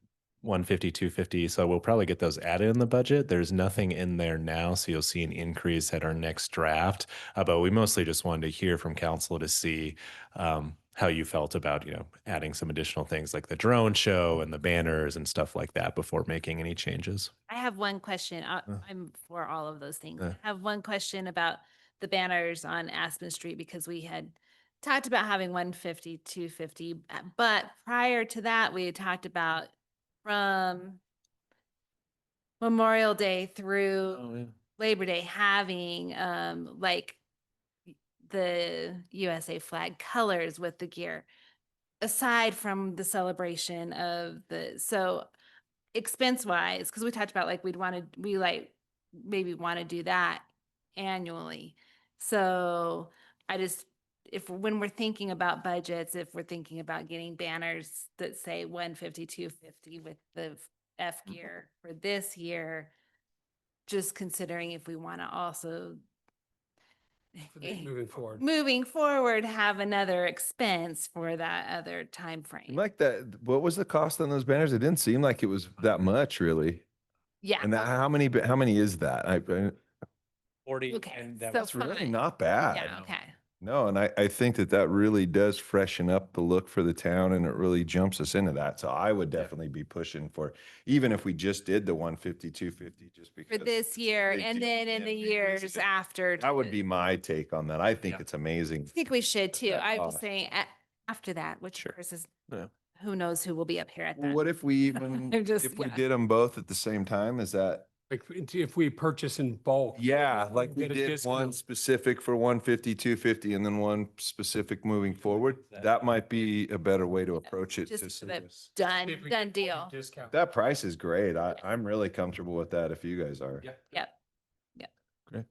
[SPEAKER 12] 150, 250, so we'll probably get those added in the budget. There's nothing in there now, so you'll see an increase at our next draft. But we mostly just wanted to hear from council to see how you felt about, adding some additional things like the drone show and the banners and stuff like that before making any changes.
[SPEAKER 7] I have one question. I'm for all of those things.
[SPEAKER 3] Yeah.
[SPEAKER 7] I have one question about the banners on Aspen Street because we had talked about having 150, 250, but prior to that, we had talked about from Memorial Day through Labor Day having like the USA flag colors with the gear aside from the celebration of expense wise, because we talked about like maybe want to do that annually. So when we're thinking about budgets, if we're thinking about getting banners that say 150, 250 with the F gear for this year, just considering if we want to also
[SPEAKER 1] Moving forward.
[SPEAKER 7] have another expense for that other time frame.
[SPEAKER 3] Like that, what was the cost on those banners? It didn't seem like it was that much, really.
[SPEAKER 7] Yeah.
[SPEAKER 3] And how many is that?
[SPEAKER 15] 40.
[SPEAKER 7] Okay,
[SPEAKER 15] And
[SPEAKER 7] so
[SPEAKER 3] that's really
[SPEAKER 7] fine.
[SPEAKER 3] not bad.
[SPEAKER 7] Yeah, okay.
[SPEAKER 3] No, and I think that really does freshen up the look for the town, and it really jumps us into that. So I would definitely be pushing for, even if we just did the 150, 250, just because.
[SPEAKER 7] For this year
[SPEAKER 3] Thank
[SPEAKER 7] and
[SPEAKER 3] you.
[SPEAKER 7] then in the years after.
[SPEAKER 3] That would be my take on that. I think it's amazing.
[SPEAKER 7] I think we should too. I was
[SPEAKER 3] cost.
[SPEAKER 7] saying after that, which of course is,
[SPEAKER 3] Yeah.
[SPEAKER 7] who knows who will be up here at
[SPEAKER 3] Well,
[SPEAKER 7] that.
[SPEAKER 3] what if we even,
[SPEAKER 7] I'm just-
[SPEAKER 3] if we
[SPEAKER 7] yeah.
[SPEAKER 3] did them both at the same time? Is that?
[SPEAKER 1] Like if we purchase in bulk.
[SPEAKER 3] Yeah, like we
[SPEAKER 1] Get a
[SPEAKER 3] did one
[SPEAKER 1] discount.
[SPEAKER 3] specific for 150, 250, and then one specific moving forward. That might be a better way to approach it.
[SPEAKER 7] Just
[SPEAKER 3] to
[SPEAKER 7] so
[SPEAKER 3] see
[SPEAKER 7] that
[SPEAKER 3] this.
[SPEAKER 7] done deal.
[SPEAKER 1] Discount.
[SPEAKER 3] That price is great. I'm really comfortable with that if you guys are.
[SPEAKER 7] Yep.
[SPEAKER 3] Great.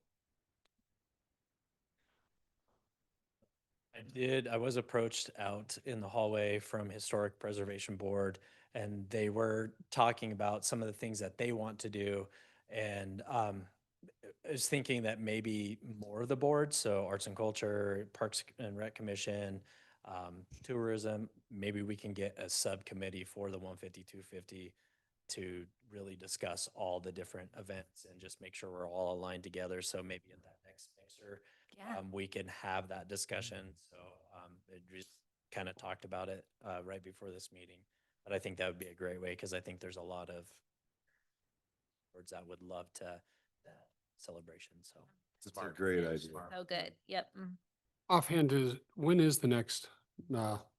[SPEAKER 15] I was approached out in the hallway from Historic Preservation Board, and they were talking about some of the things that they want to do. And I was thinking that maybe more of the boards, so Arts and Culture, Parks and Rec Commission, tourism, maybe we can get a subcommittee for the 150, 250 to really discuss all the different events and just make sure we're all aligned together. So maybe in that next mixer,
[SPEAKER 7] Yeah.
[SPEAKER 15] we can have that discussion. So it just kind of talked about it right before this meeting. But I think that would be a great way because I think there's a lot of boards that would love to that celebration. So
[SPEAKER 3] It's a great idea.
[SPEAKER 7] So good. Yep.
[SPEAKER 1] Offhand, when is the next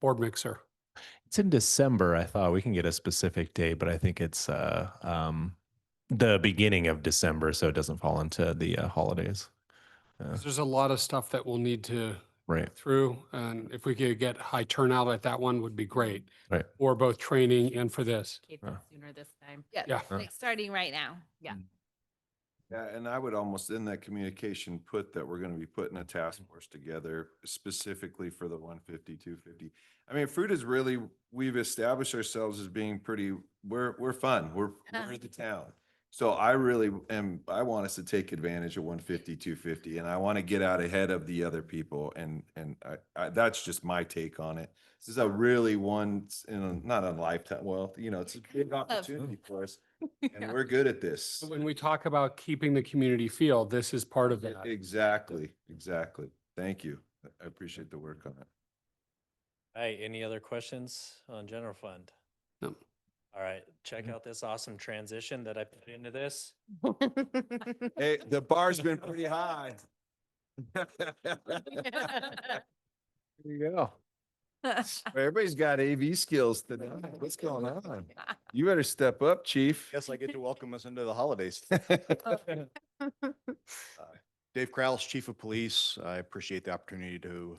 [SPEAKER 1] board mixer?
[SPEAKER 12] It's in December. I thought we can get a specific date, but I think it's the beginning of December, so it doesn't fall into the holidays.
[SPEAKER 1] 'Cause there's a lot of stuff that we'll need to
[SPEAKER 12] Right.
[SPEAKER 1] get through, and if we could get high turnout at that one would be great.
[SPEAKER 12] Right.
[SPEAKER 1] For both training and for this.
[SPEAKER 5] Keep it sooner this time.
[SPEAKER 7] Yeah.
[SPEAKER 1] Yeah.
[SPEAKER 7] Like starting right now.
[SPEAKER 5] Yeah.
[SPEAKER 3] Yeah, and I would almost in that communication put that we're going to be putting a task force together specifically for the 150, 250. I mean, Fruit is really, we've established ourselves as being pretty, we're fun. We're the town. So I really am, I want us to take advantage of 150, 250, and I want to get out ahead of the other people. And I that's just my take on it. This is a really not a lifetime, well, it's a big opportunity for us. And we're good at this.
[SPEAKER 1] When we talk about keeping the community feel, this is part of that.
[SPEAKER 3] Exactly. Thank you. I appreciate the work on it.
[SPEAKER 15] Hey, any other questions on general fund?
[SPEAKER 1] No.
[SPEAKER 15] All right, check out this awesome transition that I put into this.
[SPEAKER 3] Hey, the bar's been pretty high. There you go. Everybody's got AV skills today. What's going on? You better step up, chief.
[SPEAKER 16] Guess I get to welcome us into the holidays. Dave Krause, Chief of Police. I appreciate the opportunity to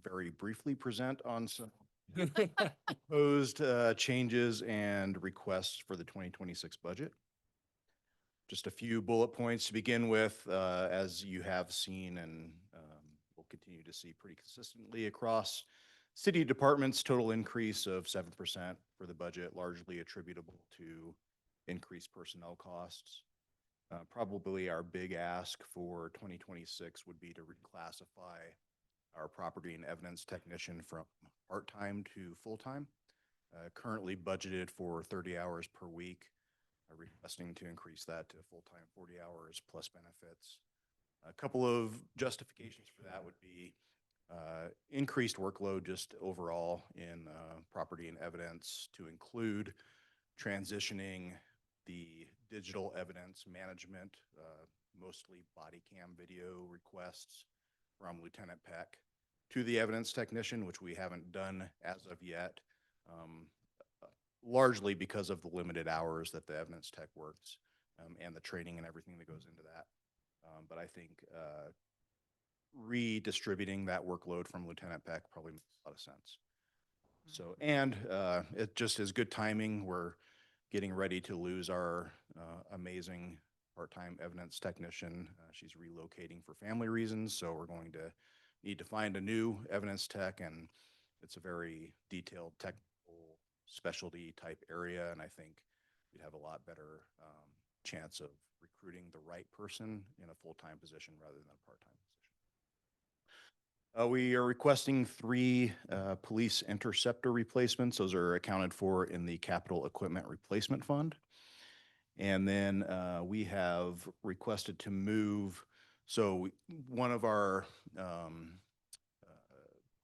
[SPEAKER 16] very briefly present on some proposed changes and requests for the 2026 budget. Just a few bullet points to begin with, as you have seen and will continue to see pretty consistently across City departments total increase of 7% for the budget, largely attributable to increased personnel costs. Probably our big ask for 2026 would be to reclassify our property and evidence technician from part-time to full-time. Currently budgeted for 30 hours per week, requesting to increase that to full-time 40 hours plus benefits. A couple of justifications for that would be increased workload just overall in property and evidence to include transitioning the digital evidence management, mostly body cam video requests from Lieutenant Peck to the evidence technician, which we haven't done as of yet, largely because of the limited hours that the evidence tech works and the training and everything that goes into that. But I think redistributing that workload from Lieutenant Peck probably makes a lot of sense. So, and it just is good timing. We're getting ready to lose our amazing part-time evidence technician. She's relocating for family reasons, so we're going to need to find a new evidence tech, and it's a very detailed technical specialty type area, and I think we'd have a lot better chance of recruiting the right person in a full-time position rather than a part-time position. We are requesting 3 police interceptor replacements. Those are accounted for in the capital equipment replacement fund. And then we have requested to move, so one of our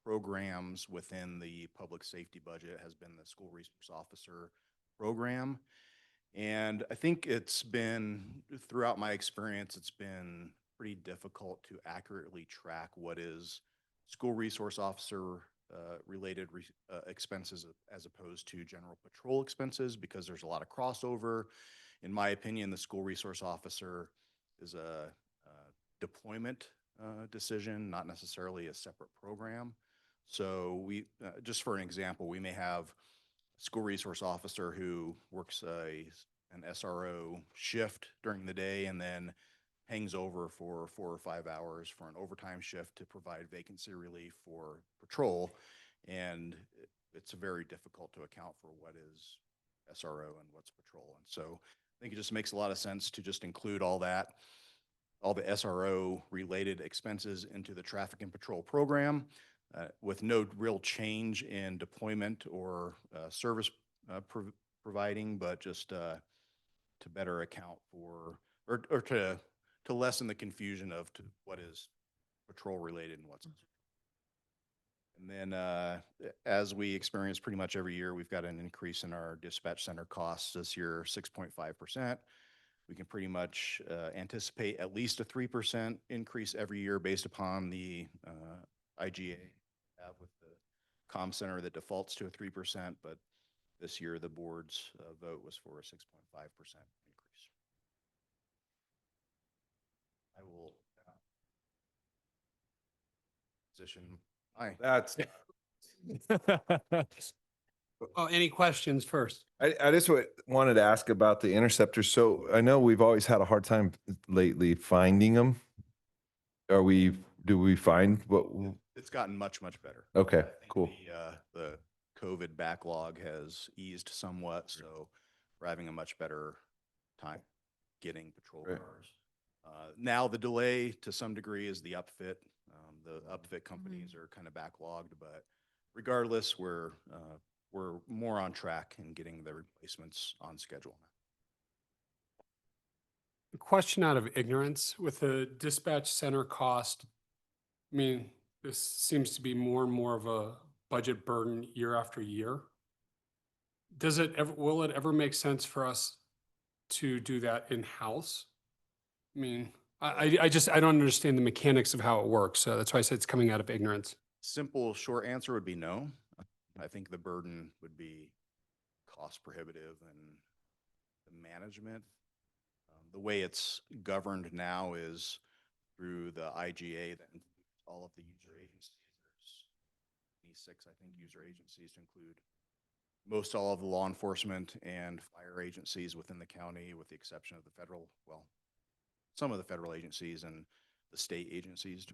[SPEAKER 16] programs within the public safety budget has been the school resource officer program. And I think it's been, throughout my experience, it's been pretty difficult to accurately track what is school resource officer related expenses as opposed to general patrol expenses, because there's a lot of crossover. In my opinion, the school resource officer is a deployment decision, not necessarily a separate program. So we, just for an example, we may have a school resource officer who works an SRO shift during the day and then hangs over for 4 or 5 hours for an overtime shift to provide vacancy relief for patrol. And it's very difficult to account for what is SRO and what's patrol. And so I think it just makes a lot of sense to just include all that, all the SRO related expenses into the traffic and patrol program with no real change in deployment or service providing, but just to better account for, or to lessen the confusion of what is patrol related and what's. And then as we experience pretty much every year, we've got an increase in our dispatch center costs this year, 6.5%. We can pretty much anticipate at least a 3% increase every year based upon the IGA have with the comm center that defaults to a 3%, but this year the board's vote was for a 6.5% increase. I will position.
[SPEAKER 3] That's.
[SPEAKER 1] Oh, any questions first?
[SPEAKER 3] I just wanted to ask about the interceptors. So I know we've always had a hard time lately finding them. Do we find what?
[SPEAKER 16] It's gotten much, much better.
[SPEAKER 3] Okay,
[SPEAKER 16] I think
[SPEAKER 3] cool.
[SPEAKER 16] The COVID backlog has eased somewhat, so we're having a much better time getting patrol
[SPEAKER 3] Right.
[SPEAKER 16] cars. Now the delay to some degree is the upfit. The upfit companies are kind of backlogged, but regardless, we're more on track in getting the replacements on schedule now.
[SPEAKER 1] A question out of ignorance with the dispatch center cost. I mean, this seems to be more and more of a budget burden year after year. Will it ever make sense for us to do that in-house? I mean, I don't understand the mechanics of how it works. So that's why I said it's coming out of ignorance.
[SPEAKER 16] Simple, short answer would be no. I think the burden would be cost prohibitive and the management. The way it's governed now is through the IGA that includes all of the user agencies. There's 26, I think, user agencies to include most all of the law enforcement and fire agencies within the county, with the exception of the federal, well, some of the federal agencies and the state agencies.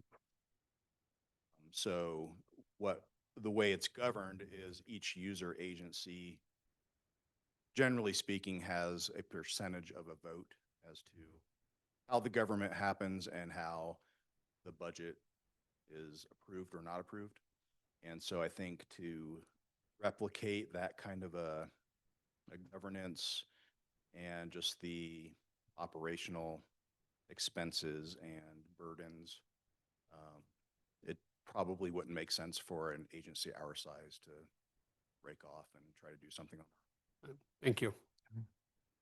[SPEAKER 16] So what the way it's governed is each user agency, generally speaking, has a percentage of a vote as to how the government happens and how the budget is approved or not approved. And so I think to replicate that kind of a governance and just the operational expenses and burdens, it probably wouldn't make sense for an agency our size to break off and try to do something on that.
[SPEAKER 1] Thank you.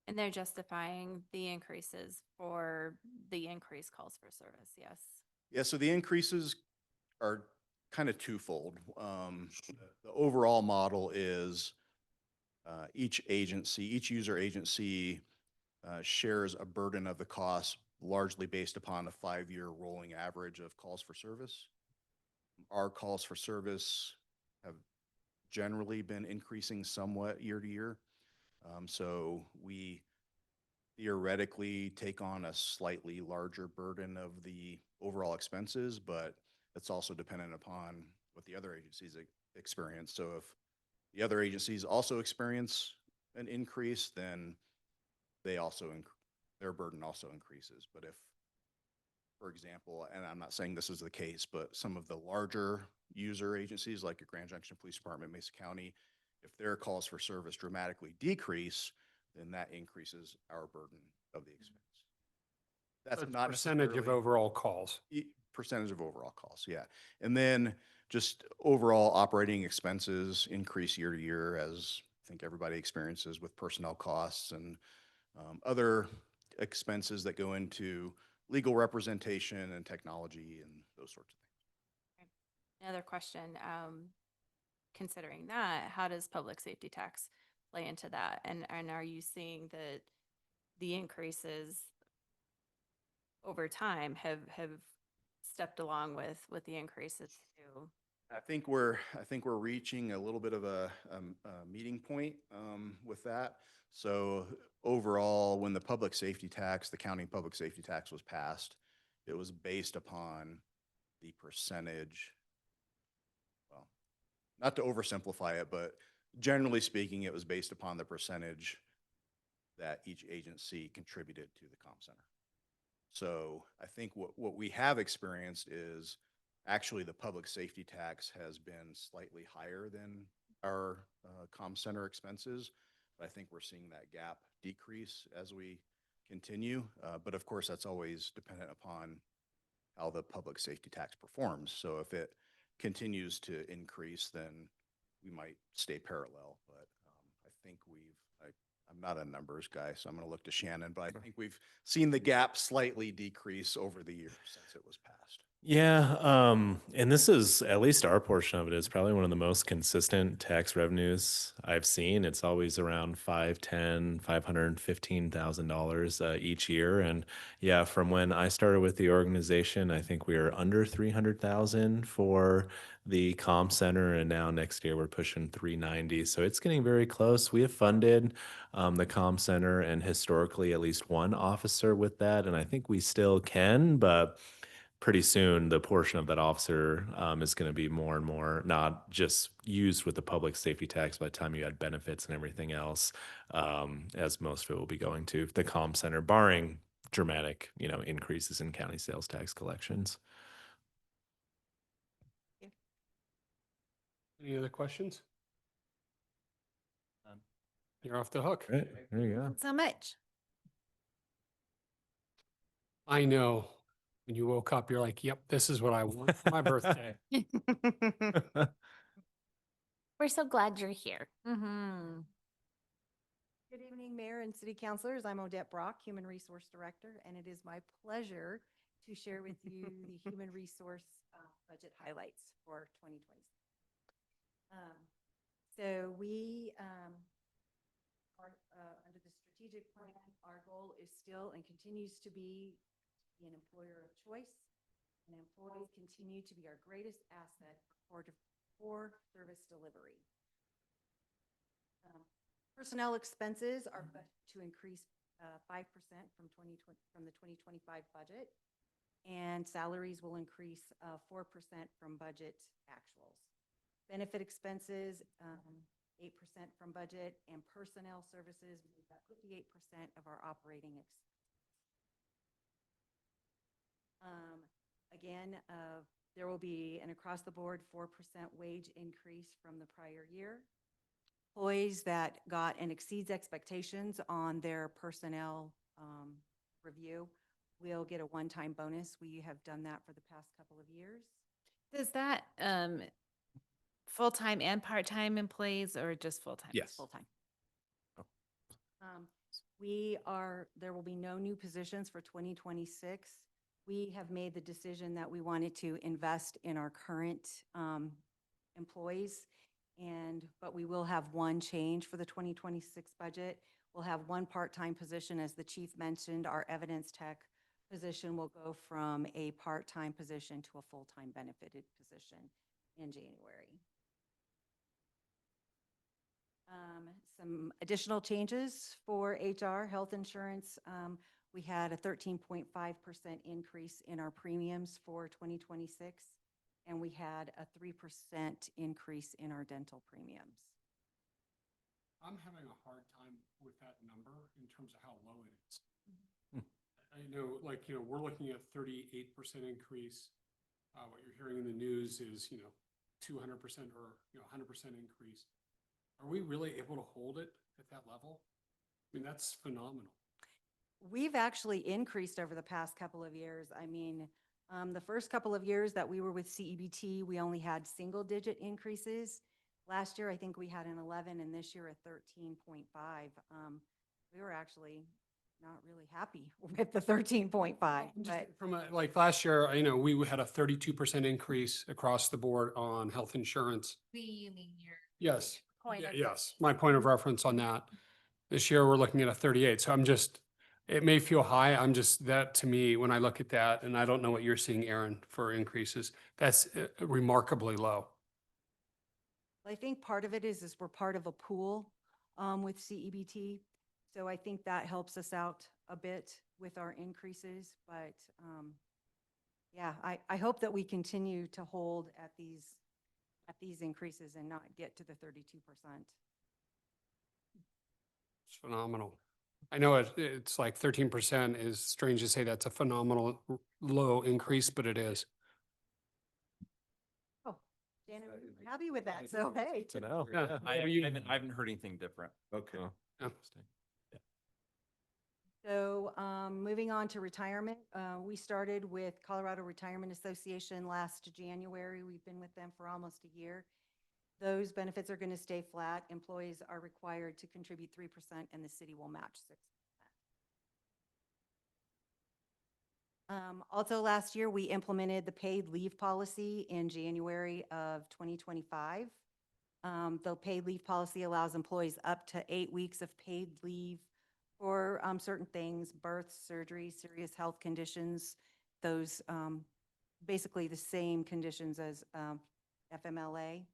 [SPEAKER 7] And they're justifying the increases for the increased calls for service, yes.
[SPEAKER 16] Yeah, so the increases are kind of twofold. The overall model is each user agency shares a burden of the cost largely based upon a 5-year rolling average of calls for service. Our calls for service have generally been increasing somewhat year to year. So we theoretically take on a slightly larger burden of the overall expenses, but it's also dependent upon what the other agencies experience. So if the other agencies also experience an increase, then their burden also increases. But if, for example, and I'm not saying this is the case, but some of the larger user agencies like your Grand Junction Police Department, Mesa County, if their calls for service dramatically decrease, then that increases our burden of the expense. That's
[SPEAKER 1] That's
[SPEAKER 16] not
[SPEAKER 1] percentage of
[SPEAKER 16] necessarily-
[SPEAKER 1] overall calls.
[SPEAKER 16] Percentage of overall costs, yeah. And then just overall operating expenses increase year to year, as I think everybody experiences with personnel costs and other expenses that go into legal representation and technology and those sorts of things.
[SPEAKER 7] Another question, considering that, how does public safety tax play into that? And are you seeing that the increases over time have stepped along with the increases too?
[SPEAKER 16] I think we're reaching a little bit of a meeting point with that. So overall, when the public safety tax, the county public safety tax was passed, it was based upon the percentage. Well, not to oversimplify it, but generally speaking, it was based upon the percentage that each agency contributed to the comm center. So I think what we have experienced is actually the public safety tax has been slightly higher than our comm center expenses. But I think we're seeing that gap decrease as we continue. But of course, that's always dependent upon how the public safety tax performs. So if it continues to increase, then we might stay parallel. But I think I'm not a numbers guy, so I'm going to look to Shannon, but I think we've seen the gap slightly decrease over the years since it was passed.
[SPEAKER 12] Yeah, and this is, at least our portion of it is probably one of the most consistent tax revenues I've seen. It's always around $515,000 each year. And yeah, from when I started with the organization, I think we are under 300,000 for the comm center, and now next year we're pushing 390. So it's getting very close. We have funded the comm center and historically at least one officer with that, and I think we still can, but pretty soon the portion of that officer is going to be more and more not just used with the public safety tax by the time you add benefits and everything else, as most of it will be going to the comm center, barring dramatic, increases in county sales tax collections.
[SPEAKER 1] Any other questions? You're off the hook.
[SPEAKER 12] Right, there you go.
[SPEAKER 7] So much.
[SPEAKER 1] I know. When you woke up, you're like, yep, this is what I want for my birthday.
[SPEAKER 5] We're so glad you're here.
[SPEAKER 7] Mm-hmm.
[SPEAKER 17] Good evening, Mayor and City Councilors. I'm Odette Brock, Human Resource Director, and it is my pleasure to share with you the Human Resource budget highlights for 2020. So we are under the strategic plan. Our goal is still and continues to be an employer of choice, and employees continue to be our greatest asset for service delivery. Personnel expenses are to increase 5% from the 2025 budget, and salaries will increase 4% from budget actuals. Benefit expenses, 8% from budget, and personnel services, we've got 58% of our operating Again, there will be an across-the-board 4% wage increase from the prior year. Employees that got and exceeds expectations on their personnel review will get a one-time bonus. We have done that for the past couple of years.
[SPEAKER 7] Does that full-time and part-time employees or just full-time?
[SPEAKER 8] Yes.
[SPEAKER 17] Full-time. There will be no new positions for 2026. We have made the decision that we wanted to invest in our current employees, but we will have one change for the 2026 budget. We'll have one part-time position, as the chief mentioned. Our evidence tech position will go from a part-time position to a full-time benefited position in January. Some additional changes for HR, health insurance. We had a 13.5% increase in our premiums for 2026, and we had a 3% increase in our dental premiums.
[SPEAKER 1] I'm having a hard time with that number in terms of how low it is. I know, we're looking at 38% increase. What you're hearing in the news is, 200% or, 100% increase. Are we really able to hold it at that level? I mean, that's phenomenal.
[SPEAKER 17] We've actually increased over the past couple of years. I mean, the first couple of years that we were with CEBT, we only had single-digit increases. Last year, I think we had an 11, and this year a 13.5. We were actually not really happy with the 13.5. But
[SPEAKER 1] From last year, we had a 32% increase across the board on health insurance.
[SPEAKER 7] You mean your
[SPEAKER 1] Yes.
[SPEAKER 7] point of
[SPEAKER 1] Yes, my point of reference on that. This year, we're looking at a 38. So it may feel high. That to me, when I look at that, and I don't know what you're seeing, Aaron, for increases, that's remarkably low.
[SPEAKER 17] I think part of it is we're part of a pool with CEBT. So I think that helps us out a bit with our increases. But yeah, I hope that we continue to hold at these increases and not get to the 32%.
[SPEAKER 1] It's phenomenal. I know it's like 13% is strange to say that's a phenomenal low increase, but it is.
[SPEAKER 17] Oh, Janet, I'm happy with that. So, hey.
[SPEAKER 12] To know.
[SPEAKER 1] Yeah.
[SPEAKER 8] I haven't heard anything different.
[SPEAKER 3] Okay.
[SPEAKER 1] Yeah.
[SPEAKER 17] So moving on to retirement, we started with Colorado Retirement Association last January. We've been with them for almost a year. Those benefits are going to stay flat. Employees are required to contribute 3%, and the city will match 6%. Also last year, we implemented the paid leave policy in January of 2025. The paid leave policy allows employees up to 8 weeks of paid leave for certain things, births, surgery, serious health conditions, those basically the same conditions as FMLA.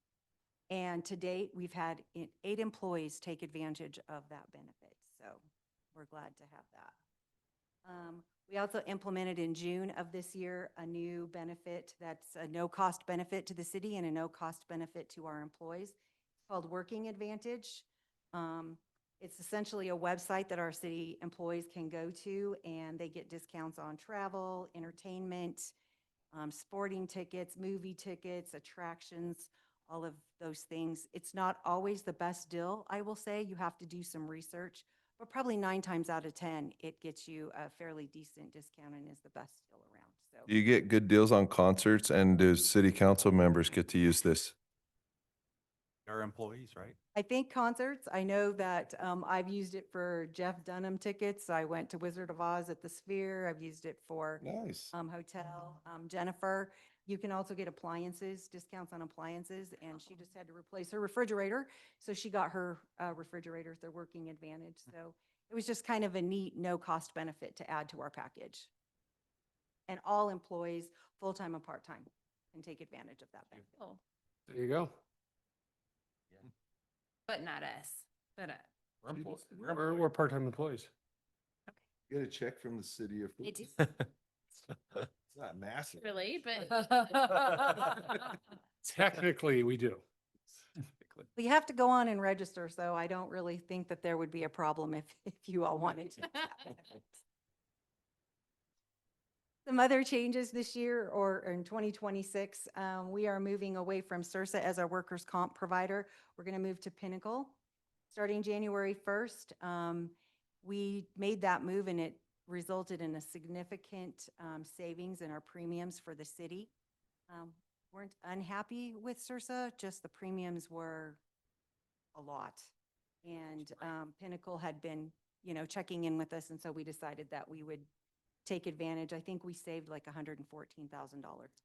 [SPEAKER 17] And to date, we've had 8 employees take advantage of that benefit. So we're glad to have that. We also implemented in June of this year a new benefit that's a no-cost benefit to the city and a no-cost benefit to our employees. It's called Working Advantage. It's essentially a website that our city employees can go to, and they get discounts on travel, entertainment, sporting tickets, movie tickets, attractions, all of those things. It's not always the best deal, I will say. You have to do some research, but probably 9 times out of 10, it gets you a fairly decent discount and is the best deal around. So
[SPEAKER 3] Do you get good deals on concerts, and do city council members get to use this?
[SPEAKER 8] Our employees, right?
[SPEAKER 17] I think concerts, I know that I've used it for Jeff Dunham tickets. I went to Wizard of Oz at the Sphere. I've used it for
[SPEAKER 3] Nice.
[SPEAKER 17] hotel. Jennifer, you can also get appliances, discounts on appliances, and she just had to replace her refrigerator. So she got her refrigerator, their Working Advantage. So it was just kind of a neat, no-cost benefit to add to our package. And all employees, full-time and part-time, can take advantage of that benefit.
[SPEAKER 7] Oh,
[SPEAKER 1] There you go.
[SPEAKER 7] but not us. But
[SPEAKER 1] We're part-time employees.
[SPEAKER 3] Get a check from the city of.
[SPEAKER 7] it is
[SPEAKER 3] It's not massive.
[SPEAKER 7] really, but
[SPEAKER 1] Technically, we do.
[SPEAKER 8] quickly.
[SPEAKER 17] Well, you have to go on and register, so I don't really think that there would be a problem if you all wanted to. Some other changes this year or in 2026, we are moving away from CIRSA as our workers' comp provider. We're going to move to Pinnacle. Starting January 1st, we made that move and it resulted in a significant savings in our premiums for the city. Weren't unhappy with CIRSA, just the premiums were a lot. And Pinnacle had been, checking in with us, and so we decided that we would take advantage. I think we saved like $114,000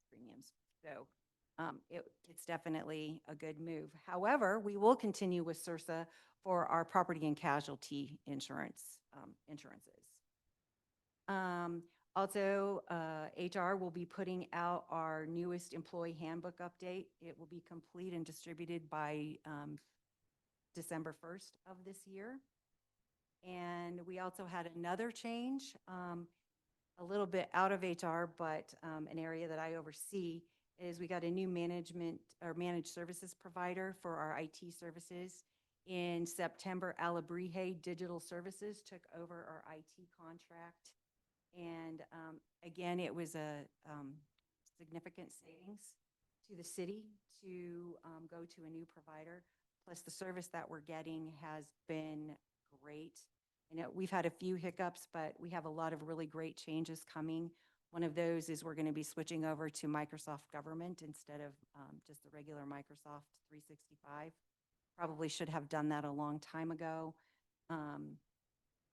[SPEAKER 17] premiums. So it's definitely a good move. However, we will continue with CIRSA for our property and casualty insurances. Also, HR will be putting out our newest employee handbook update. It will be complete and distributed by December 1st of this year. And we also had another change, a little bit out of HR, but an area that I oversee is we got a new management or managed services provider for our IT services. In September, Alabrije Digital Services took over our IT contract. And again, it was a significant savings to the city to go to a new provider. Plus the service that we're getting has been great. We've had a few hiccups, but we have a lot of really great changes coming. One of those is we're going to be switching over to Microsoft Government instead of just the regular Microsoft 365. Probably should have done that a long time ago.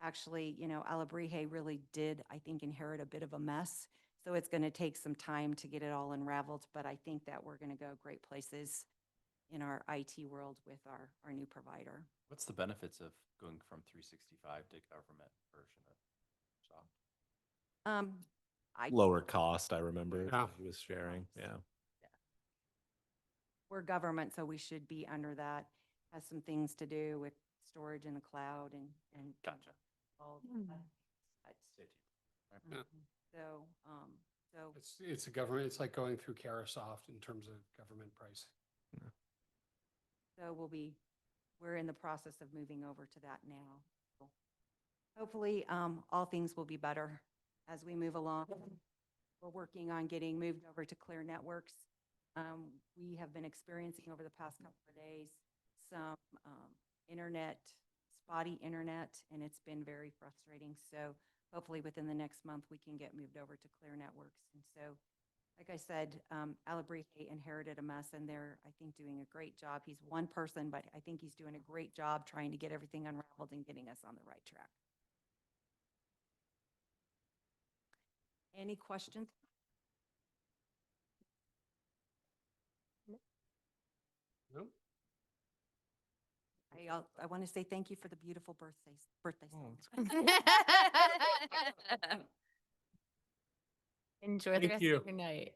[SPEAKER 17] Actually, Alabrije really did, I think, inherit a bit of a mess. So it's going to take some time to get it all unraveled, but I think that we're going to go great places in our IT world with our new provider.
[SPEAKER 8] What's the benefits of going from 365 to government version of software?
[SPEAKER 12] Lower cost, I remember
[SPEAKER 1] Yeah.
[SPEAKER 12] he was sharing. Yeah.
[SPEAKER 17] We're government, so we should be under that. Has some things to do with storage in the cloud and
[SPEAKER 8] Gotcha.
[SPEAKER 17] all
[SPEAKER 2] Hmm.
[SPEAKER 17] that.
[SPEAKER 1] Yeah.
[SPEAKER 17] So
[SPEAKER 1] It's a government, it's like going through Carasoft in terms of government pricing.
[SPEAKER 17] So we're in the process of moving over to that now. Hopefully, all things will be better as we move along. We're working on getting moved over to Clear Networks. We have been experiencing over the past couple of days some spotty internet, and it's been very frustrating. So hopefully within the next month, we can get moved over to Clear Networks. And so, like I said, Alabrije inherited a mess, and they're, I think, doing a great job. He's one person, but I think he's doing a great job trying to get everything unraveled and getting us on the right track. Any questions?
[SPEAKER 1] No?
[SPEAKER 17] I want to say thank you for the beautiful birthday song.
[SPEAKER 5] Enjoy the
[SPEAKER 1] Thank
[SPEAKER 5] rest
[SPEAKER 1] you.
[SPEAKER 5] of your night.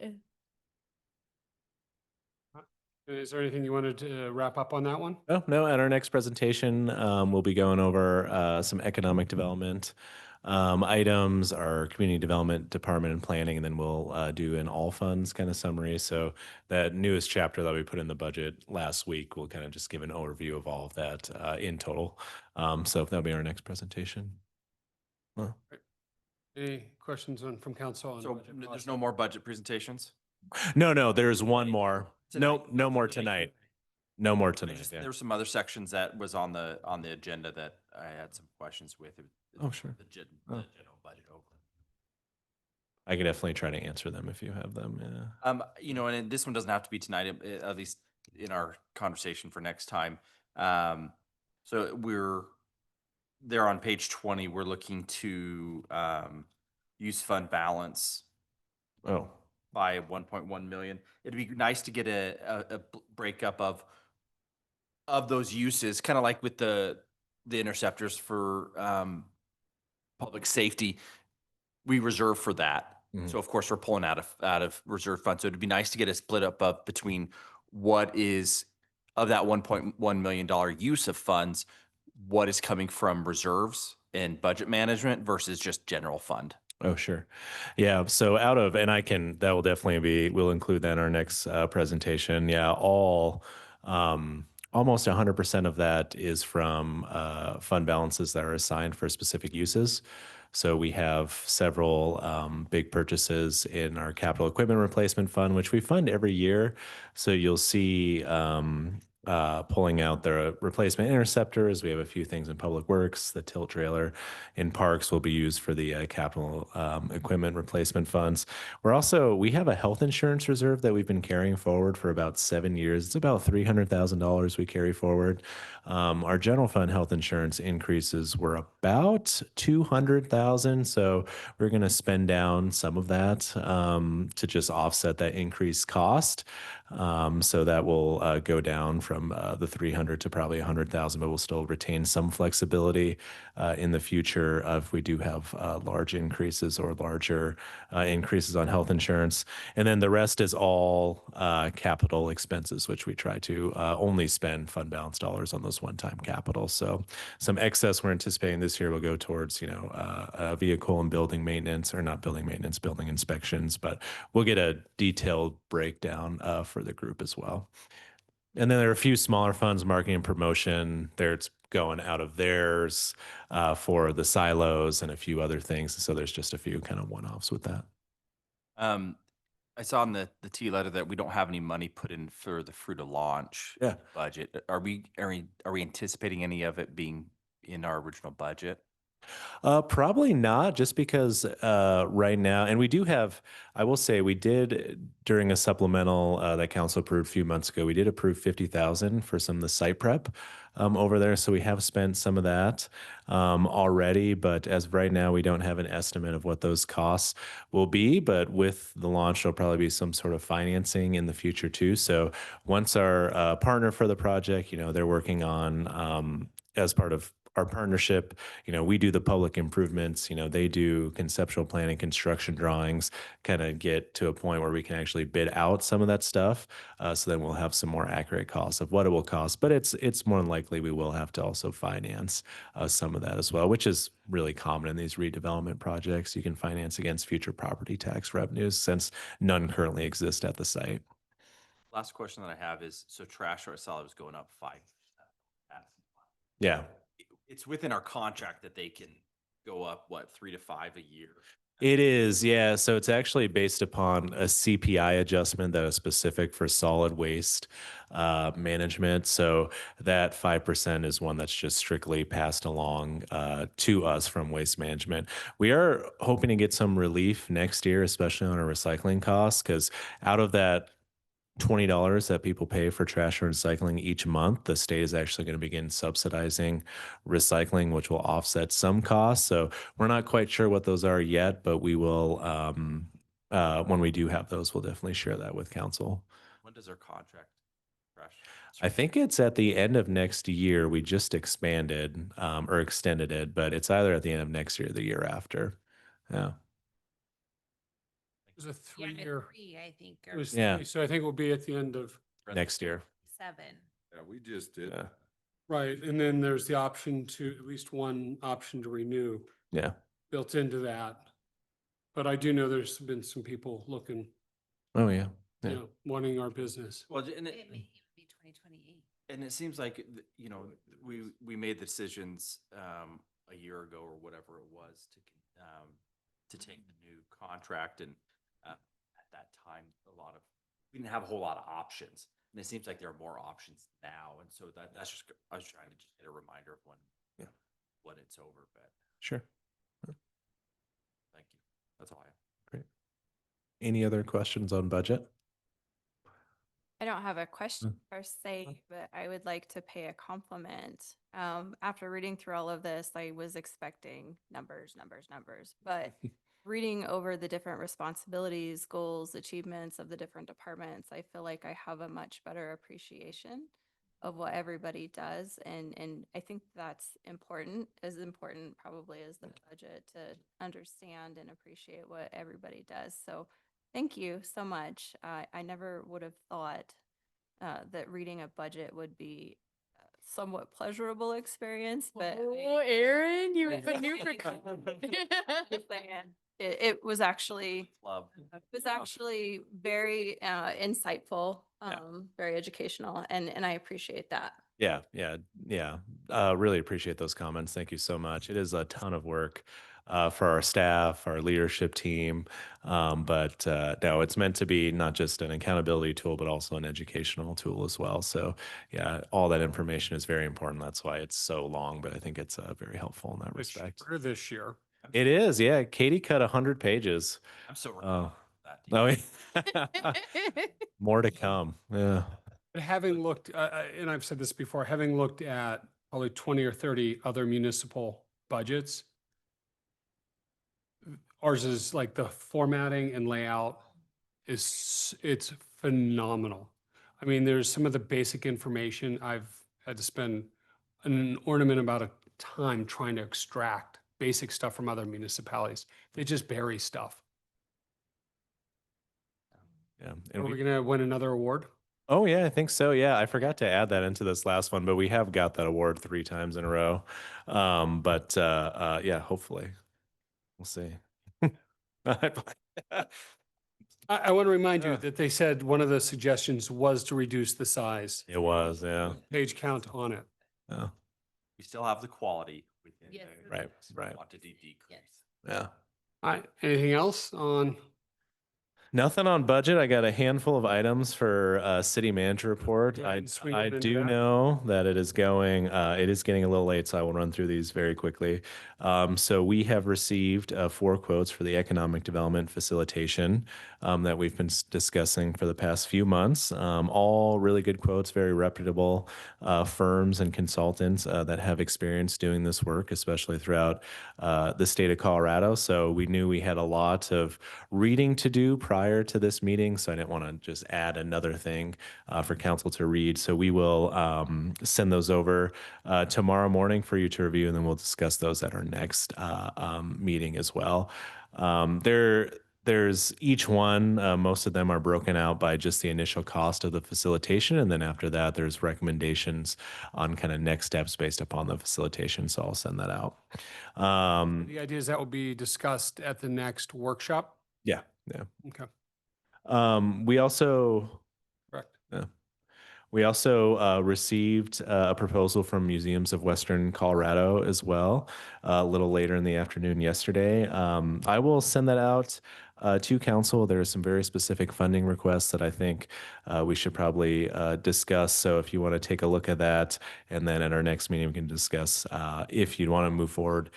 [SPEAKER 1] Is there anything you wanted to wrap up on that one?
[SPEAKER 12] Oh, no, at our next presentation, we'll be going over some economic development items, our community development department and planning, and then we'll do an all funds kind of summary. So that newest chapter that we put in the budget last week, we'll kind of just give an overview of all of that in total. So that'll be our next presentation. Well,
[SPEAKER 1] Any questions from council on
[SPEAKER 8] So
[SPEAKER 1] budget
[SPEAKER 8] there's
[SPEAKER 1] process?
[SPEAKER 8] no more budget presentations?
[SPEAKER 12] no, there's one more.
[SPEAKER 8] Tonight?
[SPEAKER 12] No more tonight. No more tonight.
[SPEAKER 8] Just,
[SPEAKER 12] Yeah.
[SPEAKER 8] there were some other sections that was on the agenda that I had some questions with.
[SPEAKER 12] Oh, sure.
[SPEAKER 8] The general budget over.
[SPEAKER 12] I can definitely try to answer them if you have them. Yeah.
[SPEAKER 8] And this one doesn't have to be tonight, at least in our conversation for next time. So we're there on page 20. We're looking to use fund balance
[SPEAKER 12] Oh.
[SPEAKER 8] by 1.1 million. It'd be nice to get a breakup of those uses, kind of like with the interceptors for public safety. We reserve for that. So of course we're pulling out of reserve funds. So it'd be nice to get a split up of between what is of that $1.1 million use of funds, what is coming from reserves and budget management versus just general fund.
[SPEAKER 12] Oh, sure. Yeah. So that will definitely we'll include that in our next presentation. Yeah. All almost 100% of that is from fund balances that are assigned for specific uses. So we have several big purchases in our capital equipment replacement fund, which we fund every year. So you'll see pulling out the replacement interceptors. We have a few things in public works. The tilt trailer in parks will be used for the capital equipment replacement funds. We have a health insurance reserve that we've been carrying forward for about 7 years. It's about $300,000 we carry forward. Our general fund health insurance increases were about 200,000. So we're going to spend down some of that to just offset that increased cost. So that will go down from the 300 to probably 100,000, but we'll still retain some flexibility in the future if we do have large increases or larger increases on health insurance. And then the rest is all capital expenses, which we try to only spend fund balance dollars on those one-time capital. So some excess we're anticipating this year will go towards, vehicle and building maintenance, or not building maintenance, building inspections, but we'll get a detailed breakdown for the group as well. And then there are a few smaller funds, marketing and promotion. It's going out of theirs for the silos and a few other things. So there's just a few kind of one-offs with that.
[SPEAKER 8] I saw in the T letter that we don't have any money put in for the Fruita launch budget. Are we anticipating any of it being in our original budget?
[SPEAKER 12] Probably not, just because right now, and we do have, I will say we did during a supplemental that council approved a few months ago, we did approve 50,000 for some of the site prep over there. So we have spent some of that already, but as of right now, we don't have an estimate of what those costs will be. But with the launch, there'll probably be some sort of financing in the future too. So once our partner for the project, they're working on as part of our partnership, we do the public improvements, they do conceptual planning, construction drawings, kind of get to a point where we can actually bid out some of that stuff. So then we'll have some more accurate costs of what it will cost, but it's more than likely we will have to also finance some of that as well, which is really common in these redevelopment projects. You can finance against future property tax revenues since none currently exist at the site.
[SPEAKER 8] Last question that I have is, so trash, I saw it was going up 5%.
[SPEAKER 12] Yeah.
[SPEAKER 8] It's within our contract that they can go up, 3 to 5 a year?
[SPEAKER 12] It is, yeah. So it's actually based upon a CPI adjustment that is specific for solid waste management. So that 5% is one that's just strictly passed along to us from waste management. We are hoping to get some relief next year, especially on our recycling costs, because out of that $20 that people pay for trash or recycling each month, the state is actually going to begin subsidizing recycling, which will offset some costs. So we're not quite sure what those are yet, but we will, when we do have those, we'll definitely share that with council.
[SPEAKER 8] When does our contract trash?
[SPEAKER 12] I think it's at the end of next year. We just expanded or extended it, but it's either at the end of next year or the year after. Yeah.
[SPEAKER 1] It was a 3-year.
[SPEAKER 7] I think.
[SPEAKER 1] It was
[SPEAKER 12] Yeah.
[SPEAKER 1] 3, so I think we'll be at the end of,
[SPEAKER 12] Next year.
[SPEAKER 7] 7.
[SPEAKER 3] Yeah, we just did.
[SPEAKER 12] Yeah.
[SPEAKER 1] right, and then there's the option to, at least one option to renew
[SPEAKER 12] Yeah.
[SPEAKER 1] built into that. But I do know there's been some people looking,
[SPEAKER 12] Oh, yeah. Yeah.
[SPEAKER 1] wanting our business.
[SPEAKER 8] Well,
[SPEAKER 7] It may even be 2028.
[SPEAKER 8] and it seems like, we made the decisions a year ago or whatever it was to take the new contract, and at that time, we didn't have a whole lot of options, and it seems like there are more options now, and so that's just, I was trying to just get a reminder of when it's over, but
[SPEAKER 12] Sure.
[SPEAKER 8] thank you. That's all I have.
[SPEAKER 12] Great. Any other questions on budget?
[SPEAKER 18] I don't have a question per se, but I would like to pay a compliment. After reading through all of this, I was expecting numbers, but reading over the different responsibilities, goals, achievements of the different departments, I feel like I have a much better appreciation of what everybody does. And I think that's important, as important probably as the budget, to understand and appreciate what everybody does. So thank you so much. I never would have thought that reading a budget would be a somewhat pleasurable experience, but
[SPEAKER 5] Oh, Aaron, you put new
[SPEAKER 18] Just saying. It was actually,
[SPEAKER 8] Love.
[SPEAKER 18] it was actually very insightful, very educational, and I appreciate that.
[SPEAKER 12] Yeah, yeah, yeah. Really appreciate those comments. Thank you so much. It is a ton of work for our staff, our leadership team. But no, it's meant to be not just an accountability tool, but also an educational tool as well. So yeah, all that information is very important. That's why it's so long, but I think it's very helpful in that
[SPEAKER 1] It's
[SPEAKER 12] respect.
[SPEAKER 1] shorter this year.
[SPEAKER 12] It is, yeah. Katie cut 100 pages.
[SPEAKER 8] I'm so
[SPEAKER 12] Oh,
[SPEAKER 8] that.
[SPEAKER 12] yeah. More to come. Yeah.
[SPEAKER 1] But having looked, and I've said this before, having looked at probably 20 or 30 other municipal budgets, ours is like the formatting and layout it's phenomenal. I mean, there's some of the basic information I've had to spend an inordinate amount of time trying to extract basic stuff from other municipalities. They just bury stuff.
[SPEAKER 12] Yeah.
[SPEAKER 1] Are we going to win another award?
[SPEAKER 12] Oh yeah, I think so. Yeah, I forgot to add that into this last one, but we have got that award 3 times in a row. Yeah, hopefully, we'll see.
[SPEAKER 1] I want to remind you that they said one of the suggestions was to reduce the size.
[SPEAKER 12] It was, yeah.
[SPEAKER 1] Page count on it.
[SPEAKER 12] Yeah.
[SPEAKER 8] We still have the quality within
[SPEAKER 5] Yes.
[SPEAKER 8] there.
[SPEAKER 12] Right, right.
[SPEAKER 8] Quantity decrease.
[SPEAKER 12] Yeah.
[SPEAKER 1] All right. Anything else on?
[SPEAKER 12] Nothing on budget. I got a handful of items for city manager report.
[SPEAKER 1] Go ahead
[SPEAKER 12] I
[SPEAKER 1] and swing
[SPEAKER 12] I
[SPEAKER 1] it into
[SPEAKER 12] do
[SPEAKER 1] that.
[SPEAKER 12] know that it is going. It is getting a little late, so I will run through these very quickly. So we have received 4 quotes for the economic development facilitation that we've been discussing for the past few months. All really good quotes, very reputable firms and consultants that have experience doing this work, especially throughout the state of Colorado. So we knew we had a lot of reading to do prior to this meeting, so I didn't want to just add another thing for council to read. So we will send those over tomorrow morning for you to review, and then we'll discuss those at our next meeting as well. There's each one, most of them are broken out by just the initial cost of the facilitation. And then after that, there's recommendations on kind of next steps based upon the facilitation. So I'll send that out.
[SPEAKER 1] The idea is that will be discussed at the next workshop.
[SPEAKER 12] Yeah. Yeah.
[SPEAKER 1] Okay.
[SPEAKER 12] We also,
[SPEAKER 1] Correct.
[SPEAKER 12] yeah. We also received a proposal from Museums of Western Colorado as well, a little later in the afternoon yesterday. I will send that out to council. There are some very specific funding requests that I think we should probably discuss. So if you want to take a look at that, and then at our next meeting, we can discuss if you'd want to move forward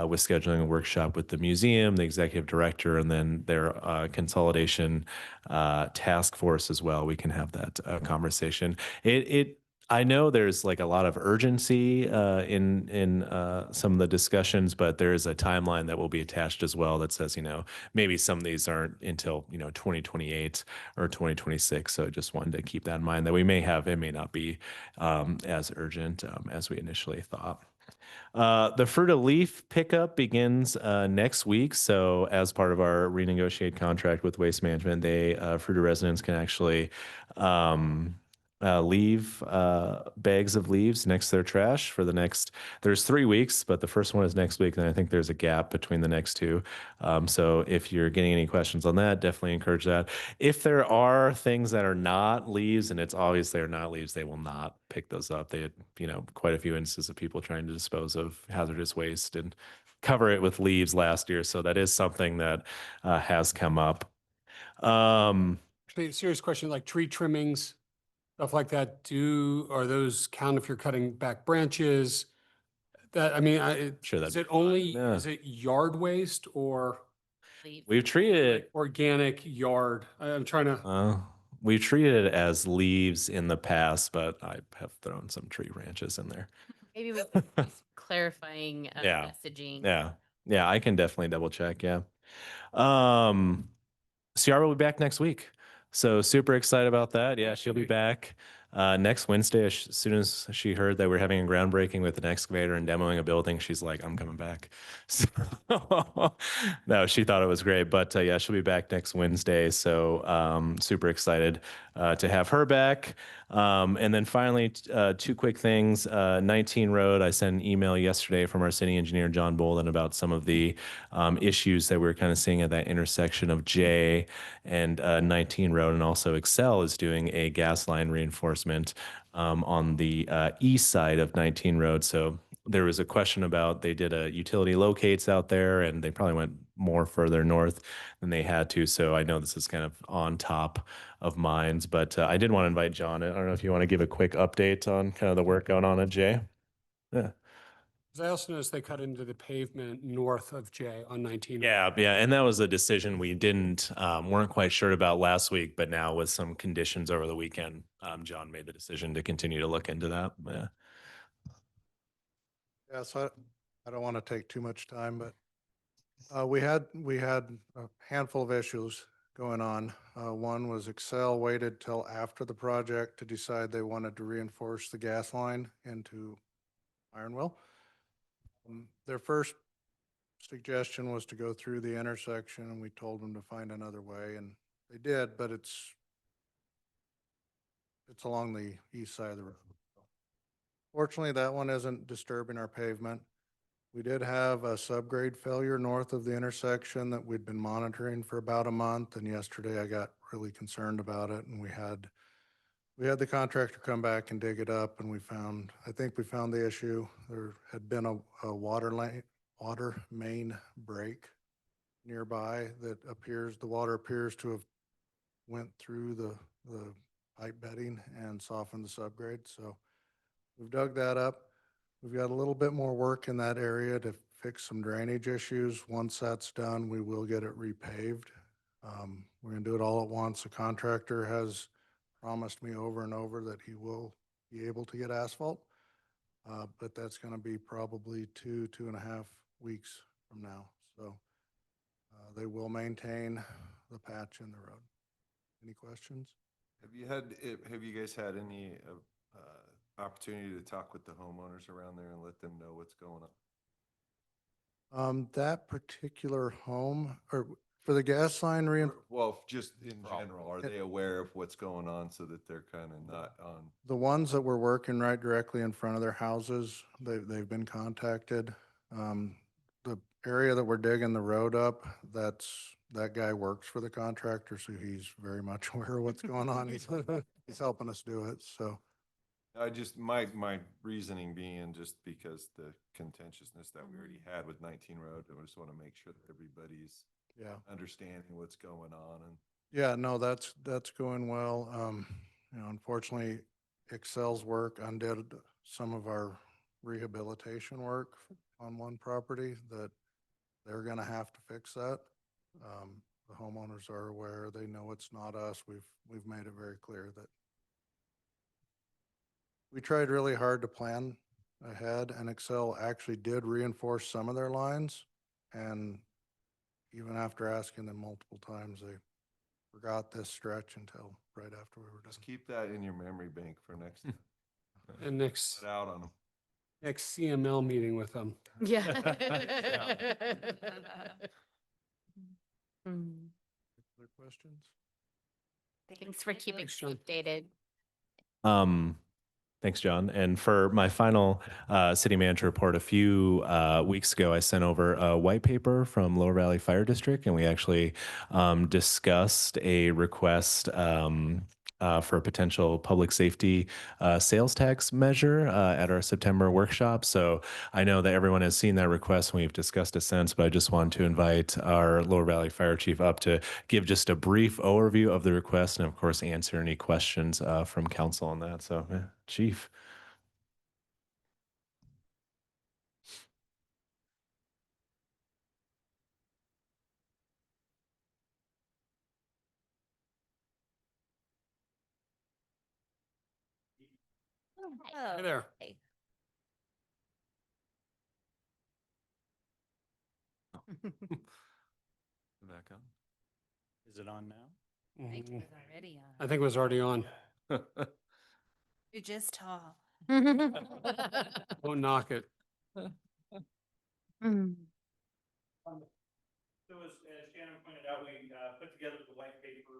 [SPEAKER 12] with scheduling a workshop with the museum, the executive director, and then their consolidation task force as well. We can have that conversation. I know there's like a lot of urgency in some of the discussions, but there is a timeline that will be attached as well that says, maybe some of these aren't until, 2028 or 2026. So just wanted to keep that in mind that we may have, it may not be as urgent as we initially thought. The Fruita leaf pickup begins next week. So as part of our renegotiated contract with Waste Management, Fruita residents can actually leave bags of leaves next to their trash for there's 3 weeks, but the first one is next week. And I think there's a gap between the next 2. So if you're getting any questions on that, definitely encourage that. If there are things that are not leaves and it's obvious they're not leaves, they will not pick those up. They had, quite a few instances of people trying to dispose of hazardous waste and cover it with leaves last year. So that is something that has come up.
[SPEAKER 1] Actually, a serious question, like tree trimmings, stuff like that, are those count if you're cutting back branches?
[SPEAKER 12] Sure,
[SPEAKER 1] is
[SPEAKER 12] that'd
[SPEAKER 1] it only,
[SPEAKER 12] yeah.
[SPEAKER 1] is it yard waste or
[SPEAKER 12] We've treated it
[SPEAKER 1] organic yard? I'm trying to.
[SPEAKER 12] We've treated it as leaves in the past, but I have thrown some tree branches in there.
[SPEAKER 5] Maybe we could use clarifying
[SPEAKER 12] Yeah.
[SPEAKER 5] messaging.
[SPEAKER 12] Yeah, I can definitely double check. Yeah. Ciara will be back next week. So super excited about that. Yeah, she'll be back next Wednesday. As soon as she heard that we're having a groundbreaking with an excavator and demoing a building, she's like, I'm coming back. So, no, she thought it was great. But yeah, she'll be back next Wednesday. So super excited to have her back. And then finally, two quick things. 19 Road, I sent an email yesterday from our city engineer, John Bolden, about some of the issues that we're kind of seeing at that intersection of J and 19 Road. And also Excel is doing a gas line reinforcement on the east side of 19 Road. So there was a question about they did a utility locates out there and they probably went more further north than they had to. So I know this is kind of on top of minds, but I did want to invite John. I don't know if you want to give a quick update on kind of the work going on at J. Yeah.
[SPEAKER 1] I also noticed they cut into the pavement north of J on 19.
[SPEAKER 12] Yeah, and that was a decision we weren't quite sure about last week, but now with some conditions over the weekend, John made the decision to continue to look into that. Yeah.
[SPEAKER 19] Yeah, so I don't want to take too much time, but we had a handful of issues going on. One was Excel waited till after the project to decide they wanted to reinforce the gas line into Ironwell. Their first suggestion was to go through the intersection, and we told them to find another way, and they did, but it's along the east side of the road. Fortunately, that one isn't disturbing our pavement. We did have a subgrade failure north of the intersection that we'd been monitoring for about a month, and yesterday I got really concerned about it, and we had the contractor come back and dig it up, and I think we found the issue. There had been a water main break nearby that the water appears to have went through the pipe bedding and softened the subgrade. So we've dug that up. We've got a little bit more work in that area to fix some drainage issues. Once that's done, we will get it repaved. We're going to do it all at once. The contractor has promised me over and over that he will be able to get asphalt, but that's going to be probably 2.5 weeks from now. So they will maintain the patch in the road. Any questions?
[SPEAKER 3] Have you guys had any opportunity to talk with the homeowners around there and let them know what's going on?
[SPEAKER 19] That particular home, or for the gas line
[SPEAKER 3] Well, just in general, are they aware of what's going on so that they're kind of not on?
[SPEAKER 19] the ones that were working right directly in front of their houses, they've been contacted. The area that we're digging the road up, that guy works for the contractor, so he's very much aware of what's going on. He's helping us do it, so.
[SPEAKER 3] My reasoning being just because the contentiousness that we already had with 19 Road, I just want to make sure that everybody's understanding what's going on. And
[SPEAKER 19] yeah, no, that's going well. Unfortunately, Excel's work undid some of our rehabilitation work on one property that they're going to have to fix that. The homeowners are aware. They know it's not us. We've made it very clear that we tried really hard to plan ahead, and Excel actually did reinforce some of their lines. And even after asking them multiple times, they forgot this stretch until right after we were done.
[SPEAKER 3] just keep that in your memory bank for next time.
[SPEAKER 1] And next
[SPEAKER 3] Put out on them.
[SPEAKER 1] CML meeting with them.
[SPEAKER 5] Yeah.
[SPEAKER 19] Other questions?
[SPEAKER 5] Thanks for keeping
[SPEAKER 1] Thanks,
[SPEAKER 5] us
[SPEAKER 1] John.
[SPEAKER 5] updated.
[SPEAKER 12] Thanks, John. And for my final city manager report, a few weeks ago, I sent over a white paper from Lower Valley Fire District, and we actually discussed a request for a potential public safety sales tax measure at our September workshop. So I know that everyone has seen that request and we've discussed it since, but I just want to invite our Lower Valley Fire Chief up to give just a brief overview of the request and of course answer any questions from council on that. So Chief.
[SPEAKER 1] Hey there.
[SPEAKER 3] Back up.
[SPEAKER 15] Is it on now?
[SPEAKER 7] I think it was already on.
[SPEAKER 1] I think it was already on.
[SPEAKER 7] You're just tall.
[SPEAKER 1] Don't knock it.
[SPEAKER 20] So as Shannon pointed out, we put together the white paper.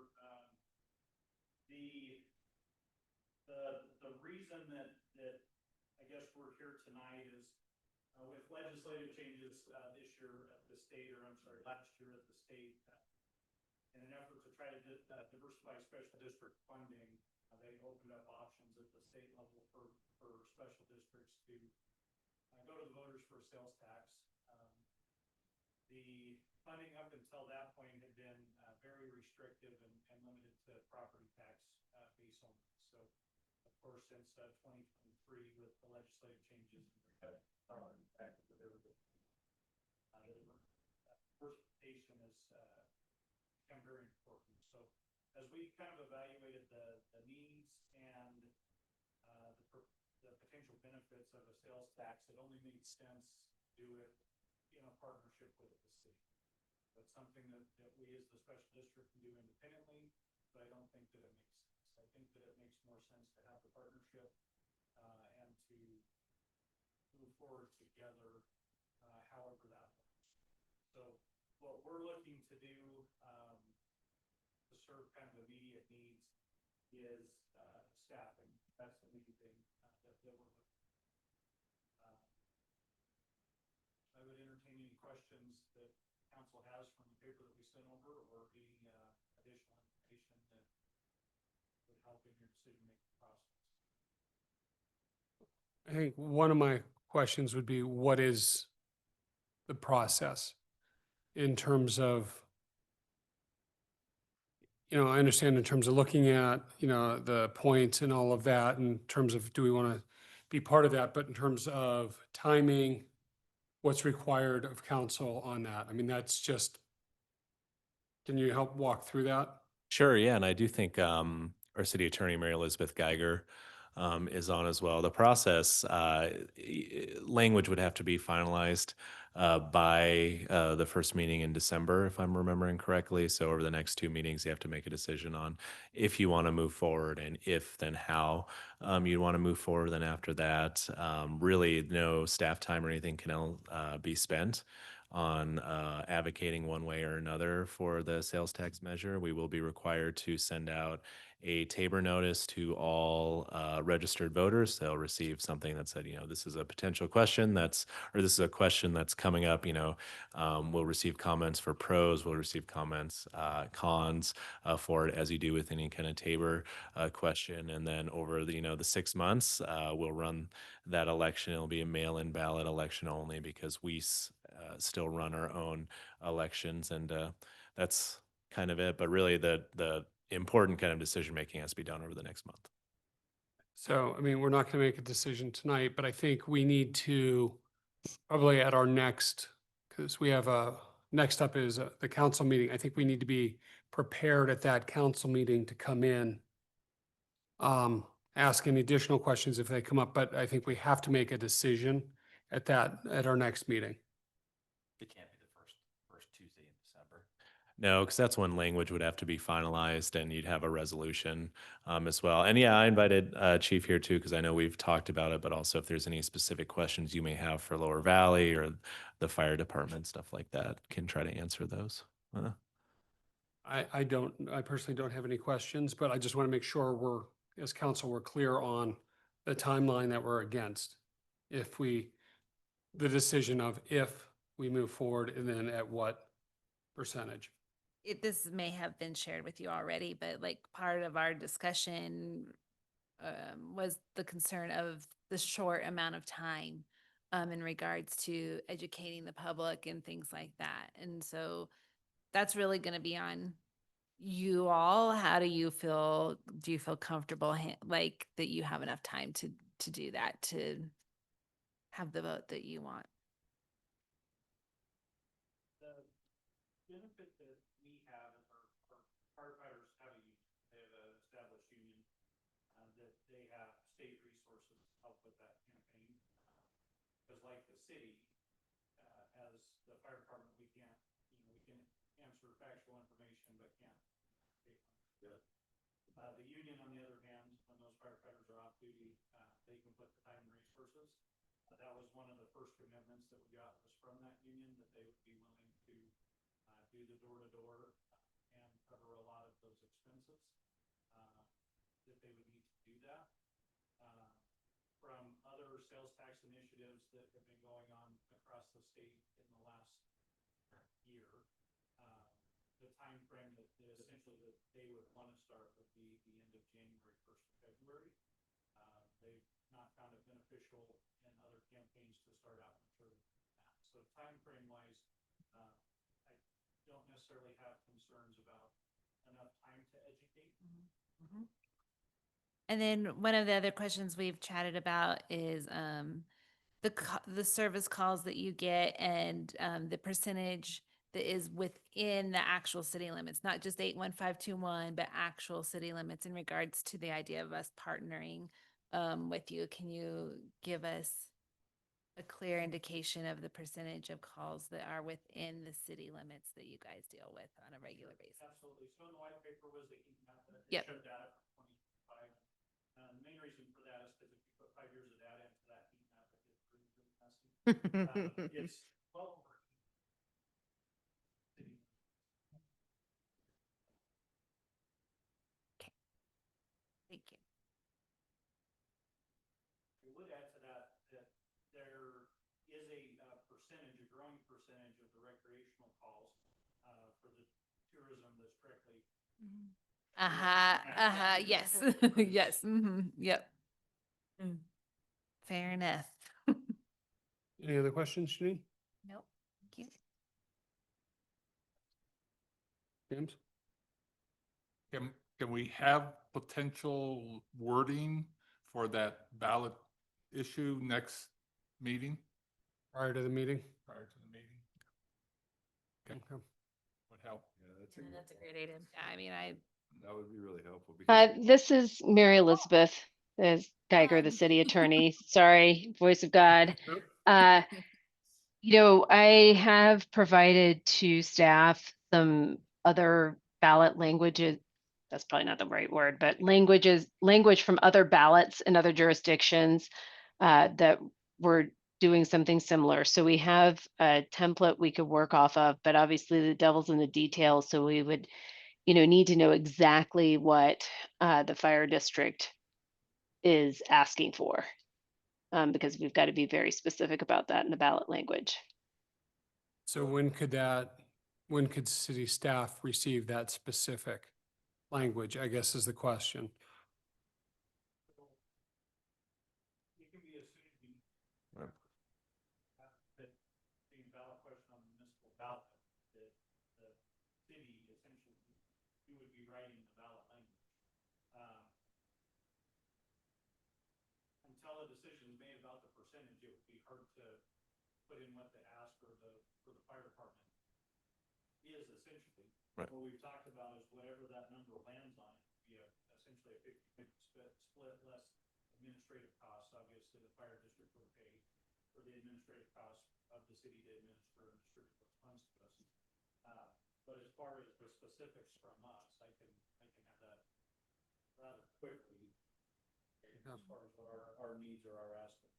[SPEAKER 20] The the reason that I guess we're here tonight is with legislative changes this year at the state, or I'm sorry, last year at the state, in an effort to try to diversify special district funding, they opened up options at the state level for special districts to go to the voters for a sales tax. The funding up until that point had been very restrictive and limited to property tax base only. So, of course, since 2023, with the legislative changes, diversification has become very important. So, as we kind of evaluated the needs and the potential benefits of a sales tax, it only made sense to do it in a partnership with the city. That's something that we as the special district can do independently, but I don't think that it makes sense. I think that it makes more sense to have the partnership and to move forward together, however that works. So what we're looking to do to serve kind of immediate needs is staffing. That's the main thing that we're looking at. I would entertain any questions that council has from the paper that we sent over, or any additional information that would help in your decision-making process.
[SPEAKER 1] I think one of my questions would be, what is the process in terms of, I understand in terms of looking at, the points and all of that, in terms of, do we want to be part of that? But in terms of timing, what's required of council on that? I mean, that's just, can you help walk through that?
[SPEAKER 12] Sure, yeah, and I do think our city attorney, Mary Elizabeth Geiger, is on as well. The process, language would have to be finalized by the first meeting in December, if I'm remembering correctly. So over the next two meetings, you have to make a decision on if you want to move forward, and if, then how you want to move forward. Then after that, really no staff time or anything can be spent on advocating one way or another for the sales tax measure. We will be required to send out a Tabor notice to all registered voters. They'll receive something that said, this is a potential question or this is a question that's coming up. We'll receive comments for pros, we'll receive comments, cons for it, as you do with any kind of Tabor question. And then over the 6 months, we'll run that election. It'll be a mail-in ballot election only, because we still run our own elections, and that's kind of it. But really, the important kind of decision making has to be done over the next month.
[SPEAKER 1] So, I mean, we're not going to make a decision tonight, but I think we need to probably at our next, because we have next up is the council meeting. I think we need to be prepared at that council meeting to come in, ask any additional questions if they come up, but I think we have to make a decision at our next meeting.
[SPEAKER 8] It can't be the first Tuesday in December.
[SPEAKER 12] No, because that's when language would have to be finalized, and you'd have a resolution as well. And yeah, I invited Chief here too, because I know we've talked about it, but also if there's any specific questions you may have for Lower Valley or the fire department, stuff like that, can try to answer those.
[SPEAKER 1] I personally don't have any questions, but I just want to make sure as council, we're clear on the timeline that we're against. The decision of if we move forward, and then at what percentage.
[SPEAKER 7] This may have been shared with you already, but like part of our discussion was the concern of the short amount of time in regards to educating the public and things like that. And so that's really going to be on you all. How do you feel? Do you feel comfortable like that you have enough time to do that, to have the vote that you want?
[SPEAKER 20] The benefit that we have is our firefighters have a union. They have an established union that they have state resources to help with that campaign. Because like the city, as the fire department, we can answer factual information, but can't take ownership. The union, on the other hand, when those firefighters are off duty, they can put the time and resources. That was one of the first commitments that we got, was from that union, that they would be willing to do the door-to-door and cover a lot of those expenses that they would need to do do that. From other sales tax initiatives that have been going on across the state in the last year, the time frame that essentially that they would want to start would be the end of January, 1st of February. They've not found it beneficial in other campaigns to start out mature than that. So time frame wise, I don't necessarily have concerns about enough time to educate.
[SPEAKER 7] And then one of the other questions we've chatted about is the service calls that you get and the percentage that is within the actual city limits, not just 81521, but actual city limits in regards to the idea of us partnering with you. Can you give us a clear indication of the percentage of calls that are within the city limits that you guys deal with on a regular basis?
[SPEAKER 20] Absolutely. So in the white paper was the heat map that
[SPEAKER 7] Yep.
[SPEAKER 20] showed data from 2025. The main reason for that is because if you put 5 years of data into that heat map, it gets pretty messy. It's well over.
[SPEAKER 7] Thank you.
[SPEAKER 20] I would add to that that there is a percentage, a growing percentage of the recreational calls for the tourism that's directly.
[SPEAKER 7] Yes. Yes. Yep. Fair enough.
[SPEAKER 1] Any other questions, Janine?
[SPEAKER 7] Nope. Thank you.
[SPEAKER 1] James?
[SPEAKER 14] Can we have potential wording for that ballot issue next meeting?
[SPEAKER 1] Prior to the meeting?
[SPEAKER 14] Prior to the meeting?
[SPEAKER 1] Okay.
[SPEAKER 14] Would help.
[SPEAKER 3] Yeah,
[SPEAKER 7] That's a great idea. Yeah, I mean,
[SPEAKER 3] that would be really helpful. Because
[SPEAKER 21] This is Mary Elizabeth, Geiger, the city attorney. Sorry, voice of God. I have provided to staff some other ballot languages. That's probably not the right word, but language from other ballots in other jurisdictions that were doing something similar. So we have a template we could work off of, but obviously the devil's in the details. So we would need to know exactly what the fire district is asking for, because we've got to be very specific about that in the ballot language.
[SPEAKER 1] So when could city staff receive that specific language, I guess is the question.
[SPEAKER 20] It can be as soon as you
[SPEAKER 3] Right.
[SPEAKER 20] that the ballot question on the municipal ballot, that the city essentially, you would be writing the ballot language. Until a decision is made about the percentage, it would be hard to put in what the ask for the fire department is essentially.
[SPEAKER 3] Right.
[SPEAKER 20] What we've talked about is whatever that number lands on, it would be essentially a 50-50 split less administrative costs. Obviously, the fire district would pay for the administrative costs of the city to administer and distribute those funds to us. But as far as the specifics from us, I can have that rather quickly as far as what our needs or our asking.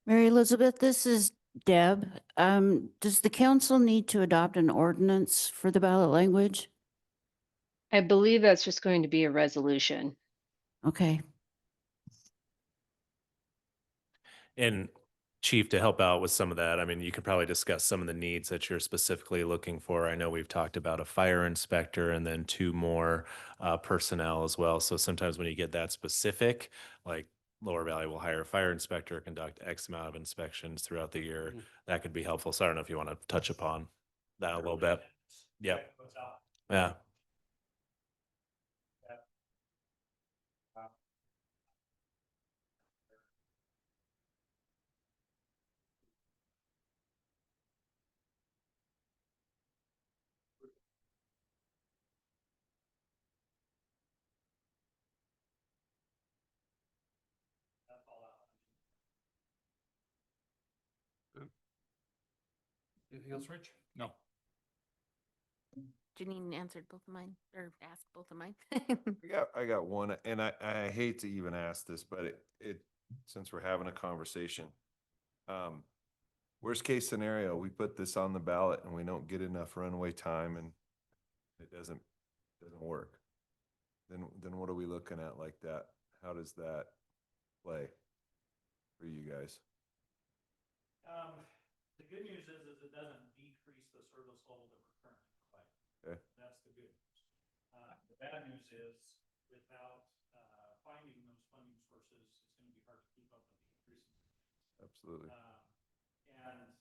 [SPEAKER 2] Mary Elizabeth, this is Deb. Does the council need to adopt an ordinance for the ballot language?
[SPEAKER 21] I believe that's just going to be a resolution.
[SPEAKER 2] Okay.
[SPEAKER 12] And Chief, to help out with some of that, I mean, you could probably discuss some of the needs that you're specifically looking for. I know we've talked about a fire inspector and then 2 more personnel as well. So sometimes when you get that specific, like Lower Valley will hire a fire inspector, conduct X amount of inspections throughout the year. That could be helpful. So I don't know if you want to touch upon that a little bit. Yep. Yeah.
[SPEAKER 1] Anything else, Rich?
[SPEAKER 14] No.
[SPEAKER 5] Janine answered both of mine, or asked both of mine.
[SPEAKER 3] I got one, and I hate to even ask this, but it since we're having a conversation, worst case scenario, we put this on the ballot and we don't get enough runway time and it doesn't work. Then what are we looking at like that? how does that play for you guys?
[SPEAKER 20] The good news is it doesn't decrease the service level that we're currently providing.
[SPEAKER 3] Okay.
[SPEAKER 20] That's the good news. The bad news is without finding those funding sources, it's going to be hard to keep up with the increases.
[SPEAKER 3] Absolutely.
[SPEAKER 20] And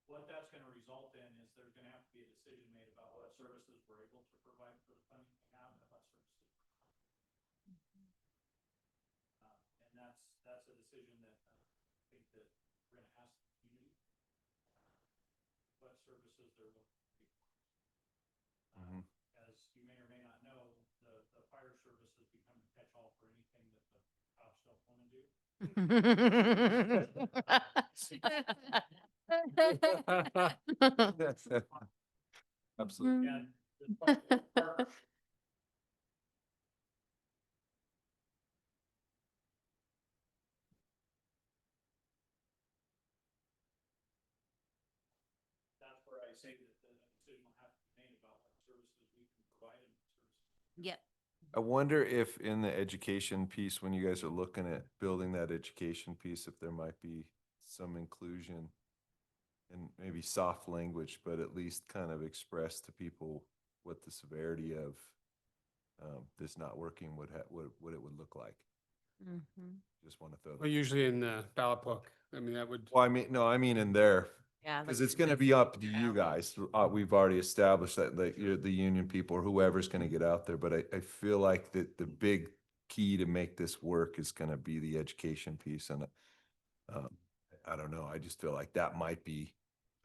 [SPEAKER 20] what that's going to result in is there's going to have to be a decision made about what services we're able to provide for the funding we have and what services. And that's a decision that I think that we're going to ask the community what services they're willing to pay for. As you may or may not know, the fire service has become a catch-all for anything that the cops don't want to do.
[SPEAKER 3] Absolutely.
[SPEAKER 20] And despite the partnership, that's where I say that the decision will have to be made about what services we can provide and what services.
[SPEAKER 7] Yep.
[SPEAKER 3] I wonder if in the education piece, when you guys are looking at building that education piece, if there might be some inclusion in maybe soft language, but at least kind of express to people what the severity of this not working what it would look like. Just want to throw that.
[SPEAKER 1] Well, usually in the ballot book, I mean, that would.
[SPEAKER 3] Well, I mean, no, I mean in there.
[SPEAKER 5] Yeah.
[SPEAKER 3] Because it's going to be up to you guys. We've already established that the union people or whoever's going to get out there. But I feel like that the big key to make this work is going to be the education piece. And I don't know. I just feel like that might be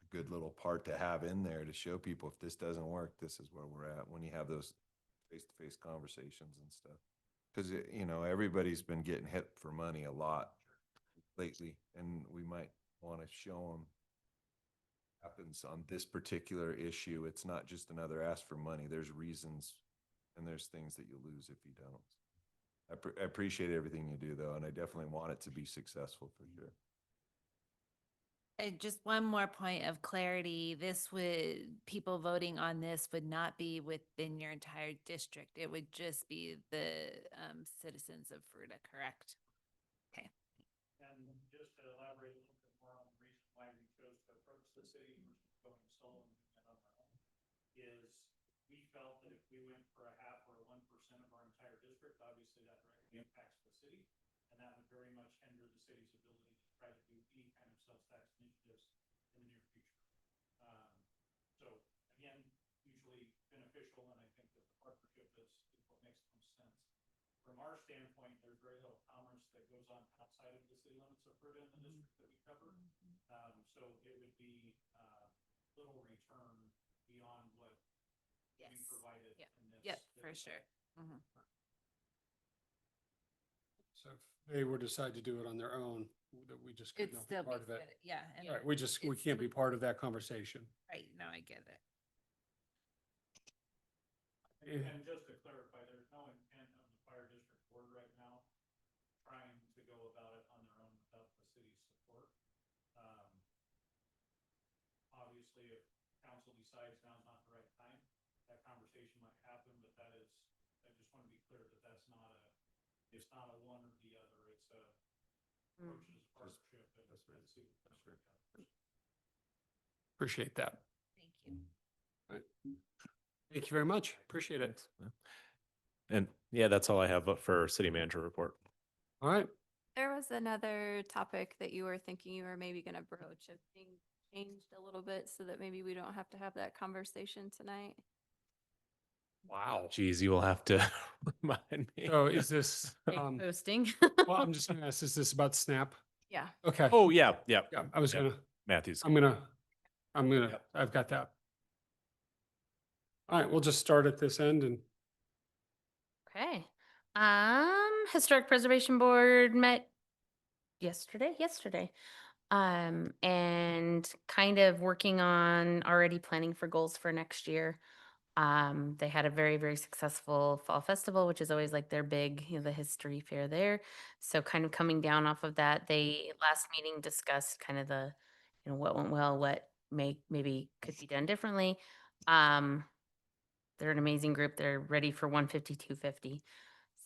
[SPEAKER 3] a good little part to have in there to show people if this doesn't work, this is where we're at when you have those face-to-face conversations and stuff. Because, you know, everybody's been getting hit for money a lot lately. And we might want to show them happens on this particular issue. It's not just another ask for money. There's reasons and there's things that you lose if you don't. I appreciate everything you do though, and I definitely want it to be successful for sure.
[SPEAKER 7] And just one more point of clarity, people voting on this would not be within your entire district. It would just be the citizens of Fruita, correct? Okay.
[SPEAKER 20] And just to elaborate a little bit more on the reason why we chose to approach the city versus going solo and doing that on our own, is we felt that if we went for a half or a 1% of our entire district, obviously that directly impacts the city, and that would very much hinder the city's ability to try to do any kind of sales tax initiatives in the near future. So again, usually beneficial, and I think that the partnership is what makes the most sense. From our standpoint, there's very little commerce that goes on outside of the city limits of Fruita in the district that we cover. So it would be little return beyond what we provided in this.
[SPEAKER 7] Yep, for sure.
[SPEAKER 1] So if they were decide to do it on their own, that we just couldn't
[SPEAKER 7] It'd
[SPEAKER 1] be
[SPEAKER 7] still
[SPEAKER 1] part
[SPEAKER 7] be
[SPEAKER 1] of it.
[SPEAKER 7] good. Yeah. And
[SPEAKER 1] Right, we can't be part of that conversation.
[SPEAKER 7] right. No, I get it.
[SPEAKER 20] And just to clarify, there's no intent of the fire district board right now trying to go about it on their own without the city's support. Obviously, if council decides now's not the right time, that conversation might happen, but I just want to be clear that it's not a one or the other, it's a approaches partnership.
[SPEAKER 1] Appreciate that.
[SPEAKER 7] Thank you.
[SPEAKER 1] Thank you very much. Appreciate it.
[SPEAKER 12] And yeah, that's all I have for city manager report.
[SPEAKER 1] All right.
[SPEAKER 18] There was another topic that you were thinking you were maybe going to broach if things changed a little bit so that maybe we don't have to have that conversation tonight.
[SPEAKER 1] Wow.
[SPEAKER 12] Geez, you will have to remind me.
[SPEAKER 1] So is this,
[SPEAKER 5] Big posting.
[SPEAKER 1] well, I'm just gonna ask, is this about SNAP?
[SPEAKER 18] Yeah.
[SPEAKER 1] Okay.
[SPEAKER 12] Oh, yeah, yeah.
[SPEAKER 1] Yeah, I was
[SPEAKER 12] Yep.
[SPEAKER 1] gonna,
[SPEAKER 12] Matthews.
[SPEAKER 1] I've got that. All right, we'll just start at this end and
[SPEAKER 5] Okay. Historic Preservation Board met yesterday. And kind of working on already planning for goals for next year. They had a very, very successful fall festival, which is always like their big, the history fair there. So kind of coming down off of that, they last meeting discussed kind of the, what went well, what maybe could be done differently. they're an amazing group. They're ready for 150, 250.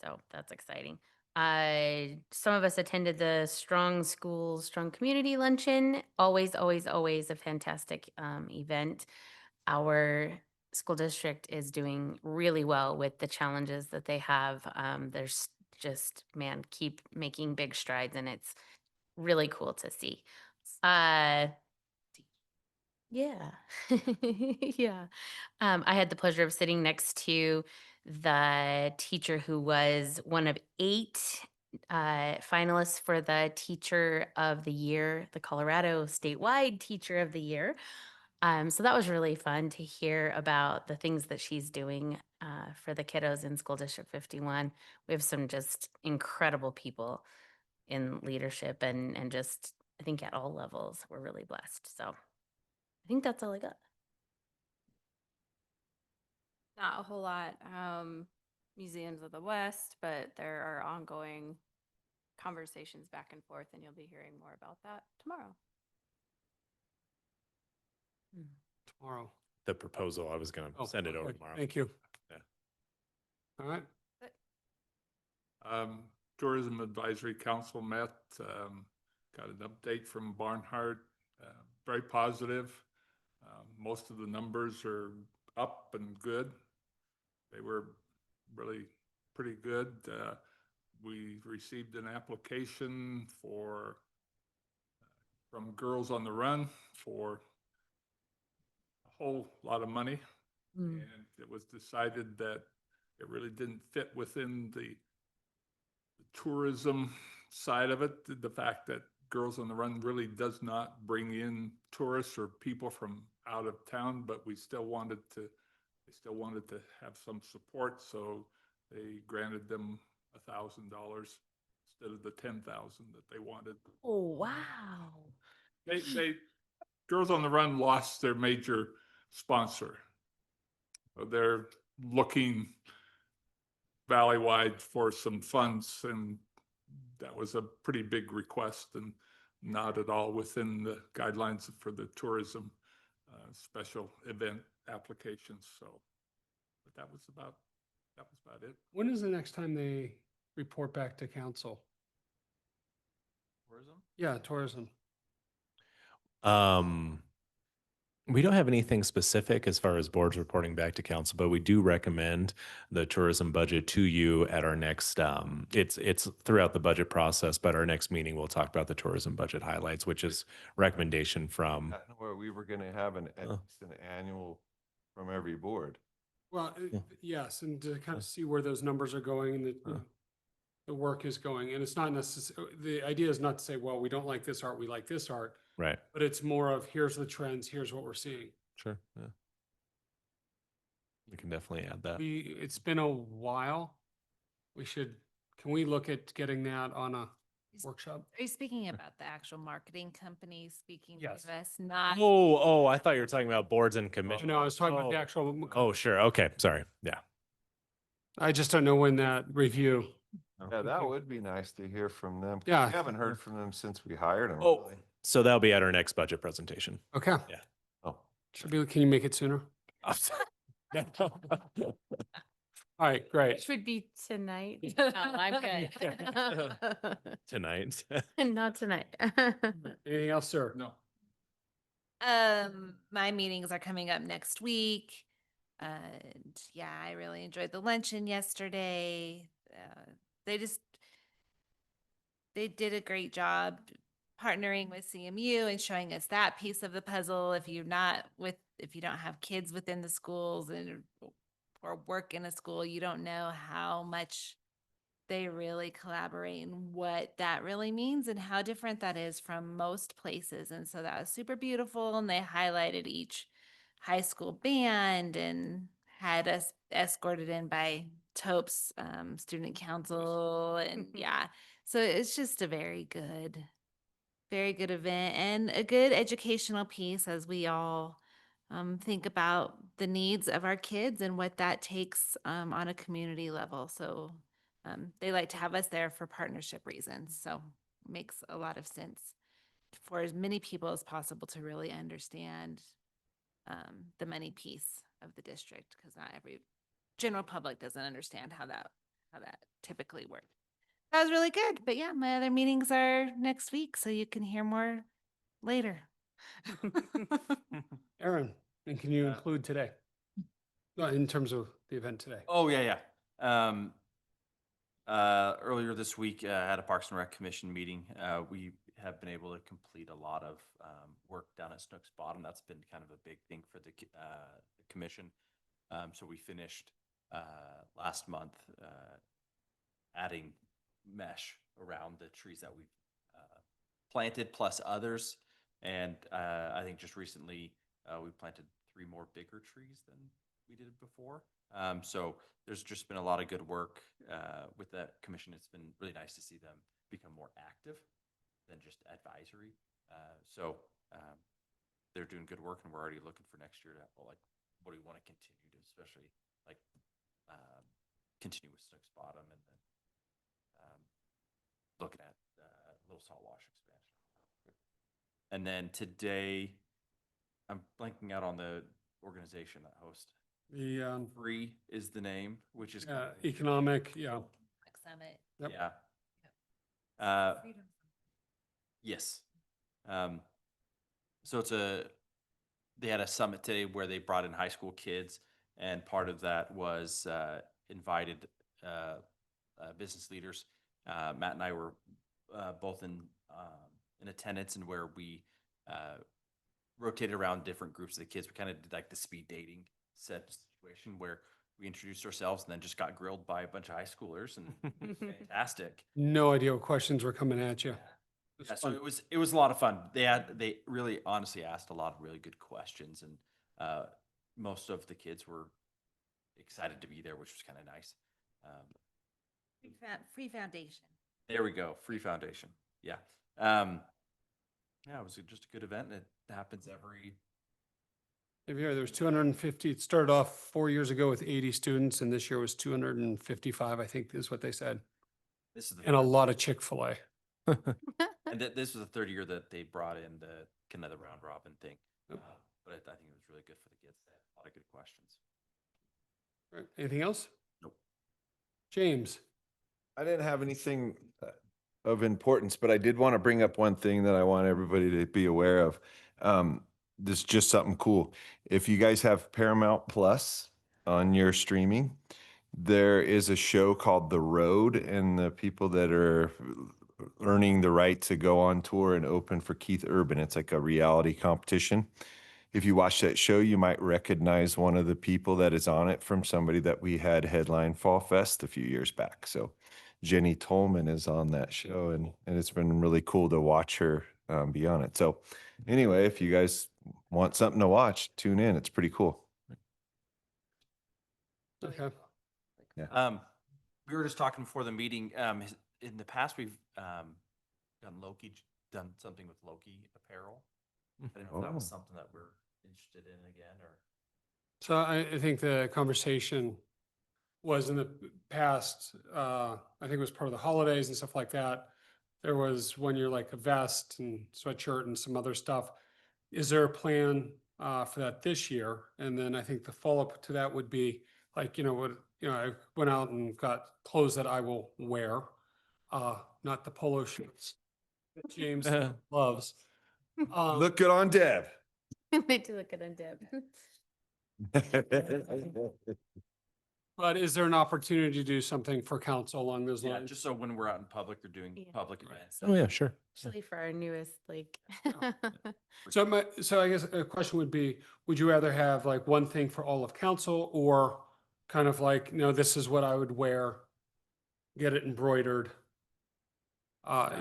[SPEAKER 5] So that's exciting. Some of us attended the Strong Schools, Strong Community Luncheon. Always, always, always a fantastic event. Our school district is doing really well with the challenges that they have. There's just, man, keep making big strides, and it's really cool to see. Yeah. Yeah. I had the pleasure of sitting next to the teacher who was one of 8 finalists for the Teacher of the Year, the Colorado statewide Teacher of the Year. So that was really fun to hear about the things that she's doing for the kiddos in School District 51. We have some just incredible people in leadership and just, I think at all levels, we're really blessed. So I think that's all I got.
[SPEAKER 18] Not a whole lot. Museums of the West, but there are ongoing conversations back and forth, and you'll be hearing more about that tomorrow.
[SPEAKER 1] Tomorrow.
[SPEAKER 12] The proposal, I was going to send it over
[SPEAKER 1] okay.
[SPEAKER 12] tomorrow.
[SPEAKER 1] Thank you.
[SPEAKER 12] Yeah.
[SPEAKER 1] All right.
[SPEAKER 14] Tourism Advisory Council met, got an update from Barnhart, very positive. Most of the numbers are up and good. They were really pretty good. We received an application from Girls on the Run for a whole lot of money. And it was decided that it really didn't fit within the tourism side of it. The fact that Girls on the Run really does not bring in tourists or people from out of town, but they still wanted to have some support, so they granted them $1,000 instead of the $10,000 that they wanted.
[SPEAKER 5] Oh, wow.
[SPEAKER 14] They Girls on the Run lost their major sponsor. So they're looking valley-wide for some funds, and that was a pretty big request and not at all within the guidelines for the tourism special event applications. So, but that was about it.
[SPEAKER 1] When is the next time they report back to council?
[SPEAKER 14] Tourism?
[SPEAKER 1] Yeah, tourism.
[SPEAKER 12] We don't have anything specific as far as boards reporting back to council, but we do recommend the tourism budget to you at our next, it's throughout the budget process, but our next meeting, we'll talk about the tourism budget highlights, which is recommendation from.
[SPEAKER 3] Where we were going to have at least an annual from every board.
[SPEAKER 1] Well, yes, and to kind of see where those numbers are going and the work is going. And it's not necessarily, the idea is not to say, well, we don't like this art, we like this art.
[SPEAKER 12] Right.
[SPEAKER 1] But it's more of, here's the trends, here's what we're seeing.
[SPEAKER 12] Sure. Yeah. We can definitely add that.
[SPEAKER 1] It's been a while. Can we look at getting that on a workshop?
[SPEAKER 7] Are you speaking about the actual marketing company speaking
[SPEAKER 1] Yes.
[SPEAKER 7] to us, not?
[SPEAKER 12] Oh, I thought you were talking about boards and commissions.
[SPEAKER 1] No, I was talking about the actual.
[SPEAKER 12] Oh, sure. Okay. Sorry. Yeah.
[SPEAKER 1] I just don't know when that review.
[SPEAKER 3] Yeah, that would be nice to hear from them.
[SPEAKER 1] Yeah.
[SPEAKER 3] We haven't heard from them since we hired them.
[SPEAKER 12] Oh,
[SPEAKER 3] really.
[SPEAKER 12] so that'll be at our next budget presentation.
[SPEAKER 1] Okay.
[SPEAKER 12] Yeah.
[SPEAKER 3] Oh,
[SPEAKER 1] Can you make it sooner? All right, great.
[SPEAKER 5] Which would be tonight. Oh, I'm good.
[SPEAKER 12] Tonight.
[SPEAKER 5] Not tonight.
[SPEAKER 1] Anything else, sir?
[SPEAKER 14] No.
[SPEAKER 7] My meetings are coming up next week. And yeah, I really enjoyed the luncheon yesterday. They did a great job partnering with CMU and showing us that piece of the puzzle. If you don't have kids within the schools or work in a school, you don't know how much they really collaborate and what that really means and how different that is from most places. And so that was super beautiful. And they highlighted each high school band and had us escorted in by Tope's student council. And yeah, so it's just a very good event and a good educational piece as we all think about the needs of our kids and what that takes on a community level. So they like to have us there for partnership reasons. So it makes a lot of sense for as many people as possible to really understand the money piece of the district, because not every general public doesn't understand how that typically works. That was really good. But yeah, my other meetings are next week, so you can hear more later.
[SPEAKER 1] Aaron, and can you include today? In terms of the event today?
[SPEAKER 8] Oh, yeah. Earlier this week, I had a Parks and Rec Commission meeting. We have been able to complete a lot of work down at Snook's Bottom. That's been kind of a big thing for the commission. So we finished last month adding mesh around the trees that we've planted plus others. And I think just recently we planted 3 more bigger trees than we did before. So there's just been a lot of good work with that commission. It's been really nice to see them become more active than just advisory. So they're doing good work, and we're already looking for next year to like, what do we want to continue to, especially like continue with Snook's Bottom, and then looking at Little Salt Wash expansion. And then today, I'm blanking out on the organization that hosts.
[SPEAKER 1] The
[SPEAKER 8] Free is the name, which is
[SPEAKER 1] economic, yeah.
[SPEAKER 7] Summit.
[SPEAKER 1] Yep.
[SPEAKER 8] Yeah. Yes. So they had a summit today where they brought in high school kids, and part of that was invited business leaders. Matt and I were both in attendance, and where we rotated around different groups of the kids. We kind of did like the speed dating situation where we introduced ourselves and then just got grilled by a bunch of high schoolers, and it was fantastic.
[SPEAKER 1] No idea what questions were coming at you.
[SPEAKER 8] Yeah, so it was a lot of fun. They really honestly asked a lot of really good questions, and most of the kids were excited to be there, which was kind of nice.
[SPEAKER 7] Free foundation.
[SPEAKER 8] There we go. Free foundation. Yeah. Yeah, it was just a good event, and it happens every.
[SPEAKER 1] There was 250. It started off 4 years ago with 80 students, and this year was 255, I think is what they said.
[SPEAKER 8] This is the
[SPEAKER 1] and a lot of Chick-fil-A.
[SPEAKER 8] And this was the third year that they brought in the kind of the round robin thing. But I think it was really good for the kids. They had a lot of good questions.
[SPEAKER 1] Right. Anything else?
[SPEAKER 8] Nope. James.
[SPEAKER 3] I didn't have anything of importance, but I did want to bring up one thing that I want everybody to be aware of. This is just something cool. If you guys have Paramount Plus on your streaming, there is a show called The Road, and the people that are earning the right to go on tour and open for Keith Urban. It's like a reality competition. If you watch that show, you might recognize one of the people that is on it from somebody that we had headline Fall Fest a few years back. So Jenny Tolman is on that show, and it's been really cool to watch her be on it. So anyway, if you guys want something to watch, tune in. It's pretty cool.
[SPEAKER 1] Okay.
[SPEAKER 3] Yeah.
[SPEAKER 8] We were just talking before the meeting. In the past, we've done something with Loki apparel. I didn't know if that was something that we're interested in again, or.
[SPEAKER 1] So I think the conversation was in the past, I think it was part of the holidays and stuff like that. There was 1 year like a vest and sweatshirt and some other stuff. Is there a plan for that this year? And then I think the follow-up to that would be like, I went out and got clothes that I will wear, not the polo shirts that James loves.
[SPEAKER 3] Look good on Deb.
[SPEAKER 5] They do look good on Deb.
[SPEAKER 1] But is there an opportunity to do something for council along those
[SPEAKER 8] Yeah,
[SPEAKER 1] lines?
[SPEAKER 8] just so when we're out in public or doing public events.
[SPEAKER 12] Oh, yeah, sure.
[SPEAKER 5] Especially for our newest, like.
[SPEAKER 1] So I guess a question would be, would you rather have like one thing for all of council, or kind of like, this is what I would wear, get it embroidered?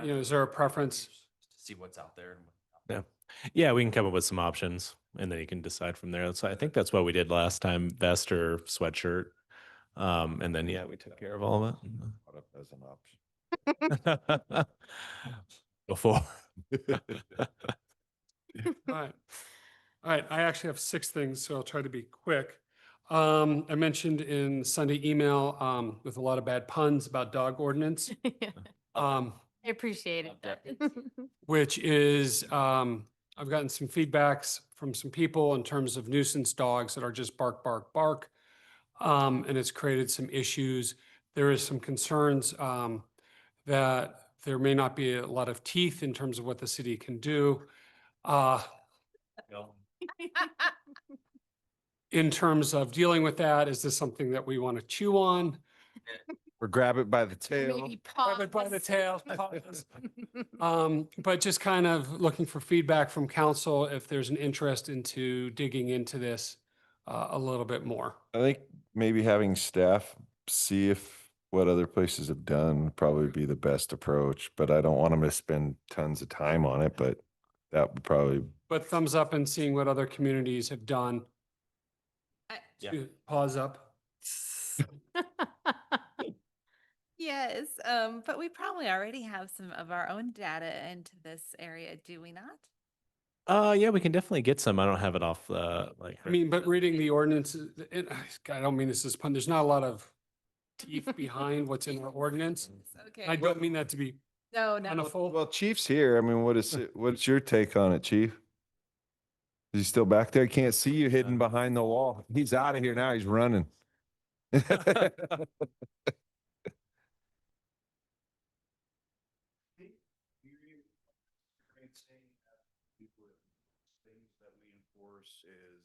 [SPEAKER 1] Is there a preference?
[SPEAKER 8] To see what's out there.
[SPEAKER 12] Yeah. Yeah, we can come up with some options, and then you can decide from there. So I think that's what we did last time, vest or sweatshirt. And then, yeah, we took care of all of it.
[SPEAKER 3] Brought up as an option.
[SPEAKER 12] Before.
[SPEAKER 1] All right. I actually have 6 things, so I'll try to be quick. I mentioned in Sunday email with a lot of bad puns about dog ordinance.
[SPEAKER 5] I appreciate it.
[SPEAKER 1] Which is I've gotten some feedbacks from some people in terms of nuisance dogs that are just bark, bark, bark. And it's created some issues. There is some concerns that there may not be a lot of teeth in terms of what the city can do. In terms of dealing with that, is this something that we want to chew on?
[SPEAKER 3] Or grab it by the tail.
[SPEAKER 7] Maybe
[SPEAKER 1] Grab it by the
[SPEAKER 7] pause.
[SPEAKER 1] tail, pause. But just kind of looking for feedback from council if there's an interest into digging into this a little bit more.
[SPEAKER 3] I think maybe having staff see if what other places have done would probably be the best approach, but I don't want them to spend tons of time on it, but that would probably.
[SPEAKER 1] But thumbs up and seeing what other communities have done. Pause up.
[SPEAKER 7] Yes, but we probably already have some of our own data into this area, do we not?
[SPEAKER 12] Yeah, we can definitely get some. I don't have it off like.
[SPEAKER 1] I mean, but reading the ordinance, I don't mean this as pun, there's not a lot of teeth behind what's in our ordinance.
[SPEAKER 7] Okay.
[SPEAKER 1] I don't mean that to be
[SPEAKER 7] No, no.
[SPEAKER 1] unfull.
[SPEAKER 3] Well, Chief's here. I mean, what's your take on it, Chief? Is he still back there? Can't see you hidden behind the wall. He's out of here now. He's running.
[SPEAKER 16] Things that we enforce is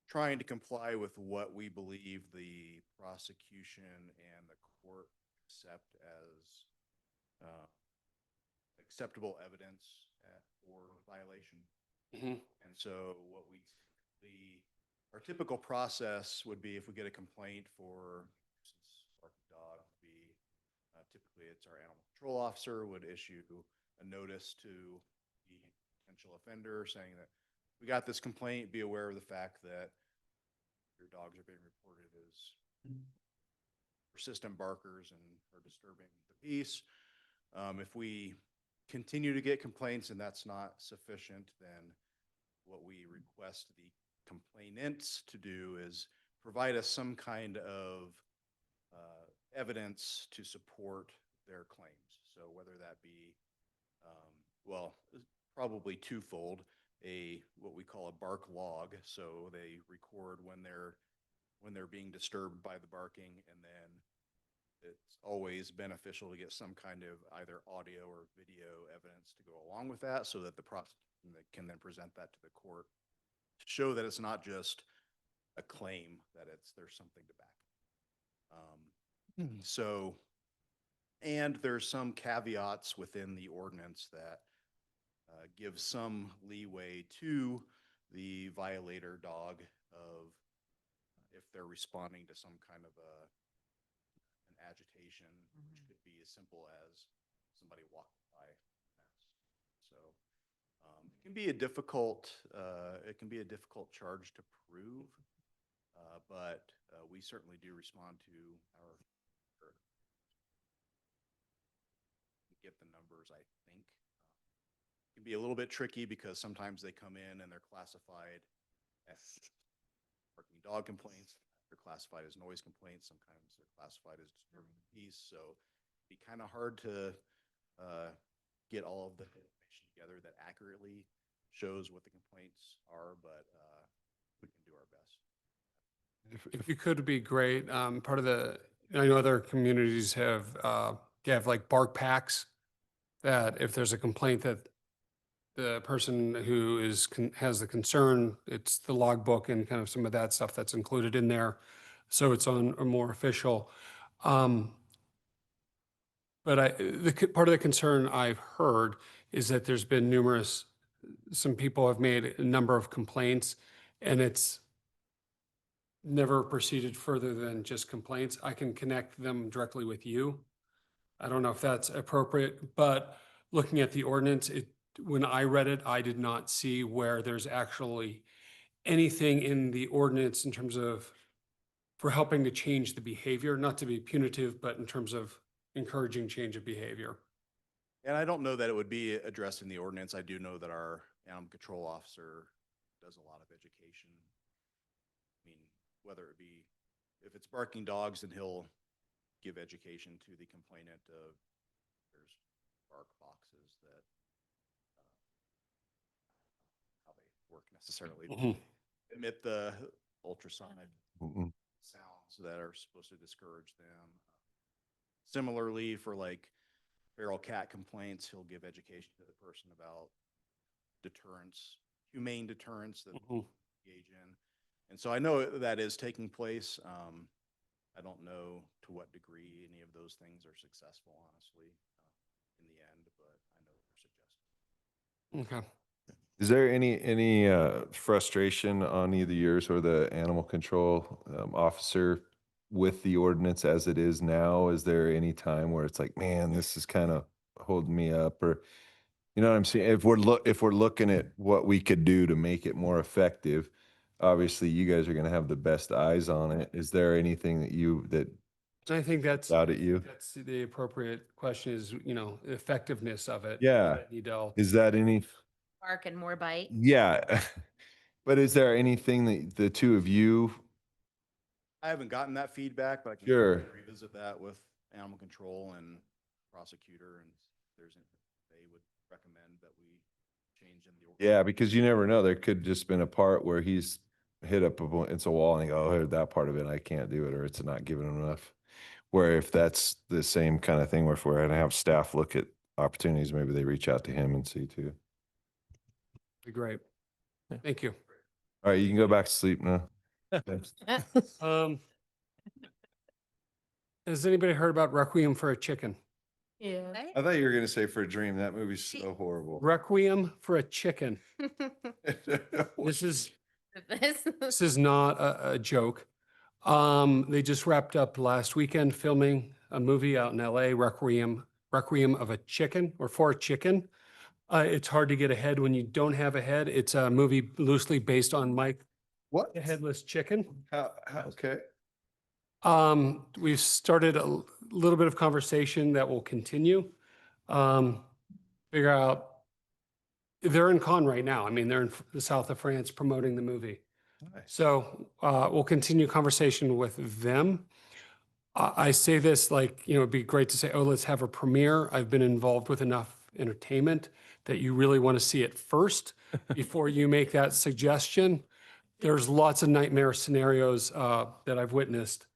[SPEAKER 16] trying to comply with what we believe the prosecution and the court accept as acceptable evidence for violation. And so our typical process would be if we get a complaint for barking dog, typically it's our animal control officer would issue a notice to the potential offender saying that we got this complaint, be aware of the fact that your dogs are being reported as persistent barkers and are disturbing the peace. If we continue to get complaints and that's not sufficient, then what we request the complainants to do is provide us some kind of evidence to support their claims. So whether that be, well, probably twofold, what we call a bark log. So they record when they're being disturbed by the barking, and then it's always beneficial to get some kind of either audio or video evidence to go along with that so that the prosecution can then present that to the court to show that it's not just a claim, that there's something to back it. So, and there's some caveats within the ordinance that give some leeway to the violator dog of if they're responding to some kind of an agitation, which could be as simple as somebody walking by. So it can be a difficult charge to prove, but we certainly do respond to our get the numbers, I think. It can be a little bit tricky because sometimes they come in and they're classified as barking dog complaints. They're classified as noise complaints. Sometimes they're classified as disturbing the peace. So it'd be kind of hard to get all of the information together that accurately shows what the complaints are, but we can do our best.
[SPEAKER 1] If you could, be great. Part of I know other communities have like bark packs that if there's a complaint that the person who has the concern, it's the logbook and kind of some of that stuff that's included in there. So it's on a more official. But part of the concern I've heard is that there's been some people have made a number of complaints and it's never proceeded further than just complaints. I can connect them directly with you. I don't know if that's appropriate, but looking at the ordinance, when I read it, I did not see where there's actually anything in the ordinance in terms of for helping to change the behavior, not to be punitive, but in terms of encouraging change of behavior.
[SPEAKER 16] And I don't know that it would be addressed in the ordinance. I do know that our animal control officer does a lot of education. I mean, whether it be, if it's barking dogs, then he'll give education to the complainant of there's bark boxes that work necessarily.
[SPEAKER 1] Mhm.
[SPEAKER 16] Emit the ultrasonic
[SPEAKER 3] Mm-mm.
[SPEAKER 16] sounds that are supposed to discourage them. Similarly, for like feral cat complaints, he'll give education to the person about deterrence, humane deterrence that they
[SPEAKER 1] Mhm.
[SPEAKER 16] engage in. And so I know that is taking place. I don't know to what degree any of those things are successful, honestly, in the end, but I know they're suggested.
[SPEAKER 1] Okay.
[SPEAKER 3] Is there any frustration on either yours or the animal control officer with the ordinance as it is now? Is there any time where it's like, man, this is kind of holding me up, or you know what I'm saying? If we're looking at what we could do to make it more effective, obviously you guys are going to have the best eyes on it. Is there anything that
[SPEAKER 1] I think
[SPEAKER 3] out at you?
[SPEAKER 1] that's the appropriate question is, you know, effectiveness of it.
[SPEAKER 3] Yeah.
[SPEAKER 1] Need to
[SPEAKER 3] Is that any?
[SPEAKER 5] Bark and more bite.
[SPEAKER 3] Yeah. But is there anything that the two of you?
[SPEAKER 16] I haven't gotten that feedback, but I can
[SPEAKER 3] Sure.
[SPEAKER 16] revisit that with animal control and prosecutor, and if there's they would recommend that we change in the.
[SPEAKER 3] Yeah, because you never know. There could just been a part where he's hit up against a wall and you go, oh, that part of it, I can't do it, or it's not giving him enough. Where if that's the same kind of thing, where if we're going to have staff look at opportunities, maybe they reach out to him and see too.
[SPEAKER 1] be great. Thank you.
[SPEAKER 3] All right, you can go back to sleep now.
[SPEAKER 1] Um, has anybody heard about Requiem for a Chicken?
[SPEAKER 5] Yeah.
[SPEAKER 3] I thought you were going to say For a Dream. That movie's so horrible.
[SPEAKER 1] Requiem for a Chicken. This is not a joke. They just wrapped up last weekend filming a movie out in LA, Requiem of a Chicken or for a Chicken. It's hard to get ahead when you don't have a head. It's a movie loosely based on Mike
[SPEAKER 3] What?
[SPEAKER 1] the Headless Chicken.
[SPEAKER 3] How, okay.
[SPEAKER 1] We've started a little bit of conversation that will continue. Figure out, they're in Cannes right now. I mean, they're in the south of France promoting the movie.
[SPEAKER 3] Nice.
[SPEAKER 1] So we'll continue conversation with them. I say this like, you know, it'd be great to say, oh, let's have a premiere. I've been involved with enough entertainment that you really want to see it first before you make that suggestion. There's lots of nightmare scenarios that I've witnessed.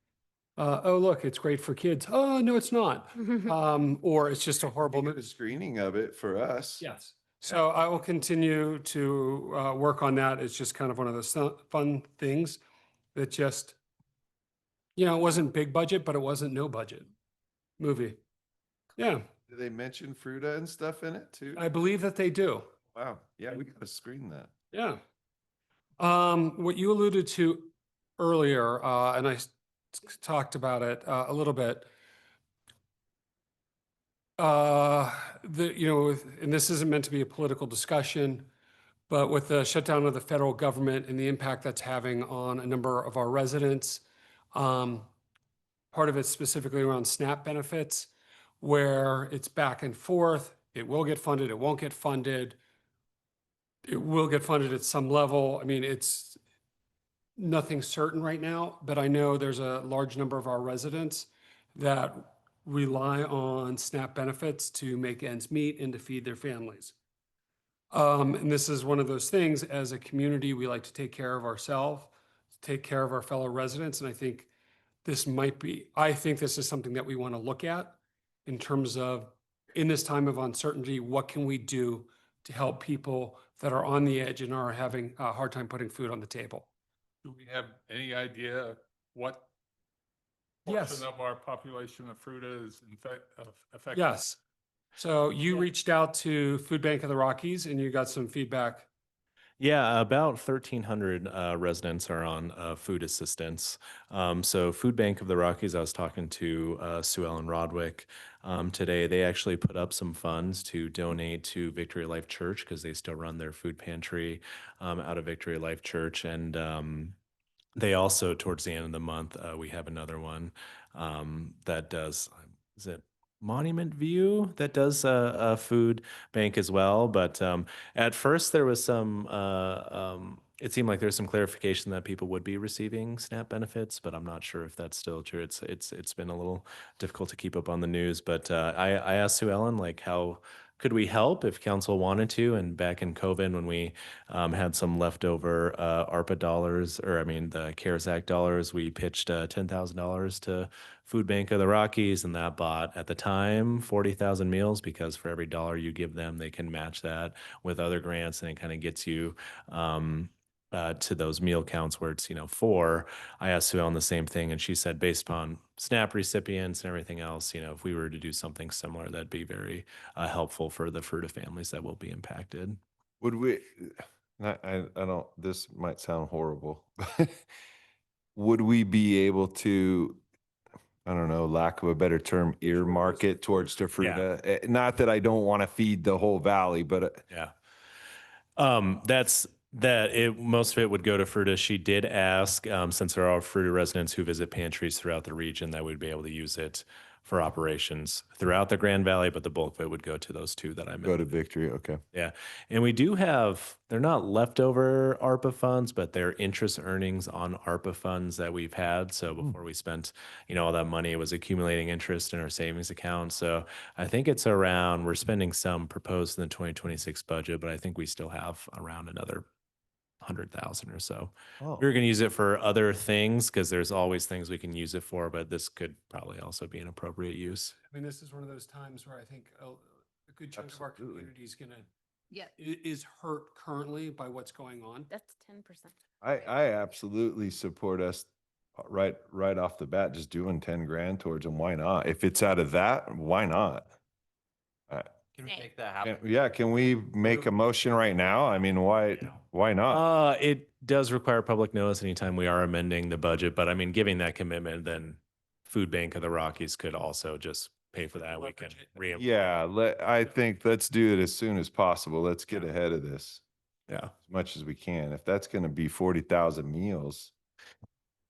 [SPEAKER 1] Oh, look, it's great for kids. Oh, no, it's not. Or it's just a horrible
[SPEAKER 3] A
[SPEAKER 1] movie.
[SPEAKER 3] screening of it for us.
[SPEAKER 1] Yes. So I will continue to work on that. It's just kind of one of those fun things that just, you know, it wasn't big budget, but it wasn't no budget movie. Yeah,
[SPEAKER 3] Do they mention Fruita and stuff in it too?
[SPEAKER 1] I believe that they do.
[SPEAKER 3] Wow. Yeah, we got to screen that.
[SPEAKER 1] Yeah. What you alluded to earlier, and I talked about it a little bit. You know, and this isn't meant to be a political discussion, but with the shutdown of the federal government and the impact that's having on a number of our residents, part of it specifically around SNAP benefits, where it's back and forth. It will get funded, it won't get funded. It will get funded at some level. I mean, it's nothing certain right now, but I know there's a large number of our residents that rely on SNAP benefits to make ends meet and to feed their families. And this is one of those things, as a community, we like to take care of ourselves, take care of our fellow residents. And I think this is something that we want to look at in terms of, in this time of uncertainty, what can we do to help people that are on the edge and are having a hard time putting food on the table?
[SPEAKER 14] Do we have any idea what
[SPEAKER 1] Yes.
[SPEAKER 14] portion of our population of Fruita is affected?
[SPEAKER 1] Yes. So you reached out to Food Bank of the Rockies and you got some feedback.
[SPEAKER 12] Yeah, about 1,300 residents are on food assistance. So Food Bank of the Rockies, I was talking to Sue Ellen Rodwick today. They actually put up some funds to donate to Victory Life Church because they still run their food pantry out of Victory Life Church. And they also, towards the end of the month, we have another one that does, is it Monument View, that does a food bank as well. But at first there was some, it seemed like there's some clarification that people would be receiving SNAP benefits, but I'm not sure if that's still true. It's been a little difficult to keep up on the news. But I asked Sue Ellen like how could we help if council wanted to? And back in COVID, when we had some leftover ARPA dollars, or I mean the CARES Act dollars, we pitched $10,000 to Food Bank of the Rockies, and that bought at the time 40,000 meals, because for every dollar you give them, they can match that with other grants, and it kind of gets you to those meal counts where it's, 4. I asked Sue on the same thing, and she said, based upon SNAP recipients and everything else, if we were to do something similar, that'd be very helpful for the Fruita families that will be impacted.
[SPEAKER 3] Would we, I don't, this might sound horrible. Would we be able to, I don't know, lack of a better term, earmark it towards the Fruita? Not that I don't want to feed the whole valley, but
[SPEAKER 12] Yeah. Most of it would go to Fruita. She did ask, since there are Fruita residents who visit pantries throughout the region, that we'd be able to use it for operations throughout the Grand Valley, but the bulk of it would go to those 2 that I mentioned.
[SPEAKER 3] go to Victory. Okay.
[SPEAKER 12] Yeah. And we do have, they're not leftover ARPA funds, but they're interest earnings on ARPA funds that we've had. So before we spent, all that money, it was accumulating interest in our savings account. So I think it's around, we're spending some proposed in the 2026 budget, but I think we still have around another 100,000 or so.
[SPEAKER 3] Oh.
[SPEAKER 12] We were going to use it for other things, because there's always things we can use it for, but this could probably also be an appropriate use.
[SPEAKER 1] I mean, this is one of those times where I think a good chunk of our
[SPEAKER 3] Absolutely.
[SPEAKER 1] community is gonna,
[SPEAKER 7] Yeah.
[SPEAKER 1] is hurt currently by what's going on.
[SPEAKER 5] That's 10%.
[SPEAKER 3] I absolutely support us right off the bat, just doing 10 grand towards them. Why not? If it's out of that, why not?
[SPEAKER 8] Can we
[SPEAKER 7] Same.
[SPEAKER 8] make that happen?
[SPEAKER 3] Yeah, can we make a motion right now? I mean, why not?
[SPEAKER 12] It does require public notice anytime we are amending the budget, but I mean, giving that commitment, then Food Bank of the Rockies could also just pay for that. We can reimburse.
[SPEAKER 3] Yeah, I think let's do it as soon as possible. Let's get ahead of this
[SPEAKER 12] Yeah.
[SPEAKER 3] as much as we can. If that's going to be 40,000 meals,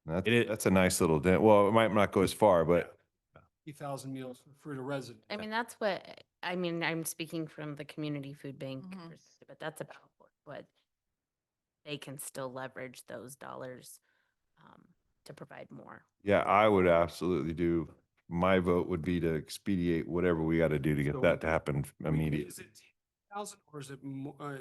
[SPEAKER 3] that's a nice little dent. Well, it might not go as far, but
[SPEAKER 1] 3,000 meals for Fruita residents.
[SPEAKER 5] I mean, that's what, I'm speaking from the community food bank, perspective, but that's about what they can still leverage those dollars to provide more.
[SPEAKER 3] yeah, I would absolutely do. My vote would be to expedite whatever we got to do to get that to happen immediately.
[SPEAKER 1] Is it 10,000 or is it more?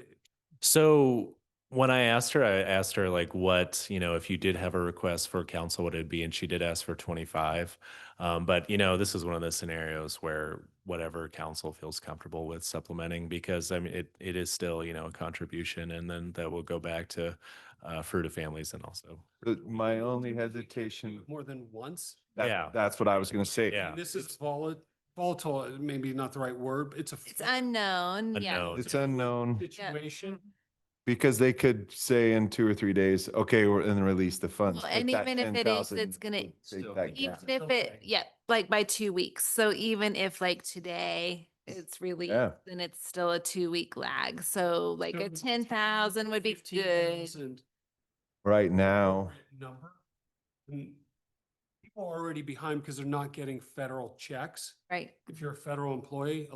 [SPEAKER 12] So when I asked her like what, if you did have a request for council, what it'd be, and she did ask for 25. But this is one of the scenarios where whatever council feels comfortable with supplementing, because I mean, it is still, a contribution, and then that will go back to Fruita families and also.
[SPEAKER 3] My only hesitation,
[SPEAKER 1] More than once?
[SPEAKER 3] that's what I was going to say.
[SPEAKER 12] Yeah.
[SPEAKER 1] This is volatile, maybe not the right word. It's
[SPEAKER 7] unknown. Yeah.
[SPEAKER 12] Unknown.
[SPEAKER 3] It's unknown
[SPEAKER 1] situation.
[SPEAKER 3] because they could say in 2 or 3 days, okay, we're and release the funds.
[SPEAKER 7] Well,
[SPEAKER 3] Take
[SPEAKER 7] and
[SPEAKER 3] that
[SPEAKER 7] even if it is,
[SPEAKER 3] 10,000,
[SPEAKER 7] it's gonna,
[SPEAKER 3] take that
[SPEAKER 7] even
[SPEAKER 3] gap.
[SPEAKER 7] if it, like by 2 weeks. So even if like today it's released, then it's still a 2-week lag. So like a 10,000 would be good.
[SPEAKER 1] 15,000
[SPEAKER 3] Right now,
[SPEAKER 1] number. And people are already behind because they're not getting federal checks.
[SPEAKER 7] Right.
[SPEAKER 1] If you're a federal employee, a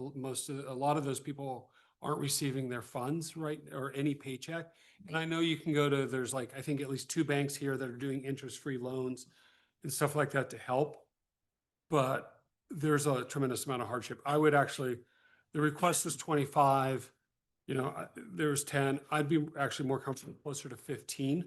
[SPEAKER 1] lot of those people aren't receiving their funds, right, or any paycheck. And I know you can go to, there's like, I think at least 2 banks here that are doing interest-free loans and stuff like that to help. But there's a tremendous amount of hardship. I would actually, the request was 25, there's 10. I'd be actually more comfortable closer to 15.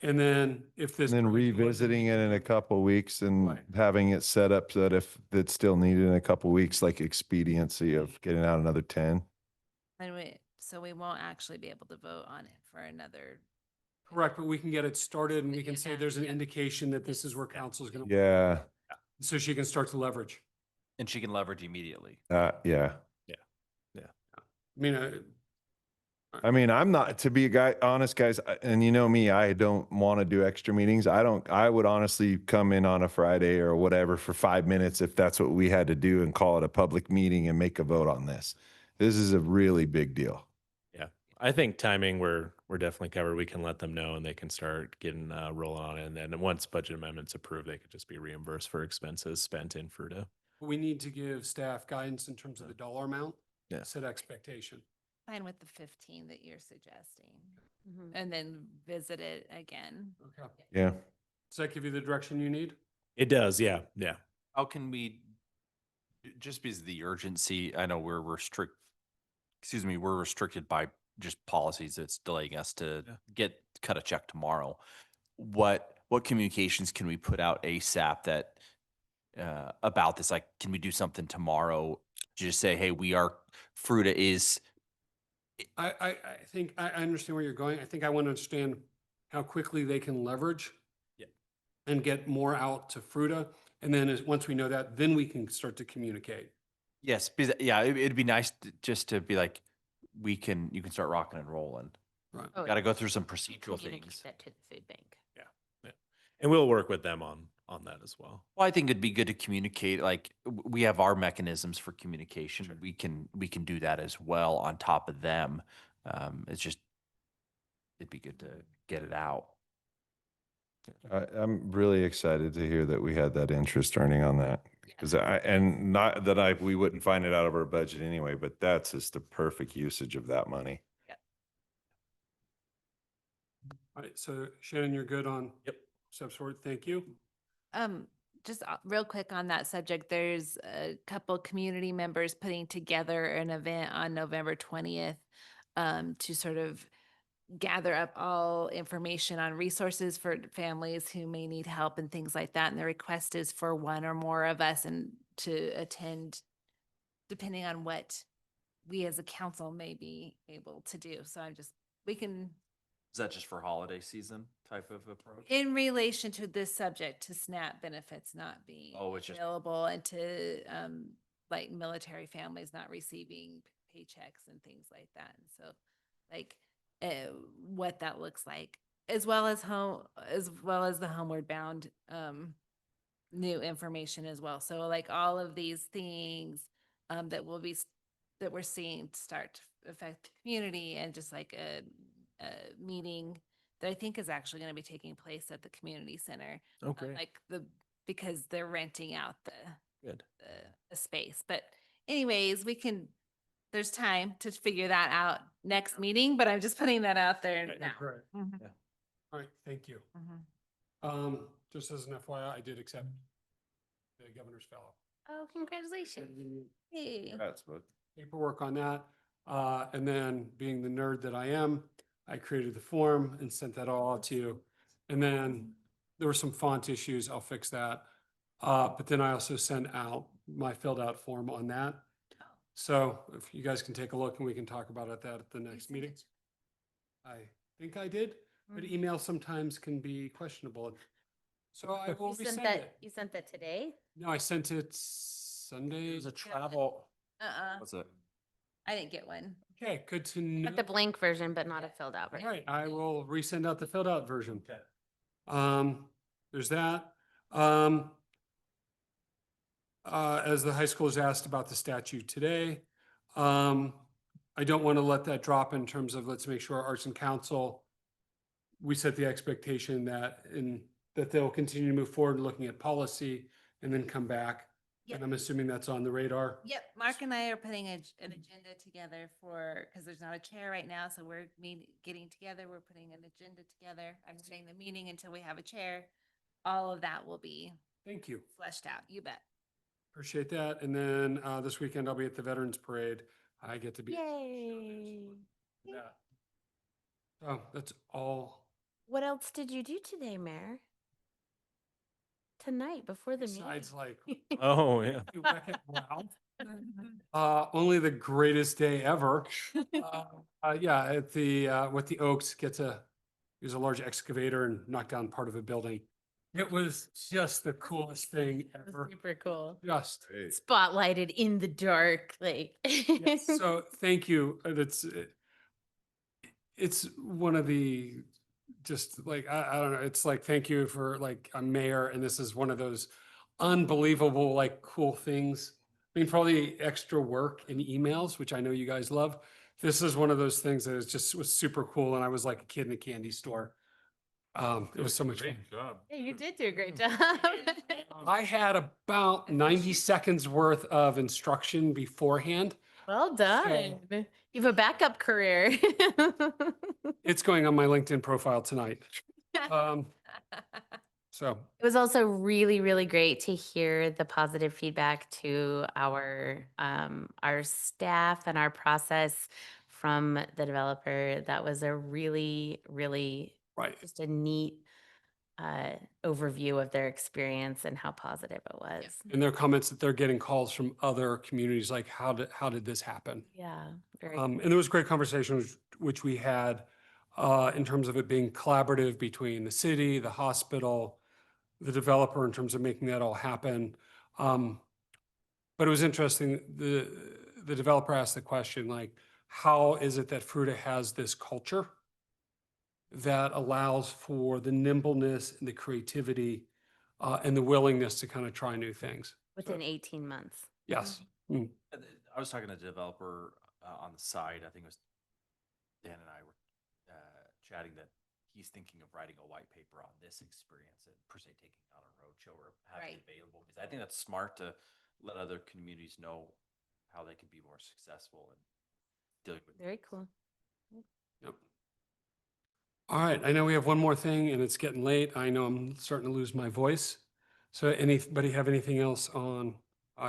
[SPEAKER 1] And then if this.
[SPEAKER 3] and then revisiting it in a couple of weeks and having it set up so that if it's still needed in a couple of weeks, like expediency of getting out another 10.
[SPEAKER 7] And so we won't actually be able to vote on it for another.
[SPEAKER 1] Correct, but we can get it started and we can say there's an indication that this is where council is going to.
[SPEAKER 3] Yeah.
[SPEAKER 1] So she can start to leverage.
[SPEAKER 8] And she can leverage immediately.
[SPEAKER 3] Yeah.
[SPEAKER 1] I mean,
[SPEAKER 3] I'm not, to be honest, guys, and me, I don't want to do extra meetings. I would honestly come in on a Friday or whatever for 5 minutes if that's what we had to do and call it a public meeting and make a vote on this. This is a really big deal.
[SPEAKER 12] Yeah. I think timing, we're definitely covered. We can let them know and they can start getting rolling on it. And then once budget amendments approved, they could just be reimbursed for expenses spent in Fruita.
[SPEAKER 1] we need to give staff guidance in terms of the dollar amount.
[SPEAKER 12] Yeah.
[SPEAKER 1] Set expectation.
[SPEAKER 7] Fine with the 15 that you're suggesting, and then visit it again.
[SPEAKER 1] Okay.
[SPEAKER 3] Yeah.
[SPEAKER 1] Does that give you the direction you need?
[SPEAKER 12] It does. Yeah. Yeah.
[SPEAKER 8] How can we Just because of the urgency, I know we're we're restricted by just policies that's delaying us to cut a check tomorrow. What communications can we put out ASAP that about this? Like, can we do something tomorrow? Just say, hey, Fruita is.
[SPEAKER 1] I think I understand where you're going. I think I want to understand how quickly they can leverage and get more out to Fruita. And then once we know that, then we can start to communicate.
[SPEAKER 8] Yes, because, it'd be nice just to be like, you can start rocking and rolling.
[SPEAKER 1] Right.
[SPEAKER 5] Oh,
[SPEAKER 8] Got to go through some procedural
[SPEAKER 5] Communicate
[SPEAKER 8] things.
[SPEAKER 5] that to the food bank.
[SPEAKER 12] Yeah. And we'll work with them on that as well.
[SPEAKER 8] Well, I think it'd be good to communicate. Like, we have our mechanisms for communication. We can do that as well on top of them. It'd be good to get it out.
[SPEAKER 3] I'm really excited to hear that we had that interest earning on that. Because not that we wouldn't find it out of our budget anyway, but that's just the perfect usage of that money.
[SPEAKER 1] All right, so Shannon, you're good on steps forward. Thank you.
[SPEAKER 7] Just real quick on that subject, there's a couple community members putting together an event on November 20th to sort of gather up all information on resources for families who may need help and things like that. And the request is for one or more of us and to attend, depending on what we as a council may be able to do. So we can.
[SPEAKER 8] Is that just for holiday season type of approach?
[SPEAKER 7] In relation to this subject, to SNAP benefits not being available and to like military families not receiving paychecks and things like that. And so like what that looks like, as well as the homeward bound new information as well. So like all of these things that we're seeing start to affect the community, and just like a meeting that I think is actually going to be taking place at the community center.
[SPEAKER 12] Okay.
[SPEAKER 7] Because they're renting out
[SPEAKER 12] Good.
[SPEAKER 7] the space. But anyways, there's time to figure that out next meeting, but I'm just putting that out there now.
[SPEAKER 1] Right.
[SPEAKER 7] Mhm.
[SPEAKER 1] Yeah. All right, thank you.
[SPEAKER 7] Mhm.
[SPEAKER 1] Just as an FYI, I did accept the governor's fellow.
[SPEAKER 5] Oh, congratulations.
[SPEAKER 7] Hey.
[SPEAKER 1] Paperwork on that. And then being the nerd that I am, I created the form and sent that all out to you. And then there were some font issues. I'll fix that. But then I also sent out my filled out form on that. So if you guys can take a look and we can talk about that at the next meeting. I think I did, but email sometimes can be questionable. So I will
[SPEAKER 5] You sent
[SPEAKER 1] resend
[SPEAKER 5] that,
[SPEAKER 1] it.
[SPEAKER 5] you sent that today?
[SPEAKER 1] No, I sent it Sunday.
[SPEAKER 8] There's a travel. What's it?
[SPEAKER 7] I didn't get one.
[SPEAKER 1] Okay, good to know.
[SPEAKER 5] Got the blank version, but not a filled out
[SPEAKER 1] All
[SPEAKER 5] version.
[SPEAKER 1] right, I will resend out the filled out version. There's that. As the high schoolers asked about the statute today, I don't want to let that drop in terms of, let's make sure Arts and Council, we set the expectation that they'll continue to move forward looking at policy and then come back.
[SPEAKER 7] Yep.
[SPEAKER 1] And I'm assuming that's on the radar.
[SPEAKER 7] Yep, Mark and I are putting an agenda together because there's not a chair right now, so we're getting together, we're putting an agenda together. I'm saying the meeting until we have a chair. All of that will be
[SPEAKER 1] Thank you.
[SPEAKER 7] fleshed out, you bet.
[SPEAKER 1] Appreciate that. And then this weekend I'll be at the Veterans Parade. I get to be.
[SPEAKER 5] Yay.
[SPEAKER 1] Yeah. Oh, that's all.
[SPEAKER 5] What else did you do today, Mayor? Tonight, before the meeting?
[SPEAKER 1] Besides like.
[SPEAKER 12] Oh, yeah.
[SPEAKER 1] Only the greatest day ever. Yeah, at the, with the Oaks, use a large excavator and knock down part of a building. It was just the coolest thing ever.
[SPEAKER 5] Super cool.
[SPEAKER 1] Just.
[SPEAKER 5] Spotlighted in the dark, like.
[SPEAKER 1] Yes, so thank you. And it's one of the, just like, I don't know, it's like, thank you for like a mayor. And this is one of those unbelievable, like cool things. I mean, for all the extra work and emails, which I know you guys love, this is one of those things that was super cool. And I was like a kid in a candy store. It was so much fun.
[SPEAKER 5] Yeah, you did do a great job.
[SPEAKER 1] I had about 90 seconds worth of instruction beforehand.
[SPEAKER 5] Well done. You have a backup career.
[SPEAKER 1] It's going on my LinkedIn profile tonight. So
[SPEAKER 5] It was also really, really great to hear the positive feedback to our staff and our process from the developer. That was a really, really
[SPEAKER 1] right.
[SPEAKER 5] just a neat overview of their experience and how positive it was.
[SPEAKER 1] In their comments that they're getting calls from other communities, like how did this happen?
[SPEAKER 5] Yeah, very.
[SPEAKER 1] And there was great conversation which we had in terms of it being collaborative between the city, the hospital, the developer in terms of making that all happen. But it was interesting. The developer asked the question, like, how is it that Fruita has this culture that allows for the nimbleness and the creativity and the willingness to kind of try new things?
[SPEAKER 5] Within 18 months.
[SPEAKER 1] Yes. Mm.
[SPEAKER 8] I was talking to the developer on the side. I think it was Dan and I were chatting that he's thinking of writing a white paper on this experience and per se taking it on a roadshow or having it available, because I think that's smart to let other communities know how they can be more successful and dealing with.
[SPEAKER 5] Very cool.
[SPEAKER 1] Yep. All right. I know we have one more thing and it's getting late. I know I'm starting to lose my voice. So anybody have anything else on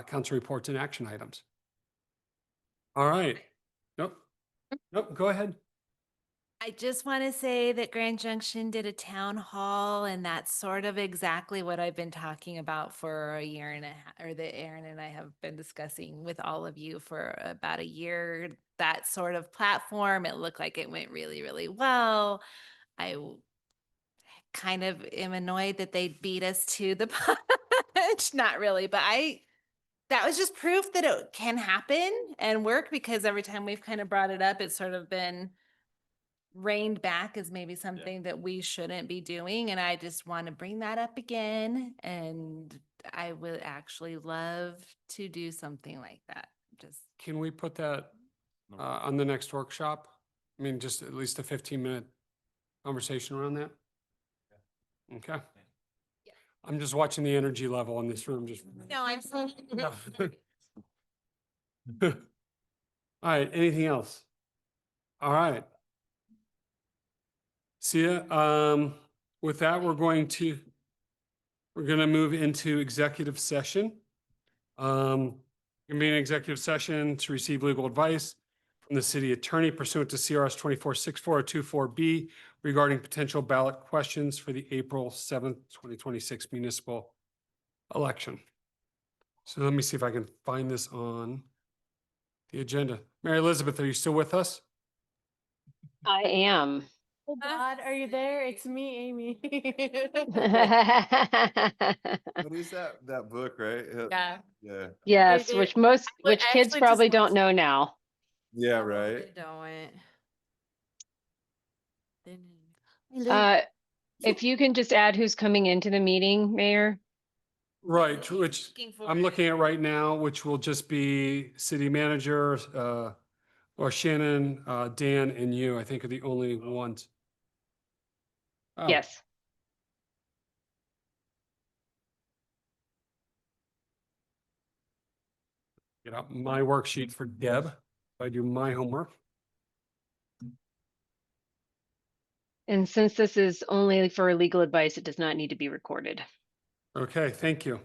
[SPEAKER 1] council reports and action items? All right. Nope. Nope. Go ahead.
[SPEAKER 7] I just want to say that Grand Junction did a town hall, and that's sort of exactly what I've been talking about for a year and a half, or that Aaron and I have been discussing with all of you for about a year. That sort of platform, it looked like it went really, really well. Kind of am annoyed that they beat us to the punch. Not really, but that was just proof that it can happen and work, because every time we've kind of brought it up, it's sort of been reined back as maybe something that we shouldn't be doing. And I just want to bring that up again. And I would actually love to do something like that. Just
[SPEAKER 1] Can we put that on the next workshop? I mean, just at least a 15-minute conversation around that? Okay. I'm just watching the energy level in this room. Just
[SPEAKER 7] no, I'm sorry.
[SPEAKER 1] all right. Anything else? All right. See ya. With that, we're going to move into executive session. Convene an executive session to receive legal advice from the city attorney pursuant to CRS 246424B regarding potential ballot questions for the April 7th, 2026 municipal election. So let me see if I can find this on the agenda. Mary Elizabeth, are you still with us?
[SPEAKER 21] I am.
[SPEAKER 18] Oh God, are you there? It's me, Amy.
[SPEAKER 3] What is that book, right?
[SPEAKER 18] Yeah.
[SPEAKER 3] Yeah.
[SPEAKER 21] Yes,
[SPEAKER 18] Maybe-
[SPEAKER 21] which
[SPEAKER 18] I
[SPEAKER 21] kids
[SPEAKER 18] actually
[SPEAKER 21] probably
[SPEAKER 18] just
[SPEAKER 21] don't
[SPEAKER 18] watched-
[SPEAKER 21] know now.
[SPEAKER 3] Yeah,
[SPEAKER 18] I
[SPEAKER 3] right.
[SPEAKER 18] don't.
[SPEAKER 21] If you can just add who's coming into the meeting, Mayor.
[SPEAKER 1] Right, which I'm looking at right now, which will just be city manager, or Shannon, Dan, and you, I think are the only ones. Oh,
[SPEAKER 21] Yes.
[SPEAKER 1] Get out my worksheet for Deb. I do my homework.
[SPEAKER 21] And since this is only for legal advice, it does not need to be recorded.
[SPEAKER 1] Okay, thank you.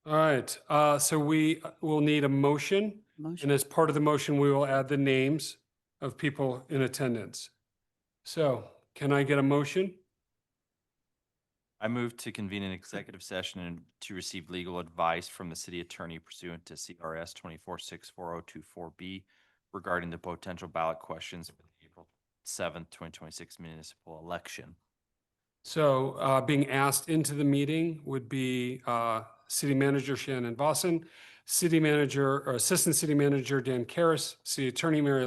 [SPEAKER 1] All right, so we will need a motion. And as part of the motion, we will add the names of people in attendance. So can I get a motion?
[SPEAKER 8] I move to convene an executive session and to receive legal advice from the city attorney pursuant to CRS 246424B regarding the potential ballot questions for the April 7th, 2026 municipal election.
[SPEAKER 1] So being asked into the meeting would be City Manager Shannon Vossen, City Manager or Assistant City Manager Dan Karras, City Attorney Mary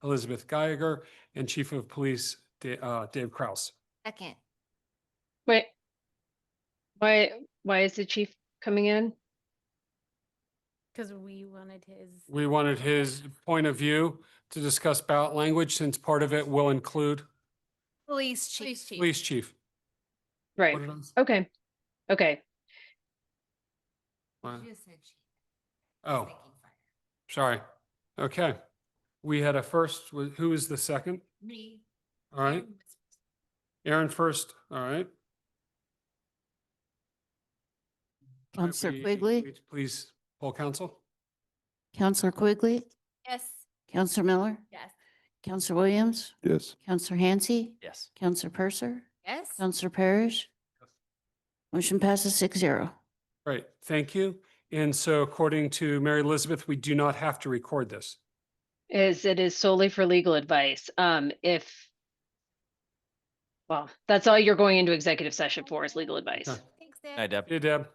[SPEAKER 1] Elizabeth Geiger, and Chief of Police Dave Kraus.
[SPEAKER 7] Second.
[SPEAKER 21] Wait. Why is the chief coming in?
[SPEAKER 5] Because we wanted his.
[SPEAKER 1] We wanted his point of view to discuss ballot language, since part of it will include
[SPEAKER 7] Police chief.
[SPEAKER 1] police chief.
[SPEAKER 21] Right.
[SPEAKER 1] What did I say?
[SPEAKER 21] Okay. Okay.
[SPEAKER 1] What?
[SPEAKER 7] You said chief.
[SPEAKER 1] Oh, sorry. Okay. We had a first. Who was the second?
[SPEAKER 7] Me.
[SPEAKER 1] All right. Aaron first. All right.
[SPEAKER 2] Counselor
[SPEAKER 1] We-
[SPEAKER 2] Quigley,
[SPEAKER 1] Please poll council.
[SPEAKER 2] Counselor Quigley,
[SPEAKER 7] Yes.
[SPEAKER 2] Counselor Miller,
[SPEAKER 7] Yes.
[SPEAKER 2] Counselor Williams,
[SPEAKER 3] Yes.
[SPEAKER 2] Counselor Hansi,
[SPEAKER 8] Yes.
[SPEAKER 2] Counselor Purser,
[SPEAKER 7] Yes.
[SPEAKER 2] Counselor Parrish. Motion passes 6-0.
[SPEAKER 1] Right, thank you. And so according to Mary Elizabeth, we do not have to record this.
[SPEAKER 21] It is solely for legal advice. Well, that's all you're going into executive session for is legal advice.
[SPEAKER 1] Okay.
[SPEAKER 7] Thanks, Deb.
[SPEAKER 8] Hi, Deb.
[SPEAKER 1] Hey, Deb.